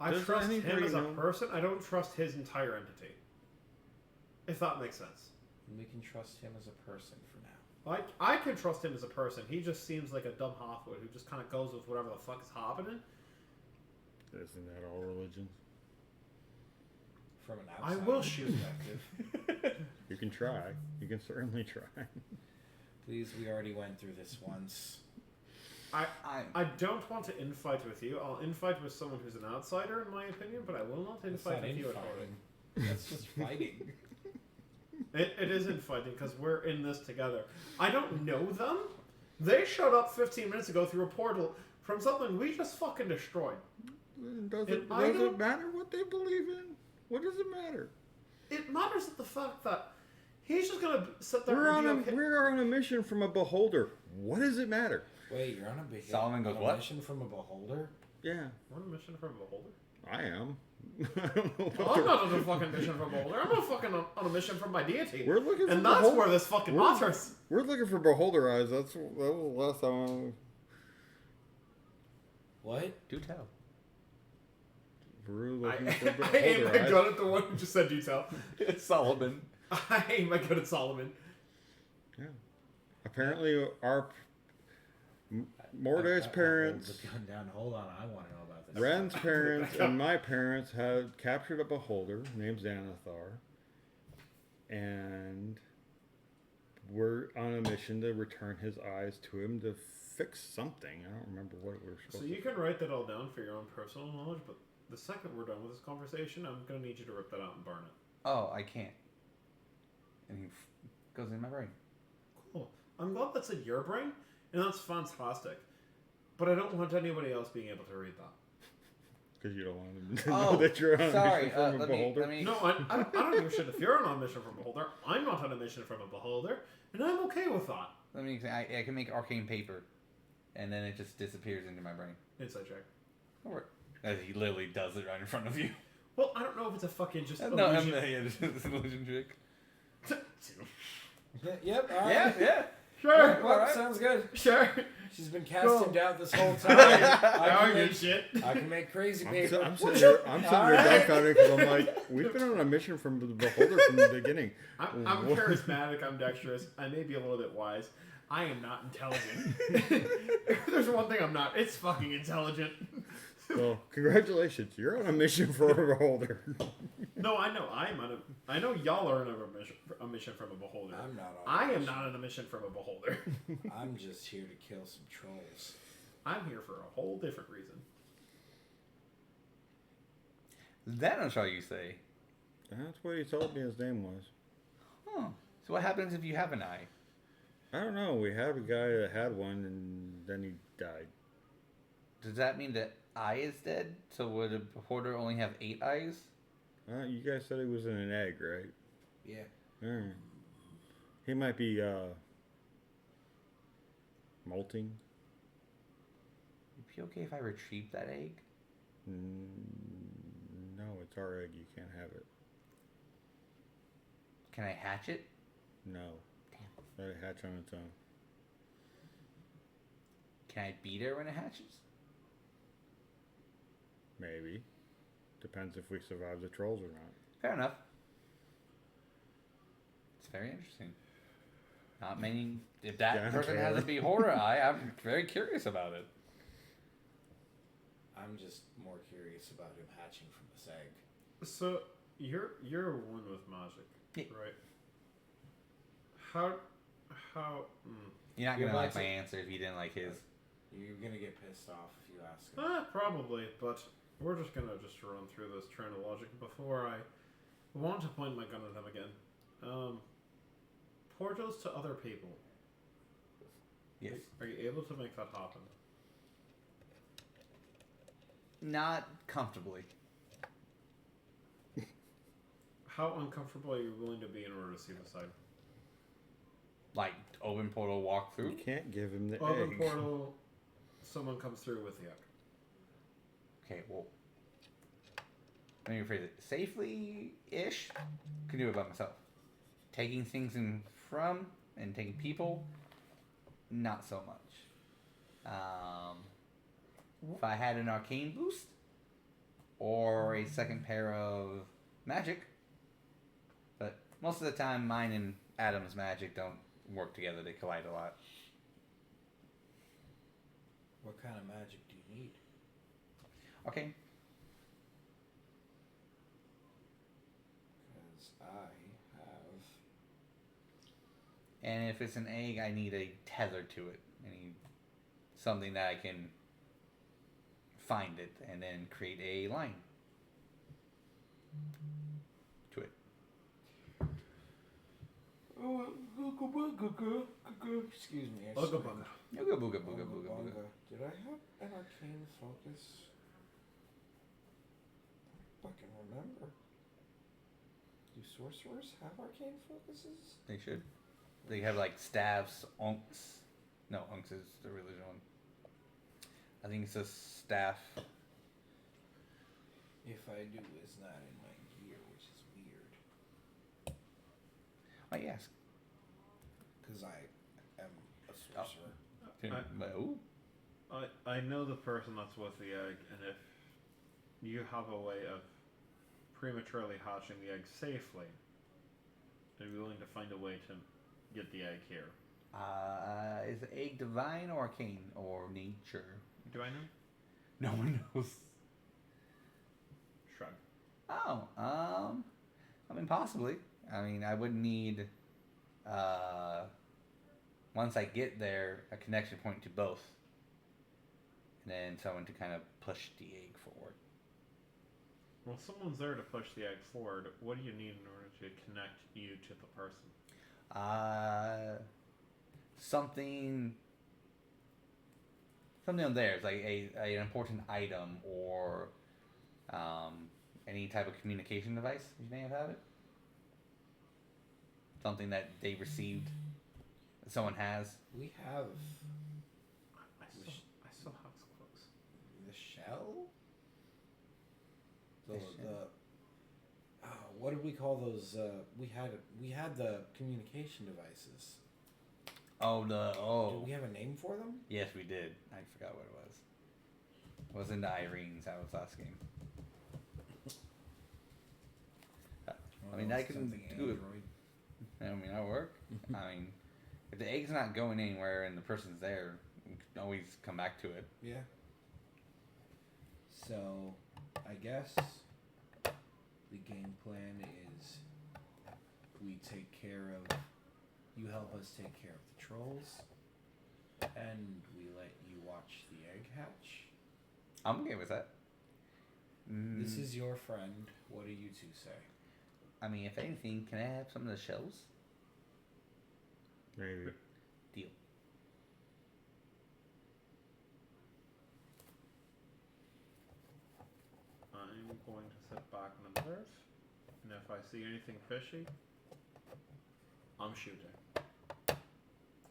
I Does trust him anybody as a know? person. I don't trust his entire entity. If that makes sense. And we can trust him as a person for now. Like, I can trust him as a person. He just seems like a dumb halfwit who just kind of goes with whatever the fuck is happening. Isn't that all religions? From an I outside will shoot. perspective. You can try. You can certainly try. Please, we already went through this once. I don't want to infight with you. I'll infight with someone who's an outsider, in my opinion, but I will not That's infight not with you at all. infighting. That's just fighting. It is infighting because we're in this together. I don't know them. They showed up 15 minutes ago through a portal from something we just fucking destroyed. Does And it I don't- matter what they believe in? What does it matter? It matters at the fact that he's just gonna sit there We're and on be a okay. we're on a mission from a beholder. What does it matter? Wait, you're on a big Solomon goes, on a "What?" mission from a beholder? Yeah, We're on a mission from a beholder? I am. I don't know Well, what I'm not on a fucking mission from a beholder. I'm on a mission from my deity. We're looking for And that's beholder. where this fucking We're- matters. We're looking for beholder eyes. That was the last time. What? Do tell. We're I looking for aim beholder my eyes. gun at the one who just said do tell. It's Solomon. I aim my gun at Solomon. Yeah. Apparently, our Morday's I hold parents, the gun down. Hold on, I want to know about this. Ren's parents, and my parents had captured a beholder named Xanathar, and we're on a mission to return his eyes to him to fix something. I don't remember what we were So supposed you to. can write that all down for your own personal knowledge, but the second we're done with this conversation, I'm gonna need you to rip that out and burn it. Oh, I can't. And he goes in my brain. Cool. I'm glad that's in your brain, and that's fantastic. But I don't want anybody else being able to read that. Because you don't want him to Oh, know that you're on sorry. a mission from a Let beholder. me. No, I don't give a shit if you're on a mission from a beholder. I'm not on a mission from a beholder, and I'm okay with that. Let me. I can make arcane paper, and then it just disappears into my brain. Inside check. Or as he literally does it right in front of you. Well, I don't know if it's a fucking just No, I'm illusion. it's an illusion trick. Yep. All right. Yeah. Sure. Well, Alright. sounds good. Sure. She's been casting Cool. doubt this whole time. I can good make, shit. I can make crazy I'm, paper. I'm sitting here Alright. dumbfounded because I'm like, we've been on a mission from the beholder from the beginning. I'm charismatic. I'm dexterous. I may be a little bit wise. I am not intelligent. If there's one thing I'm not, it's fucking intelligent. Well, congratulations, you're on a mission for a beholder. No, I know. I know y'all are on a mission from a beholder. I'm not on I a am mission. not on a mission from a beholder. I'm just here to kill some trolls. I'm here for a whole different reason. That I'm sure you say. That's what he told me his name was. Huh. So what happens if you have an eye? I don't know. We had a guy that had one, and then he died. Does that mean that eye is dead? So would a beholder only have 8 eyes? You guys said he was in an egg, right? Yeah. Alright. He might be, molting. Would it be okay if I retrieve that egg? No, it's our egg. You can't have it. Can I hatch it? No. Let it hatch on its own. Can I beat her when it hatches? Maybe. Depends if we survive the trolls or not. Fair enough. It's very interesting. Not many. If that Yeah, person okay. has a beholder eye, I'm very curious about it. I'm just more curious about him hatching from this egg. So you're one with magic, Yeah. right? How? You're not You're gonna like about my to- answer if you didn't like his. You're gonna get pissed off if you ask him. Probably, but we're just gonna run through this train of logic before I want to point my gun at him again. Portals to other people. Yes. Are you able to make that happen? Not comfortably. How uncomfortable are you willing to be in order to see the side? Like open portal walk You through. can't give him the Open egg. portal, someone comes through with the egg. Okay, well, let me rephrase it. Safely-ish, can do it by myself. Taking things in from and taking people, not so much. If I had an arcane boost or a second pair of magic, but most of the time mine and Adam's magic don't work together. They collide a lot. What kind of magic do you need? Okay. Because I have... And if it's an egg, I need a tether to it. I need something that I can find it and then create a line to it. Excuse me. I Bugga screamed. bugga. Booga booga booga booga booga. Bunga. Did I have an arcane focus? I don't fucking remember. Do sorcerers have arcane focuses? They should. They have like staffs, unks. No, unks is the religion one. I think it's a staff. If I do, it's not in my gear, which is weird. Why you ask? Because I am a sorcerer. Ooh. I know the person that's with the egg, and if you have a way of prematurely hatching the egg safely, I'd be willing to find a way to get the egg here. Is the egg divine or arcane or nature? Do I know? No one knows. Shrug. Oh, I mean, possibly. I mean, I would need, once I get there, a connection point to both. And then someone to kind of push the egg forward. Well, someone's there to push the egg forward. What do you need in order to connect you to the person? Something on there. It's like an important item or any type of communication device. You may have it. Something that they received. That someone has. We have I still have some clothes. the shell. The shell. What did we call those? We had the communication devices. Did we have a name for them? Yes, we did. I forgot what it was. It wasn't Irene's. That was last game. I mean, I can do it. I mean, that'll work. I mean, if the egg's not going anywhere and the person's there, you can always come back to it. Yeah. So, I guess the game plan is we take care of. You help us take care of the trolls, and we let you watch the egg hatch. I'm okay with that. This is your friend. What do you two say? I mean, if anything, can I have some of the shells? Maybe. Deal. I'm going to sit back and observe, and if I see anything fishy, I'm shooting.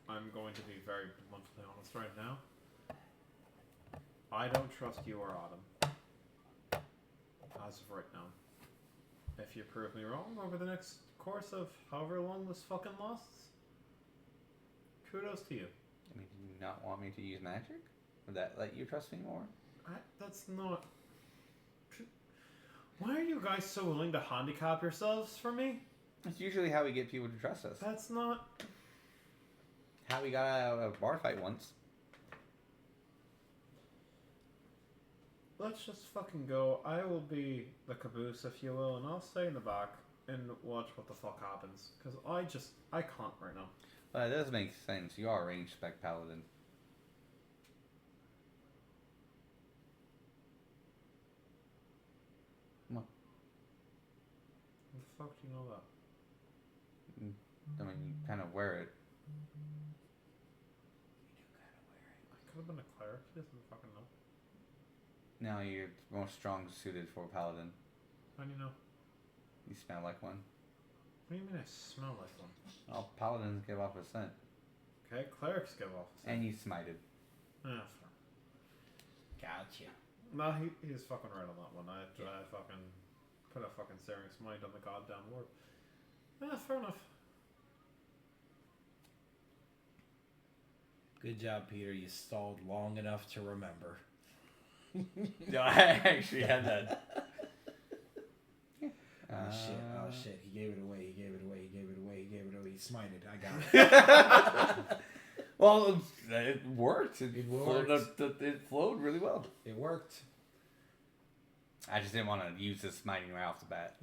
I'm going to be very bluntly honest right now. I don't trust you or Autumn. As of right now. If you prove me wrong over the next course of however long this fucking lasts, kudos to you. I mean, do you not want me to use magic? Would that let you trust me more? That's not... Why are you guys so willing to handicap yourselves for me? It's usually how we get people to trust us. That's not... How we got out of a bar fight once. Let's just fucking go. I will be the caboose, if you will, and I'll stay in the back and watch what the fuck happens. Because I can't right now. Well, it does make sense. You are a ranged spec paladin. Come on. How the fuck do you know that? I mean, you kind of wear it. I could have been a cleric. He doesn't fucking know. No, you're most strong suited for paladin. How do you know? You smell like one. What do you mean I smell like one? All paladins give off a scent. Okay, clerics give off. And you smited. Ah, fair. Gotcha. No, he's fucking right on that one. I fucking put a fucking searing smite on the goddamn word. Yeah, fair enough. Good job, Peter. You stalled long enough to remember. No, I actually had that. Oh shit, he gave it away, he smited, I got it. Well, it worked. It worked. It flowed really well. It worked. I just didn't want to use this smiting right off the bat.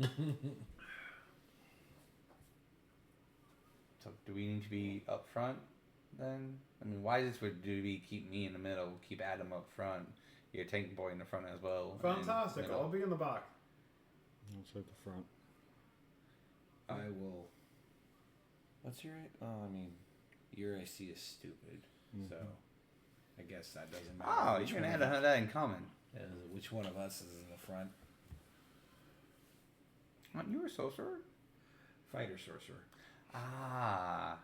So do we need to be up front then? I mean, wisest would be keep me in the middle, keep Adam up front. Your tank boy in the front as well. Fantastic. I'll be in the back. I'll sit at the front. I will. What's your? I mean, your AC is stupid, so I guess that doesn't matter. Oh, you can add that in common. Which one of us is in the front? Aren't you a sorcerer? Fighter sorcerer. Ah.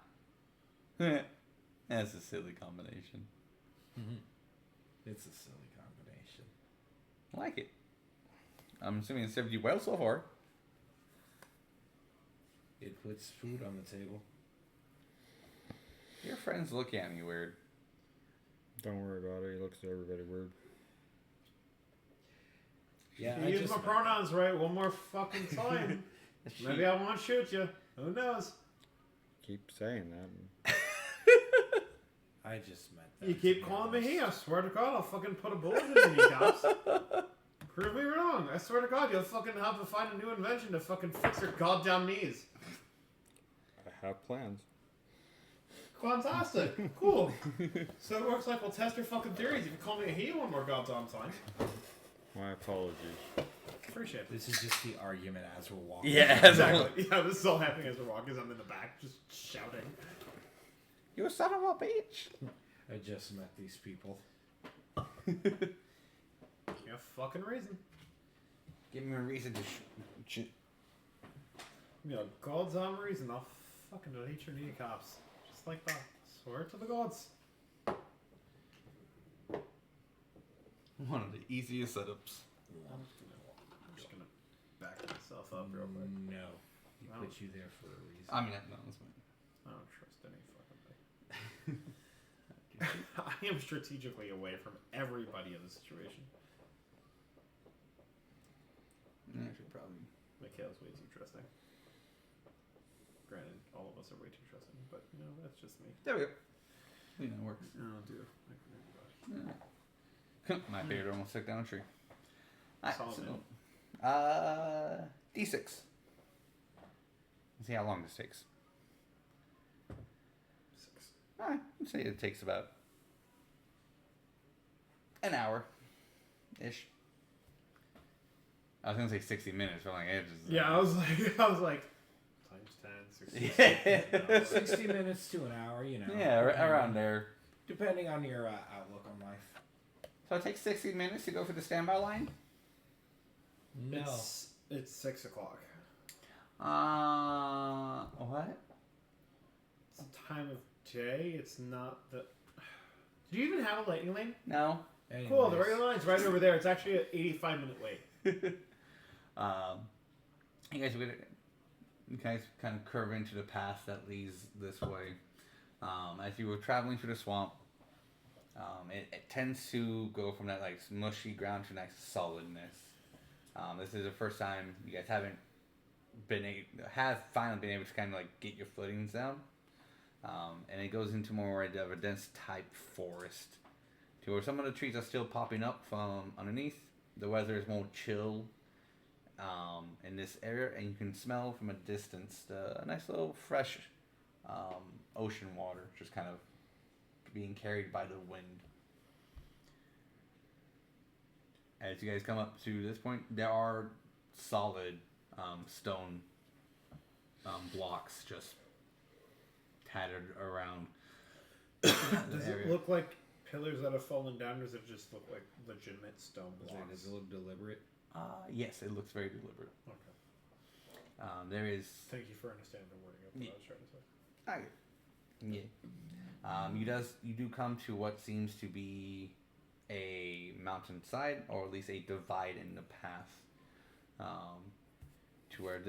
That's a silly combination. It's a silly combination. I like it. I'm assuming it served you well so far. It puts food on the table. Your friends look at me weird. Don't worry about it. He looks at everybody weird. Yeah, You use my pronouns right one more fucking time. Maybe I won't shoot you. Who knows? Keep saying that. I just meant that. You to keep be calling me honest. he, I swear to God, I'll fucking put a bullet in your kneecaps. Prove me wrong. I swear to God, you'll fucking have to find a new invention to fucking fix your goddamn knees. I have plans. Fantastic. Cool. So it works like we'll test your fucking theories if you call me a he one more goddamn time. My apologies. Appreciate it. This is just the argument as we're walking. Yeah, Exactly. Yeah, this is all happening as we're walking, as I'm in the back just shouting. You son of a bitch. I just met these people. Yeah, fucking reason. Give me a reason to shoot. You know, goddamn reason, I'll fucking delete your kneecaps. Just like that. Swear to the gods. One of the easiest setups. I'm just gonna back myself up real quick. No. He Wow. put you there for a reason. I mean, no, that's fine. I don't trust any fucking thing. I am strategically away from everybody in the situation. I should probably. Mikhail's way too trusting. Granted, all of us are way too trusting, but you know, that's just me. There we go. You know, it works. Oh, dude. Yeah. My favorite almost took down a tree. Alright, Solid, so, D6. Let's see how long this takes. 6. Alright, let's say it takes about an hour ish. I was gonna say 60 minutes, but I'm like, it just. Yeah, I was like, times 10, 60. Yeah. 60 minutes to an hour, you know. Yeah, around there. Depending on your outlook on life. So it takes 60 minutes to go for the standby line? No. It's 6 o'clock. What? It's the time of day. It's not the. Do you even have a lightning lane? No. Anyways. Cool. The regular line's right over there. It's actually an 85-minute wait. You guys kind of curve into the path that leads this way. As you were traveling through the swamp, it tends to go from that like mushy ground to nice solidness. This is the first time you guys have finally been able to kind of like get your footings down. And it goes into more of a dense type forest, to where some of the trees are still popping up from underneath. The weather is more chill in this area, and you can smell from a distance a nice little fresh ocean water just kind of being carried by the wind. As you guys come up to this point, there are solid stone blocks just tattered around. Does it look like pillars that have fallen down, or does it just look like legitimate stone blocks? Does it look deliberate? Yes, it looks very deliberate. Okay. There is. Thank you for understanding the wording of what I was trying to say. Yeah. You do come to what seems to be a mountainside, or at least a divide in the path, to where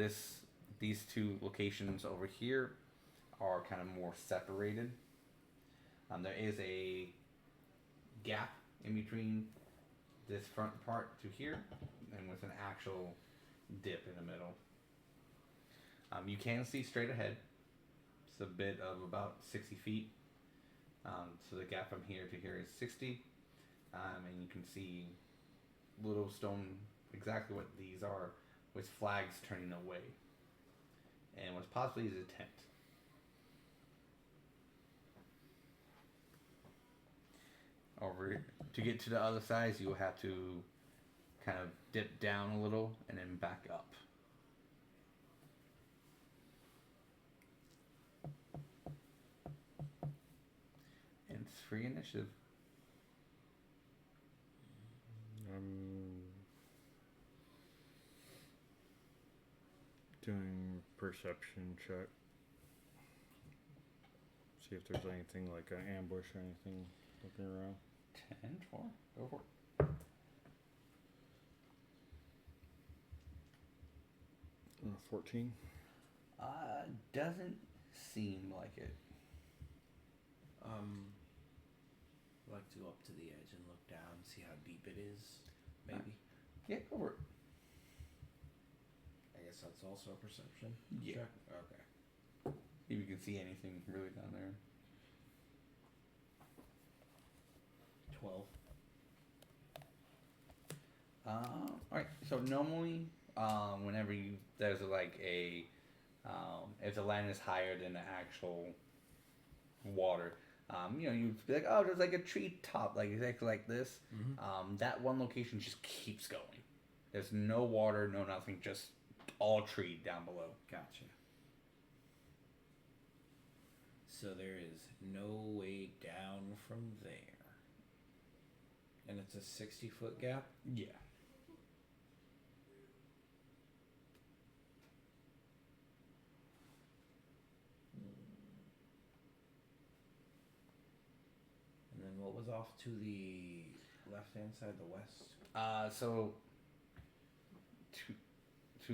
these two locations over here are kind of more separated. There is a gap in between this front part to here, and with an actual dip in the middle. You can see straight ahead. It's a bit of about 60 feet. So the gap from here to here is 60. And you can see little stone, exactly what these are, with flags turning away. And what's possibly is a tent. Over to get to the other side, you will have to kind of dip down a little and then back up. And it's free initiative. Doing perception check. See if there's anything like an ambush or anything looking around. 10, 4, go for it. 14. Doesn't seem like it. I'd like to go up to the edge and look down, see how deep it is, maybe. Yeah, go for it. I guess that's also a perception Yeah. check. Okay. If you can see anything really down there. 12. Alright, so normally, whenever there's like if the land is higher than the actual water, you'd be like, oh, there's like a tree top, like exactly like this. Mm-hmm. That one location just keeps going. There's no water, no nothing, just all tree down below. Gotcha. So there is no way down from there. And it's a 60-foot gap? Yeah. And then what was off to the left-hand side, the west? So to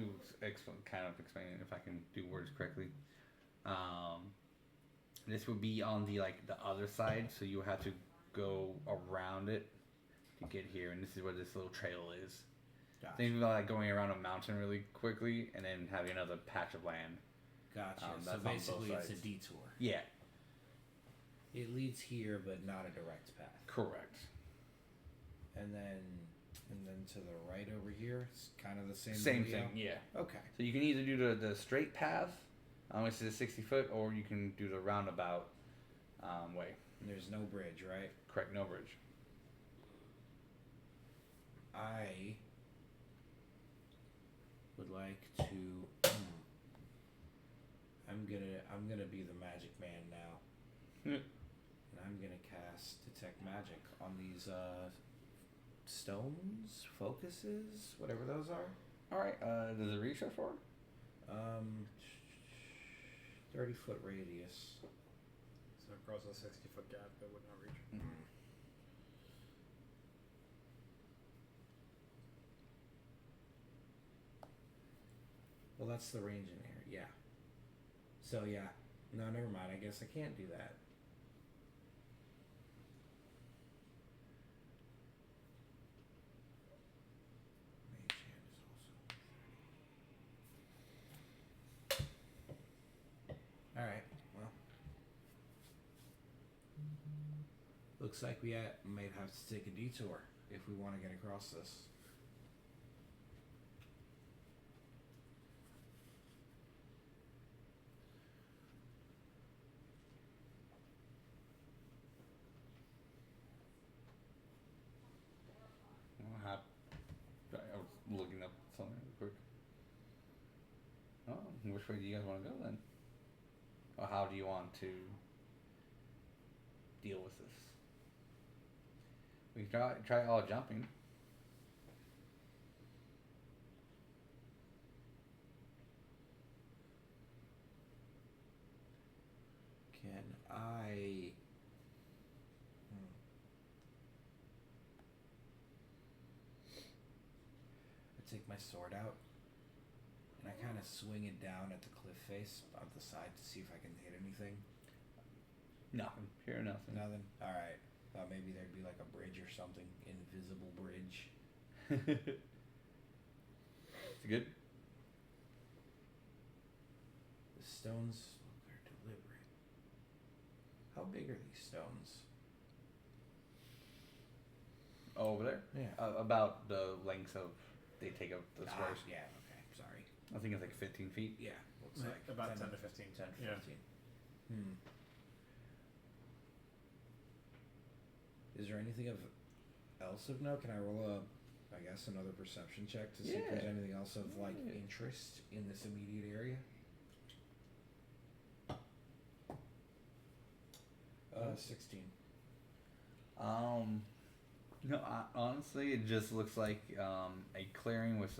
kind of explain it, if I can do words correctly, this would be on the other side, so you have to go around it to get here, and this is where this little trail is. Gotcha. Think about like going around a mountain really quickly, and then having another patch of land. Gotcha. So that's on both basically it's a sides. detour. Yeah, It leads here, but not a direct path. correct. And then to the right over here, it's kind of the same. Same video? thing. Yeah. Okay. So you can either do the straight path, which is 60 foot, or you can do the roundabout way. And there's no bridge, right? Correct, no bridge. I would like to. I'm gonna be the magic man now, and I'm gonna cast detect magic on these stones, focuses, whatever those are. All right. Does it reach that far? 30-foot radius. So across a 60-foot gap, that would not reach. Well, that's the range in here. Yeah. So yeah. No, never mind. I guess I can't do that. Mage hand is also. All right. Well, looks like we might have to take a detour if we want to get across this. I was looking up something real quick. Oh, which way do you guys want to go then? Or how do you want to deal with this? We can try all jumping. Can I? I take my sword out and I kind of swing it down at the cliff face on the side to see if I can hit anything. Nothing. Hear nothing. Nothing. All right. Thought maybe there'd be like a bridge or something, invisible bridge. It's good. The stones look they're deliberate. How big are these stones? Oh, over there? Yeah. About the length of they take up the squares. Yeah. Okay. Sorry. I think it's like 15 feet. Yeah. Looks Yeah, like about 10 to 15. 10 to Yeah. 15. Is there anything else of note? Can I roll another perception check to see if there's Yeah. anything else of Yeah. interest in this immediate area? 16. No, honestly, it just looks like a clearing with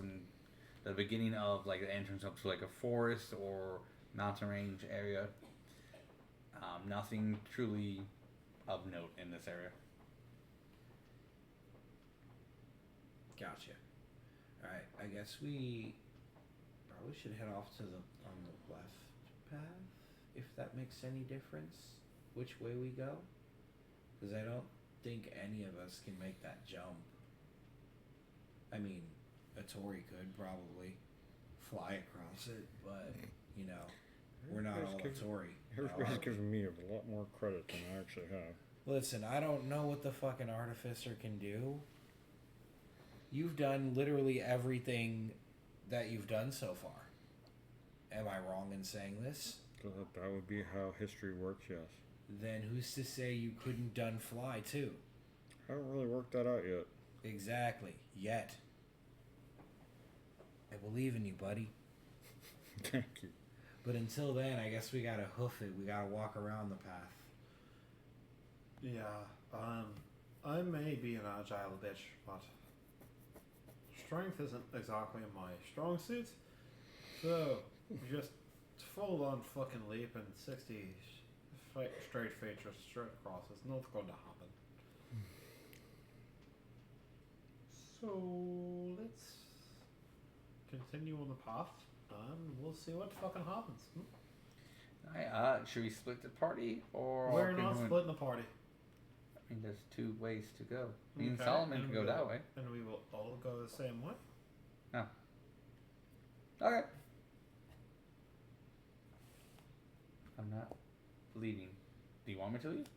the beginning of like the entrance up to like a forest or mountain range area. Nothing truly of note in this area. Gotcha. Alright, I guess we probably should head off to on the left path, if that makes any difference, which way we go. Because I don't think any of us can make that jump. I mean, Atori could probably fly across it, but, we're not all Atori. Everybody's giving me a lot more credit than I actually have. Listen, I don't know what the fucking artificer can do. You've done literally everything that you've done so far. Am I wrong in saying this? That would be how history works, yes. Then who's to say you couldn't done fly too? I haven't really worked that out yet. Exactly. Yet. I believe in you, buddy. Thank you. But until then, I guess we gotta hoof it. We gotta walk around the path. Yeah, I may be an agile bitch, but strength isn't exactly my strong suit. So, just full on fucking leap and 60 straight feet just straight across is not going to happen. So, let's continue on the path and we'll see what fucking happens. Alright, should we split the party or We're can not we- splitting the party. I mean, there's two ways to go. Me and Okay, Solomon and can go we that will- way. And we will all go the same way. Okay. I'm not leaving. Do you want me to leave?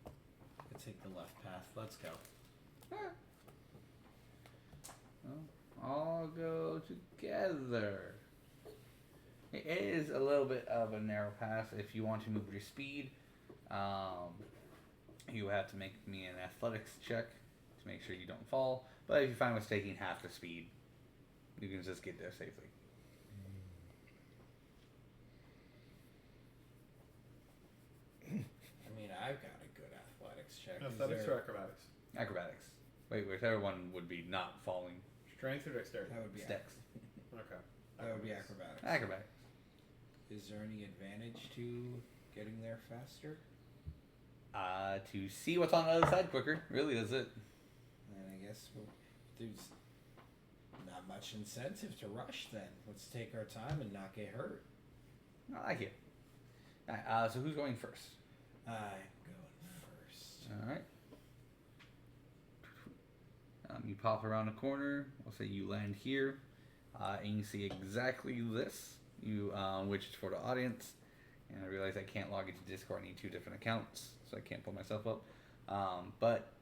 I take the left path. Let's go. Well, I'll go together. It is a little bit of a narrow path. If you want to move your speed, you have to make me an athletics check to make sure you don't fall. But if you find what's taking half the speed, you can just get there safely. I mean, I've got a good athletics check. Is Athletics there- or acrobatics? Acrobatics. Wait, whichever one would be not falling. Strength or dexterity? That would be Sticks. Okay. That would be acrobatics. Acrobatics. Is there any advantage to getting there faster? To see what's on the other side quicker. Really, that's it. And I guess there's not much incentive to rush then. Let's take our time and not get hurt. I like it. Alright, so who's going first? I'm going first. Alright. You pop around a corner. We'll say you land here. And you see exactly this. Which is for the audience. And I realize I can't log into Discord. I need 2 different accounts. So I can't pull myself up. But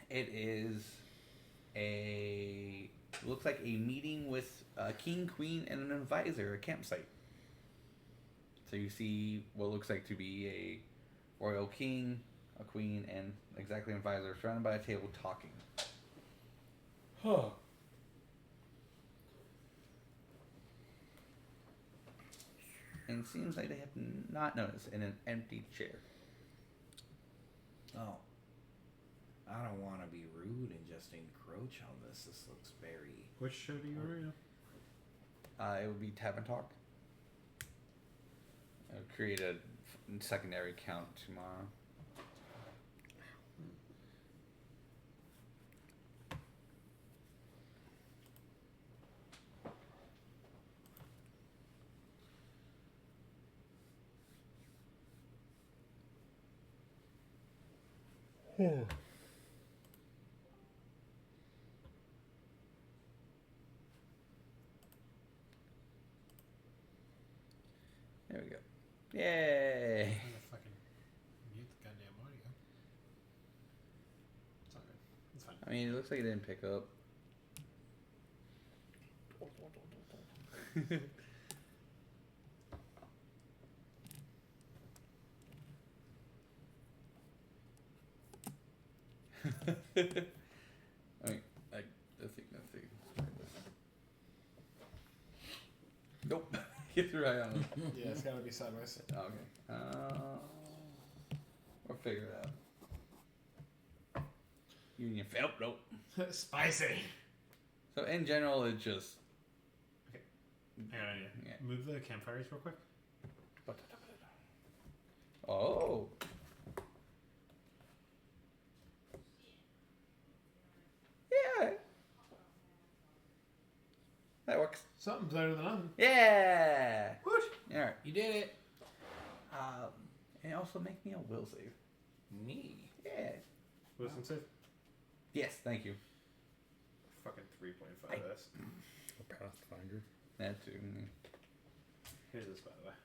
it is looks like a meeting with a king, queen, and an advisor, a campsite. So you see what looks like to be a royal king, a queen, and exactly an advisor surrounded by a table talking. Huh. And it seems like they have not noticed in an empty chair. Oh. I don't want to be rude and just encroach on this. This looks very... Which show do you read? It would be Tavern Talk. I would create a secondary account tomorrow. There we go. Yay! I'm gonna fucking mute the goddamn audio. It's all good. It's fine. I mean, it looks like it didn't pick up. I mean, let's see. Nope. Get right on it. Yeah, it's gotta be sideways. Okay. We'll figure it out. Union failed. Nope. Spicy! So in general, it just. I got an idea. Yeah. Move the campfires real quick. Oh. Yeah. That works. Something's better than nothing. Yeah. What? All right. You did it. And also make me a will save. Me. Yeah. Wisdom save? Yes. Thank you. Fucking 3.5 S. A Pathfinder. That too. Here's this, by the way.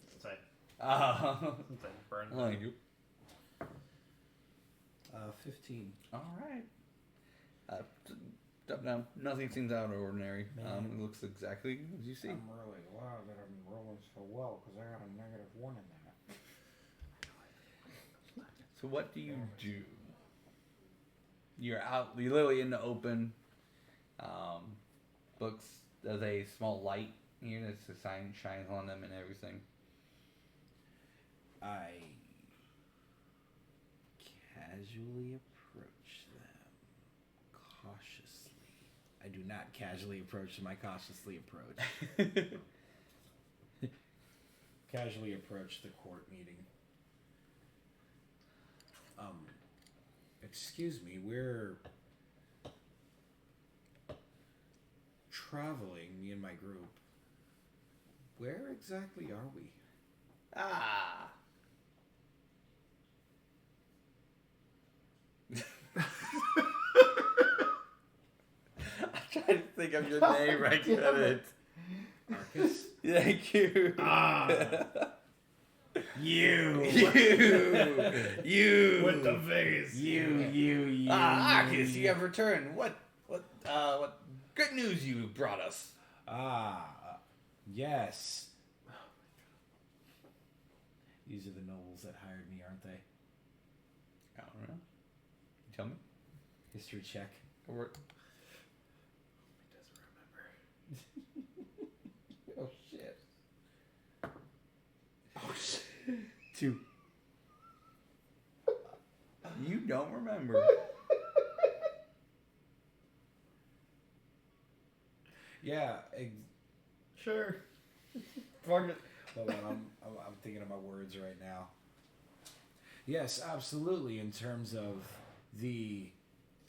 It's inside. Oh. It's inside. Burn. Thank you. 15. All right. No, nothing seems out of ordinary. It looks exactly as you see. I'm really glad that I'm rolling so well because I got a -1 in that. So what do you do? You're out. You're literally in the open. Books. There's a small light here that's the sign shines on them and everything. I casually approach them cautiously. I do not casually approach them. I cautiously approach. Casually approach the court meeting. Excuse me, we're traveling, me and my group. Where exactly are we? Ah. I'm trying to think of your name right at it. Marcus? Thank you. You! You! With the face. You. Arcus, you have returned. What good news you brought us? Yes. These are the nobles that hired me, aren't they? I don't know. Tell me. History check. Or, He doesn't remember. oh shit. Oh, shit. 2. You don't remember. Yeah. Sure. Fuck it. Hold on, I'm thinking of my words right now. Yes, absolutely. In terms of the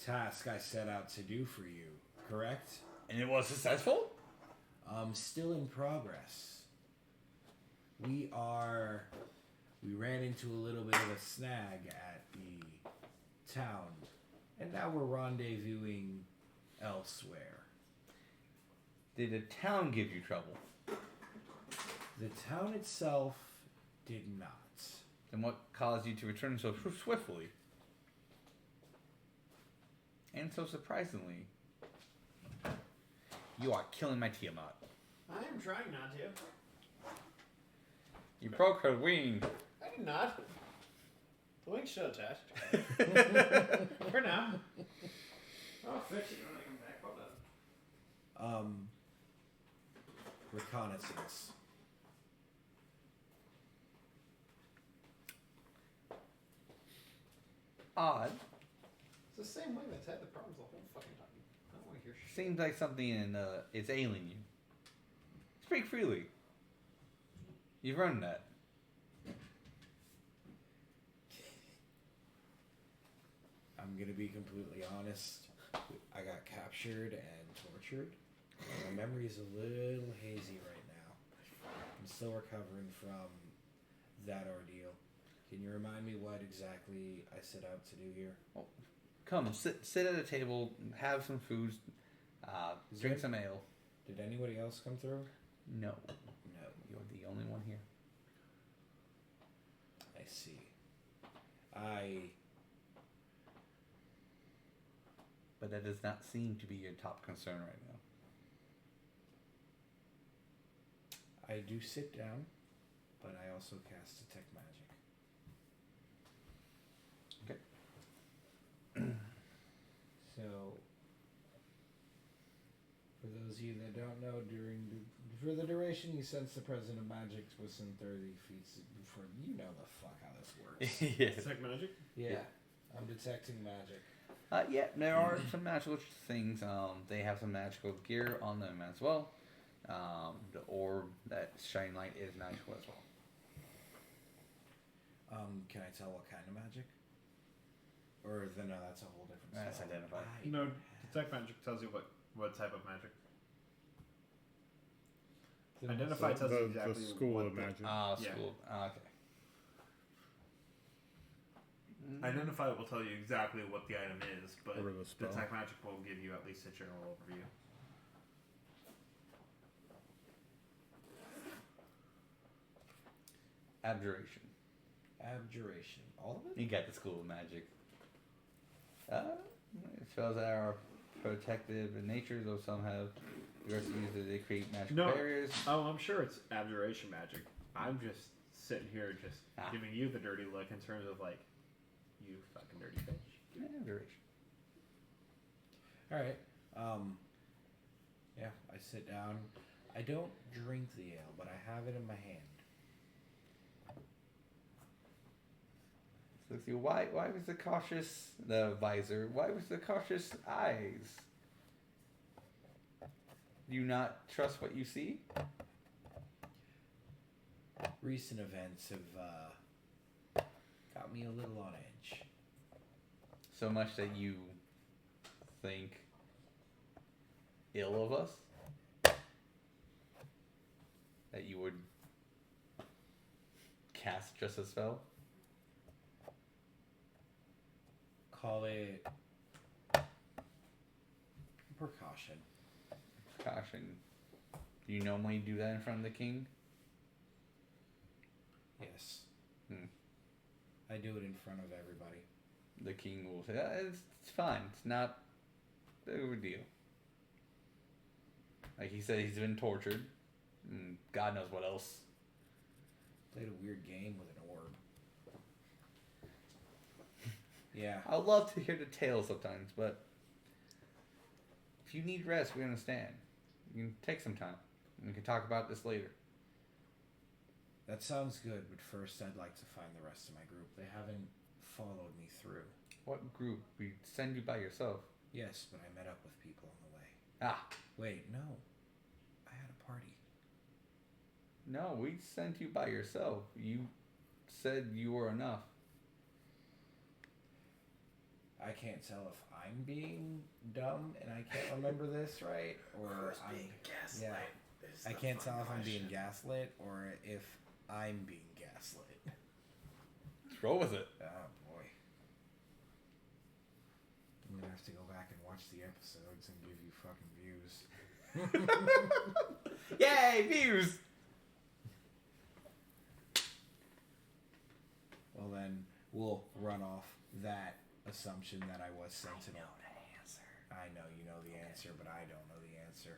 task I set out to do for you, correct? And it was successful? Still in progress. We ran into a little bit of a snag at the town, and now we're rendezvousing elsewhere. Did the town give you trouble? The town itself did not. Then what caused you to return so swiftly? And so surprisingly, you are killing my Tiamat. I am trying not to. You broke her wing. I did not. The wing's still attached. For now. I'll fix it when I come back. Hold on. Reconnaissance. Odd. It's the same wing that's had the problems the whole fucking time. I don't want to hear shit. Seems like something is ailing you. Speak freely. You've earned that. I'm gonna be completely honest. I got captured and tortured. My memory's a little hazy right now. I'm still recovering from that ordeal. Can you remind me what exactly I set out to do here? Well, come, sit at a table, have some food, drink some ale. Did anybody else come through? No. No. You're the only one here. I see. But that does not seem to be your top concern right now. I do sit down, but I also cast detect magic. Okay. So, for those of you that don't know, for the duration, you sense the presence of magic within 30 feet before you know the fuck how this works. Yes. Detect magic? Yeah, I'm detecting magic. Yeah, there are some magical things. They have some magical gear on them as well. The orb, that shining light, is magical as well. Can I tell what kind of magic? Or then no, that's a whole different That's spell. identified. No, detect magic tells you what type of magic. Identify tells you exactly the school what of magic. Ah, Yeah. school. Okay. Identify will tell you exactly what the item is, but Or the spell. detect magic will give you at least a general overview. Abjuration. Abjuration. All of it? You got the school of magic. It shows that are protective in nature, though some have diversities that they create magical No. barriers. Oh, I'm sure it's abjuration magic. I'm just sitting here just giving you the dirty look in terms of like, you fucking dirty bitch. Abjuration. All right. Yeah, I sit down. I don't drink the ale, but I have it in my hand. So why was the cautious visor? Why was the cautious eyes? Do you not trust what you see? Recent events have got me a little on edge. So much that you think ill of us? That you would cast just a spell? Call it precaution. Caution. Do you normally do that in front of the king? Yes. Hmm. I do it in front of everybody. The king will say, it's fine. It's not a big deal. Like he said, he's been tortured. And God knows what else. Played a weird game with an orb. Yeah. I would love to hear the tales sometimes, but if you need rest, we understand. You can take some time. We can talk about this later. That sounds good, but first I'd like to find the rest of my group. They haven't followed me through. What group? We send you by yourself. Yes, but I met up with people on the way. Ah, Wait, no. I had a party. no, we sent you by yourself. You said you were enough. I can't tell if I'm being dumb and I can't remember this right, or I'm being gaslit. Yeah, I can't tell if I'm being gaslit or if I'm being gaslit. Let's roll with it. Oh boy, I'm gonna have to go back and watch the episodes and give you fucking views. Yay, views! Well then, we'll run off that assumption that I was sentinel. I know the answer. I know you know the answer, but I don't know the answer.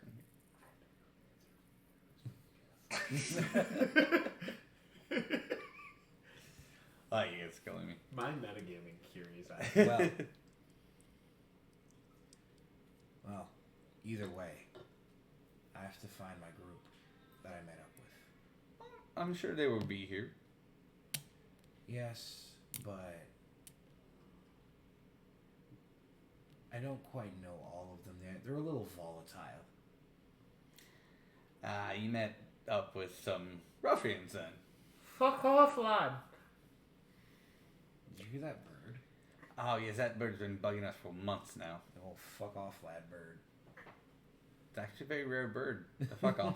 Oh, you guys are killing me. My metagaming curious. Well, either way, I have to find my group that I met up with. I'm sure they will be here. Yes, but I don't quite know all of them. They're a little volatile. You met up with some ruffians then. Fuck off, lad. Did you hear that bird? Oh, yes, that bird's been bugging us for months now. Oh, fuck off, lad bird. It's actually a very rare bird. The fuck off.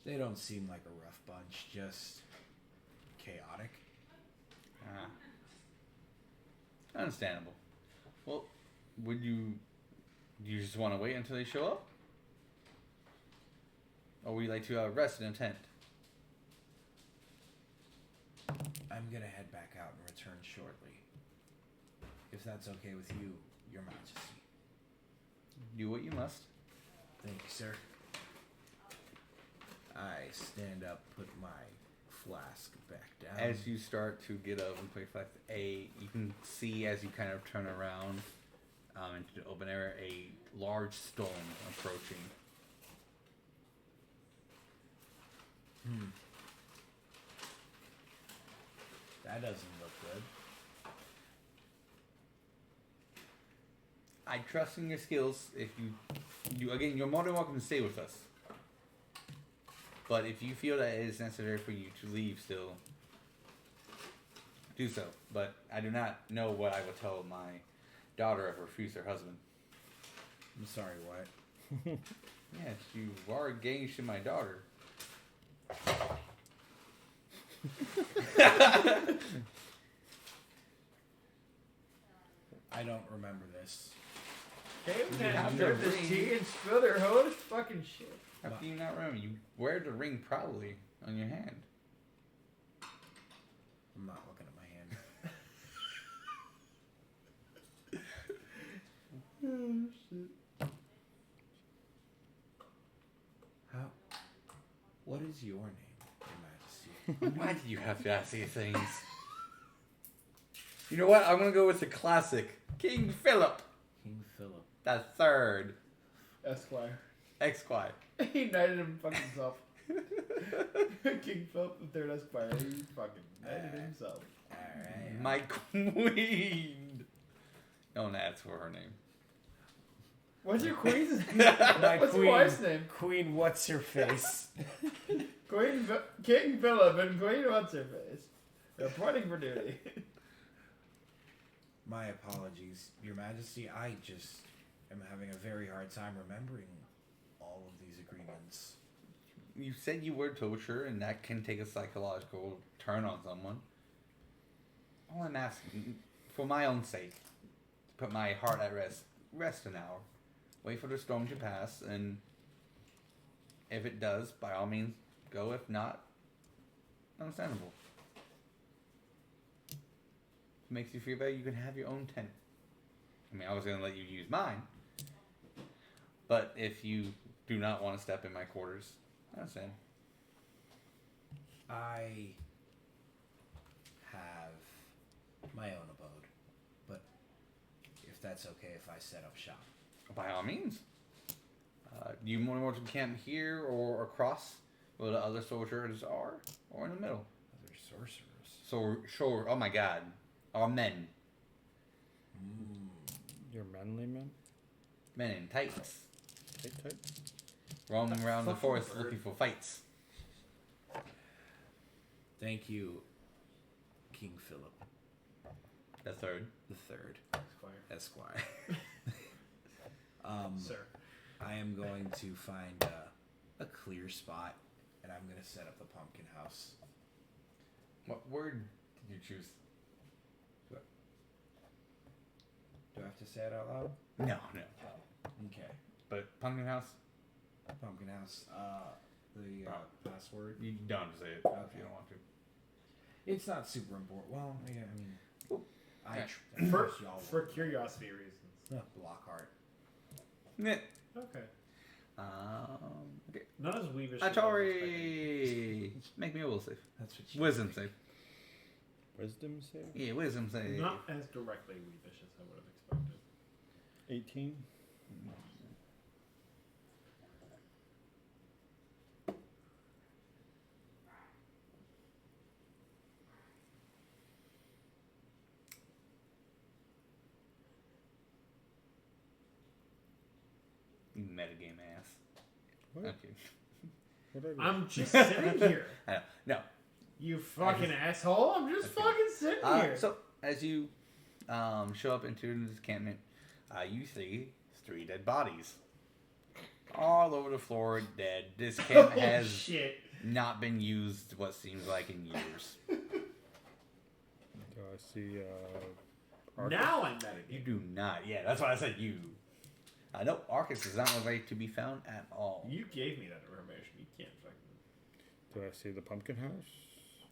They don't seem like a rough bunch, just chaotic. Understandable. Well, do you just want to wait until they show up? Or would you like to rest in a tent? I'm gonna head back out and return shortly. If that's okay with you, Your Majesty. Do what you must. Thank you, sir. I stand up, put my flask back down. As you start to get up and play flash, you can see as you kind of turn around into the open air, a large storm approaching. That doesn't look good. I trust in your skills. If you again, you're more than welcome to stay with us. But if you feel that it is necessary for you to leave still, do so. But I do not know what I will tell my daughter if I refuse her husband. I'm sorry, what? Yes, you are engaged to my daughter. I don't remember this. Hey, You have drink the this ring. tea and spill their hose? Fucking shit. How do you not remember? You wear the ring proudly on your hand. I'm not looking at my hand. Oh, shit. How? What is your name, Your Majesty? Why do you have to ask these things? You know what? I'm gonna go with the classic King Philip King Philip. the Third, Esquire. Esquire. He knighted him fucking himself. King Philip the Third Esquire. He fucking knighted himself. Alright. My queen. Don't ask for her name. What's your queen's name? My What's queen, your wife's name? Queen, what's her face? King Philip and Queen What's Her Face. Reporting for duty. My apologies, Your Majesty. I just am having a very hard time remembering all of these agreements. You said you were torture, and that can take a psychological turn on someone. All I'm asking, for my own sake, to put my heart at rest an hour. Wait for the storm to pass, and if it does, by all means, go. If not, understandable. If it makes you feel better, you can have your own tent. I mean, I was going to let you use mine, but if you do not want to step in my quarters, I understand. I have my own abode, but if that's okay if I set up shop. By all means. Do you want to camp here or across where the other soldiers are, or in the middle? Other sorcerers. So sure. Oh my God, our men, Your manly men? men in tights, Tight. roaming around the fucking forest bird. looking for fights. Thank you, King Philip The Third. the Third, Esquire. Esquire. Sir. I am going to find a clear spot, and I'm going to set up the pumpkin house. What word did you choose? Do I have to say it out loud? No. Okay. But pumpkin house. Pumpkin house. The password. You don't have to say it if Okay. you don't want to. It's not super important. Well, yeah, I mean, Okay. For curiosity reasons. Blockhart. Meh. Okay. Okay. Not as weebish as I was expecting. Atori, make me a will save. That's what you Wisdom save. Wisdom save? Yeah, wisdom save. Not as directly weebish as I would have expected. 18? You metagame ass. What? Okay. What did I do? I'm just sitting here. I know. No. You fucking asshole. I'm just Okay. fucking sitting here. So as you show up into this encampment, you see 3 dead bodies all over the floor, dead. This camp Oh, has shit. not been used what seems like in years. Do I see, Arcus? Now I'm You metagaming. do not. Yeah, that's why I said you. No, Arcus is not like to be found at all. You gave me that information. You can't fucking. Do I see the pumpkin house?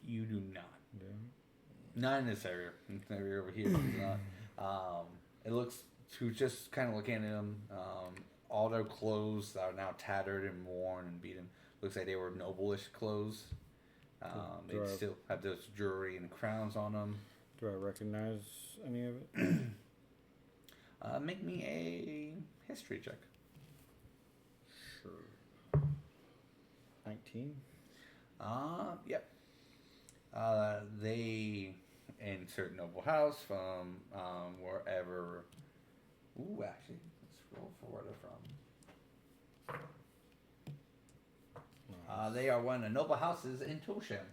You do not. Yeah. Not in this area. In this area over here, you do not. It looks to just kind of looking at them. All their clothes are now tattered and worn and beaten. Looks like they were noblish clothes. They Do I- still have those jewelry and crowns on them. Do I recognize any of it? Make me a history check. Sure. 19? Yep. They insert noble house from wherever. Ooh, actually, let's roll for where they're from. They are one of the noble houses in Toshan.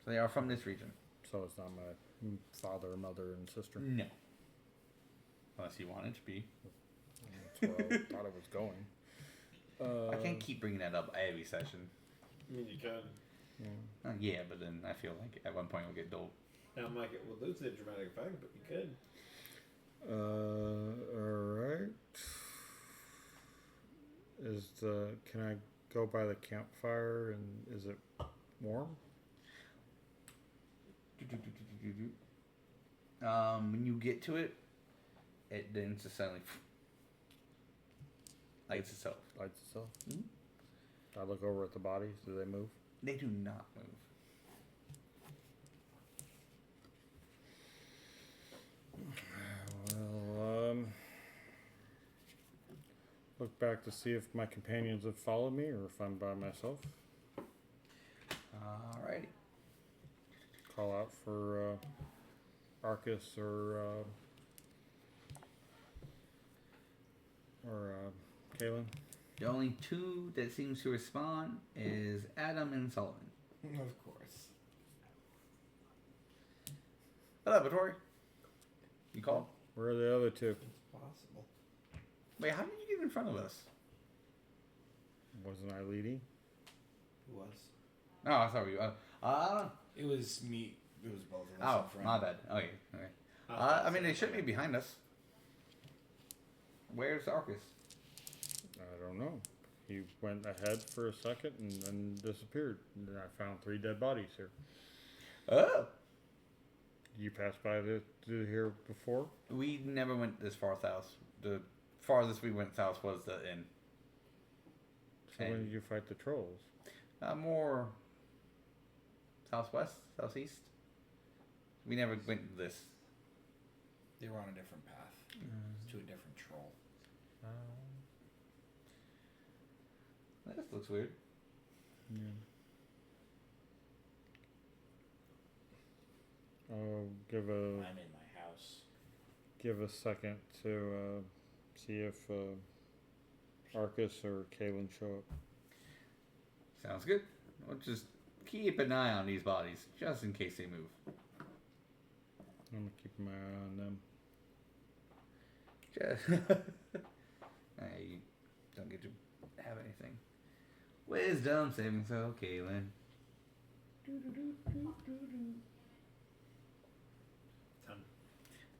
So they are from this region. So it's not my father, mother, and sister. No. Unless you want it to be. That's where I thought it was going. I can't keep bringing that up every session. I mean, you could. Yeah. Yeah, but then I feel like at one point it'll get dull. And I'm like, it will lose the dramatic effect, but you could. Alright. Can I go by the campfire and is it warm? When you get to it, it then just suddenly lights itself. Lights itself. Mhm. I look over at the bodies. Do they move? They do not move. Well, look back to see if my companions have followed me or if I'm by myself. Alrighty. Call out for Arcus or Calean. The only two that seems to respond is Adam and Sullivan. Of course. Hello, Atori. You called? Where are the other two? It's possible. Wait, how did you get in front of us? Wasn't I leading? Who was? Oh, I thought you. It was me. It was both of us. Oh, in front. my bad. Okay. I mean, they should be behind us. Where's Arcus? I don't know. He went ahead for a second and then disappeared. And then I found 3 dead bodies here. Oh. You passed by here before? We never went this far south. The farthest we went south was the inn. So when did you fight the trolls? More southwest, southeast. We never went this. They were on a different path to a different troll. This looks weird. Yeah. I'll give I'm in my house. a second to see if Arcus or Calean show up. Sounds good. We'll just keep an eye on these bodies, just in case they move. I'm gonna keep my eye on them. You don't get to have anything. Wisdom saving throw, Calean. 10.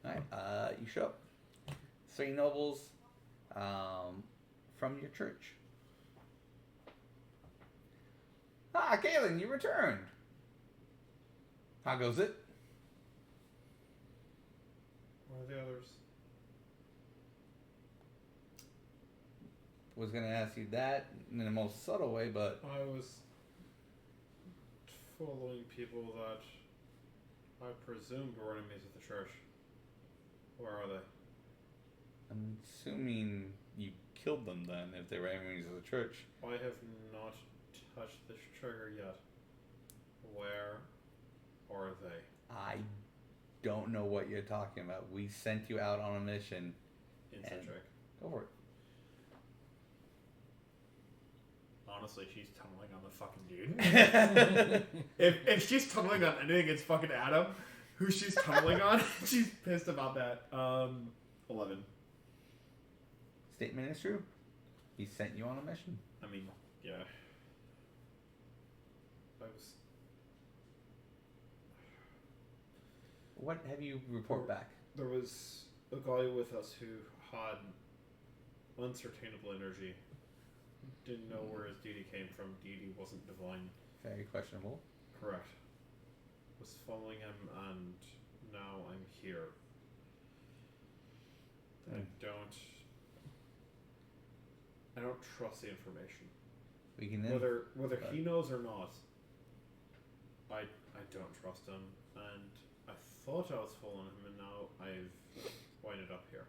Alright, you show up. 3 nobles from your church. Ah, Calean, you returned. How goes it? Where are the others? Was gonna ask you that in the most subtle way, but I was following people that I presumed were enemies of the church. Where are they? I'm assuming you killed them then, if they were enemies of the church. I have not touched the trigger yet. Where are they? I don't know what you're talking about. We sent you out on a mission. Insight And- check. Go for it. Honestly, she's tumbling on the fucking dude. if she's tumbling on anything, it's fucking Adam. Who she's tumbling on, she's pissed about that. 11. Statement is true. He sent you on a mission. I mean, yeah. I was. What have you report back? There was a guy with us who had uncertainable energy. Didn't know where his deity came from. Deity wasn't divine. Very questionable. Correct. Was following him, and now I'm here. I don't trust the information. We can then. Whether he knows or not, I don't trust him, and I thought I was following him, and now I've winded up here.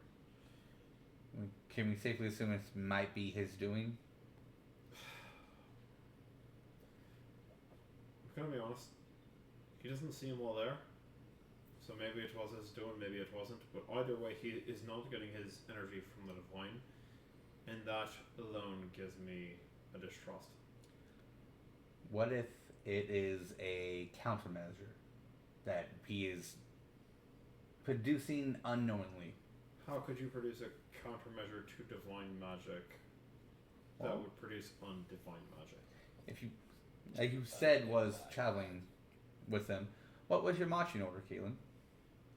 Can we safely assume it might be his doing? I'm gonna be honest. He doesn't seem well there. So maybe it was his doing, maybe it wasn't. But either way, he is not getting his energy from the divine. And that alone gives me a distrust. What if it is a countermeasure that he is producing unknowingly? How could you produce a countermeasure to divine magic that Well, would produce undivine magic? if you, like you said, was traveling with them, what was your marching order, Calean?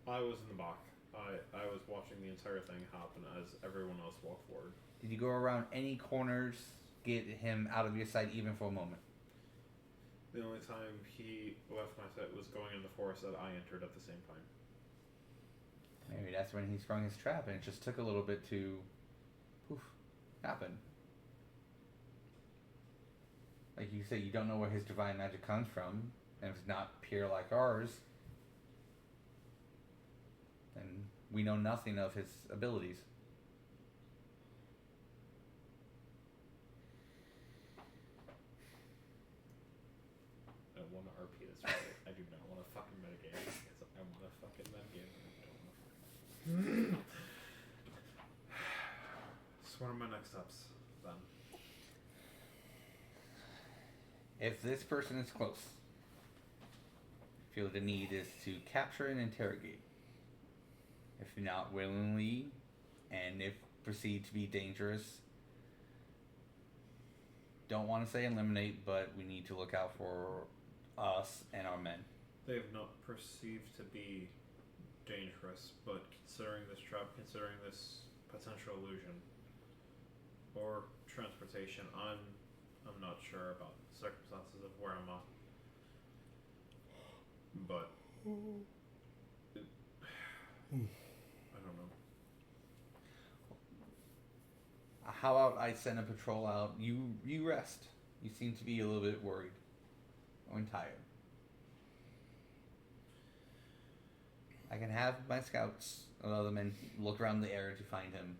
I was in the back. I was watching the entire thing happen as everyone else walked forward. Did you go around any corners, get him out of your sight even for a moment? The only time he left my set was going in the forest that I entered at the same time. Maybe that's when he sprung his trap, and it just took a little bit to, poof, happen. Like you say, you don't know where his divine magic comes from, and if it's not pure like ours, then we know nothing of his abilities. I want to RP this right. I do not want to fucking metagame because I want to fucking metagame and I don't want to fucking. So what are my next steps then? If this person is close, feel the need is to capture and interrogate. If not willingly, and if perceived to be dangerous, don't want to say eliminate, but we need to look out for us and our men. They have not perceived to be dangerous, but considering this trap, considering this potential illusion or transportation, I'm not sure about the circumstances of where I'm at. But I don't know. How about I send a patrol out? You rest. You seem to be a little bit worried or tired. I can have my scouts and other men look around the area to find him.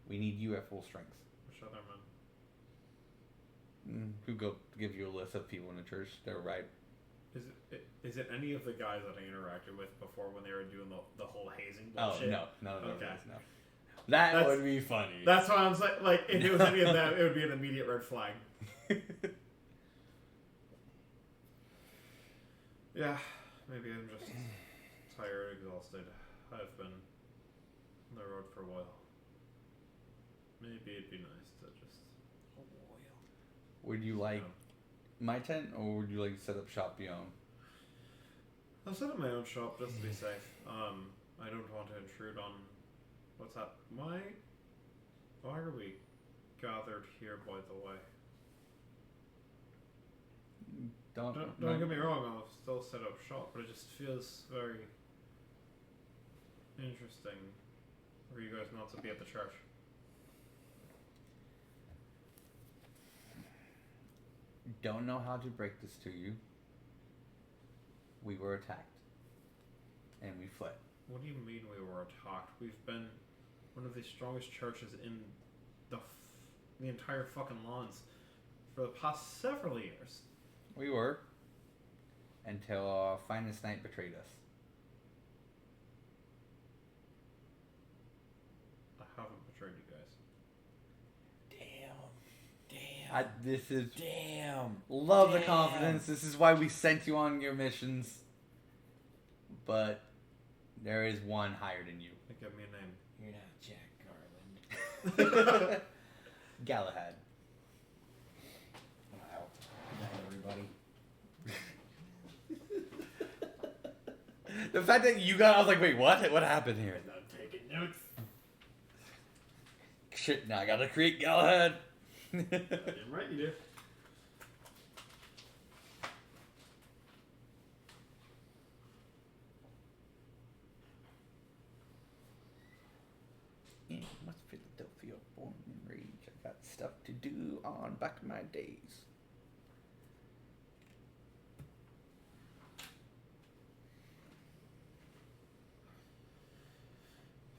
We need you at full strength. Which other men? Who go give you a list of people in the church? They're right. Is it any of the guys that I interacted with before when they were doing the whole hazing Oh bullshit? no. Okay. No. That That's- would be funny. That's why I'm like, if it was any of them, it would be an immediate red flag. Yeah, maybe I'm just tired, exhausted. I've been on the road for a while. Maybe it'd be nice to just. Would you like my tent, or would you like to set up shop beyond? I'll set up my own shop just to be safe. I don't want to intrude on. What's that? Why are we gathered here? By the way, don't get me wrong. I'll still set up shop, but it just feels very interesting for you guys not to be at the church. Don't know how to break this to you. We were attacked, and we fled. What do you mean we were attacked? We've been one of the strongest churches in the entire fucking lands for the past several years. We were, until our finest knight betrayed us. I haven't betrayed you guys. This is Damn. love the Damn. confidence. This is why we sent you on your missions. But there is one higher than you. Give me a name. You're not Jack Garland. Galahad. Wow. Good night, everybody. The fact that you got, I was like, wait, what? What happened here? I'm taking notes. Shit, now I gotta create Galahad. Damn right you do. Yeah, West Philadelphia, born and raised. I got stuff to do on back in my days.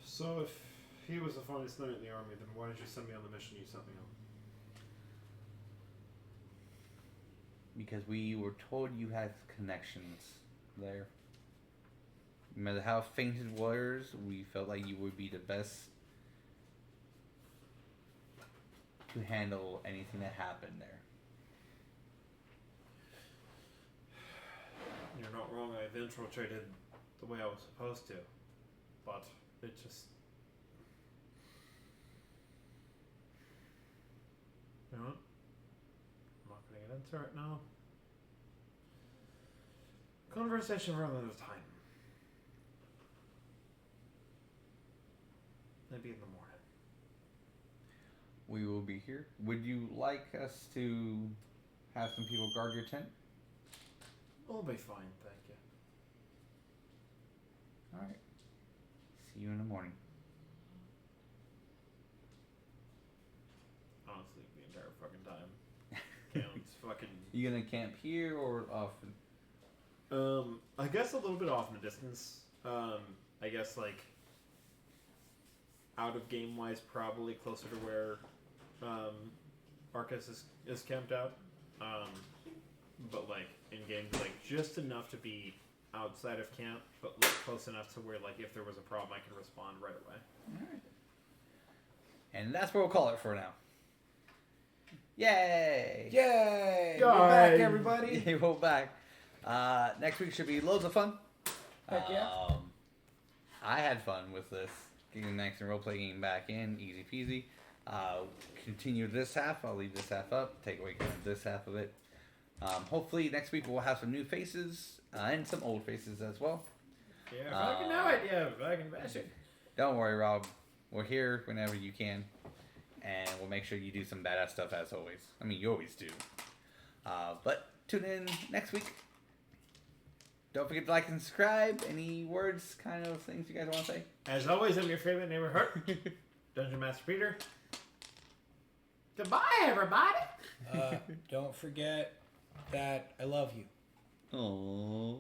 So if he was the finest knight in the army, then why did you send me on the mission you sent me on? Because we were told you had connections there. No matter how fainted warriors, we felt like you would be the best to handle anything that happened there. You're not wrong, I've infiltrated the way I was supposed to. But it just... You know what? I'm not going to get into it now. Conversation for another time. Maybe in the morning. We will be here. Would you like us to have some people guard your tent? I'll be fine, thank you. All right. See you in the morning. Honestly, the entire fucking time. Calen's fucking. You gonna camp here or off? I guess a little bit off in the distance. I guess like out of game wise, probably closer to where Arcus is camped out. But like in game, like just enough to be outside of camp, but like close enough to where like if there was a problem, I could respond right away. All right. And that's what we'll call it for now. Yay! Yay! Yay! We're back, everybody. Yay, we're back. Next week should be loads of fun. Heck yeah. I had fun with this. Getting the next role-play game back in. Easy peasy. Continue this half. I'll leave this half up. Take away kind of this half of it. Hopefully next week we'll have some new faces and some old faces as well. Yeah, fucking know it. Yeah, fucking bastard. Don't worry, Rob. We're here whenever you can. And we'll make sure you do some badass stuff as always. I mean, you always do. But tune in next week. Don't forget to like and subscribe. Any words, kind of things you guys want to say? As always, I'm your favorite neighborhood, Dungeon Master Peter. Goodbye, everybody. Don't forget that I love you. Aww.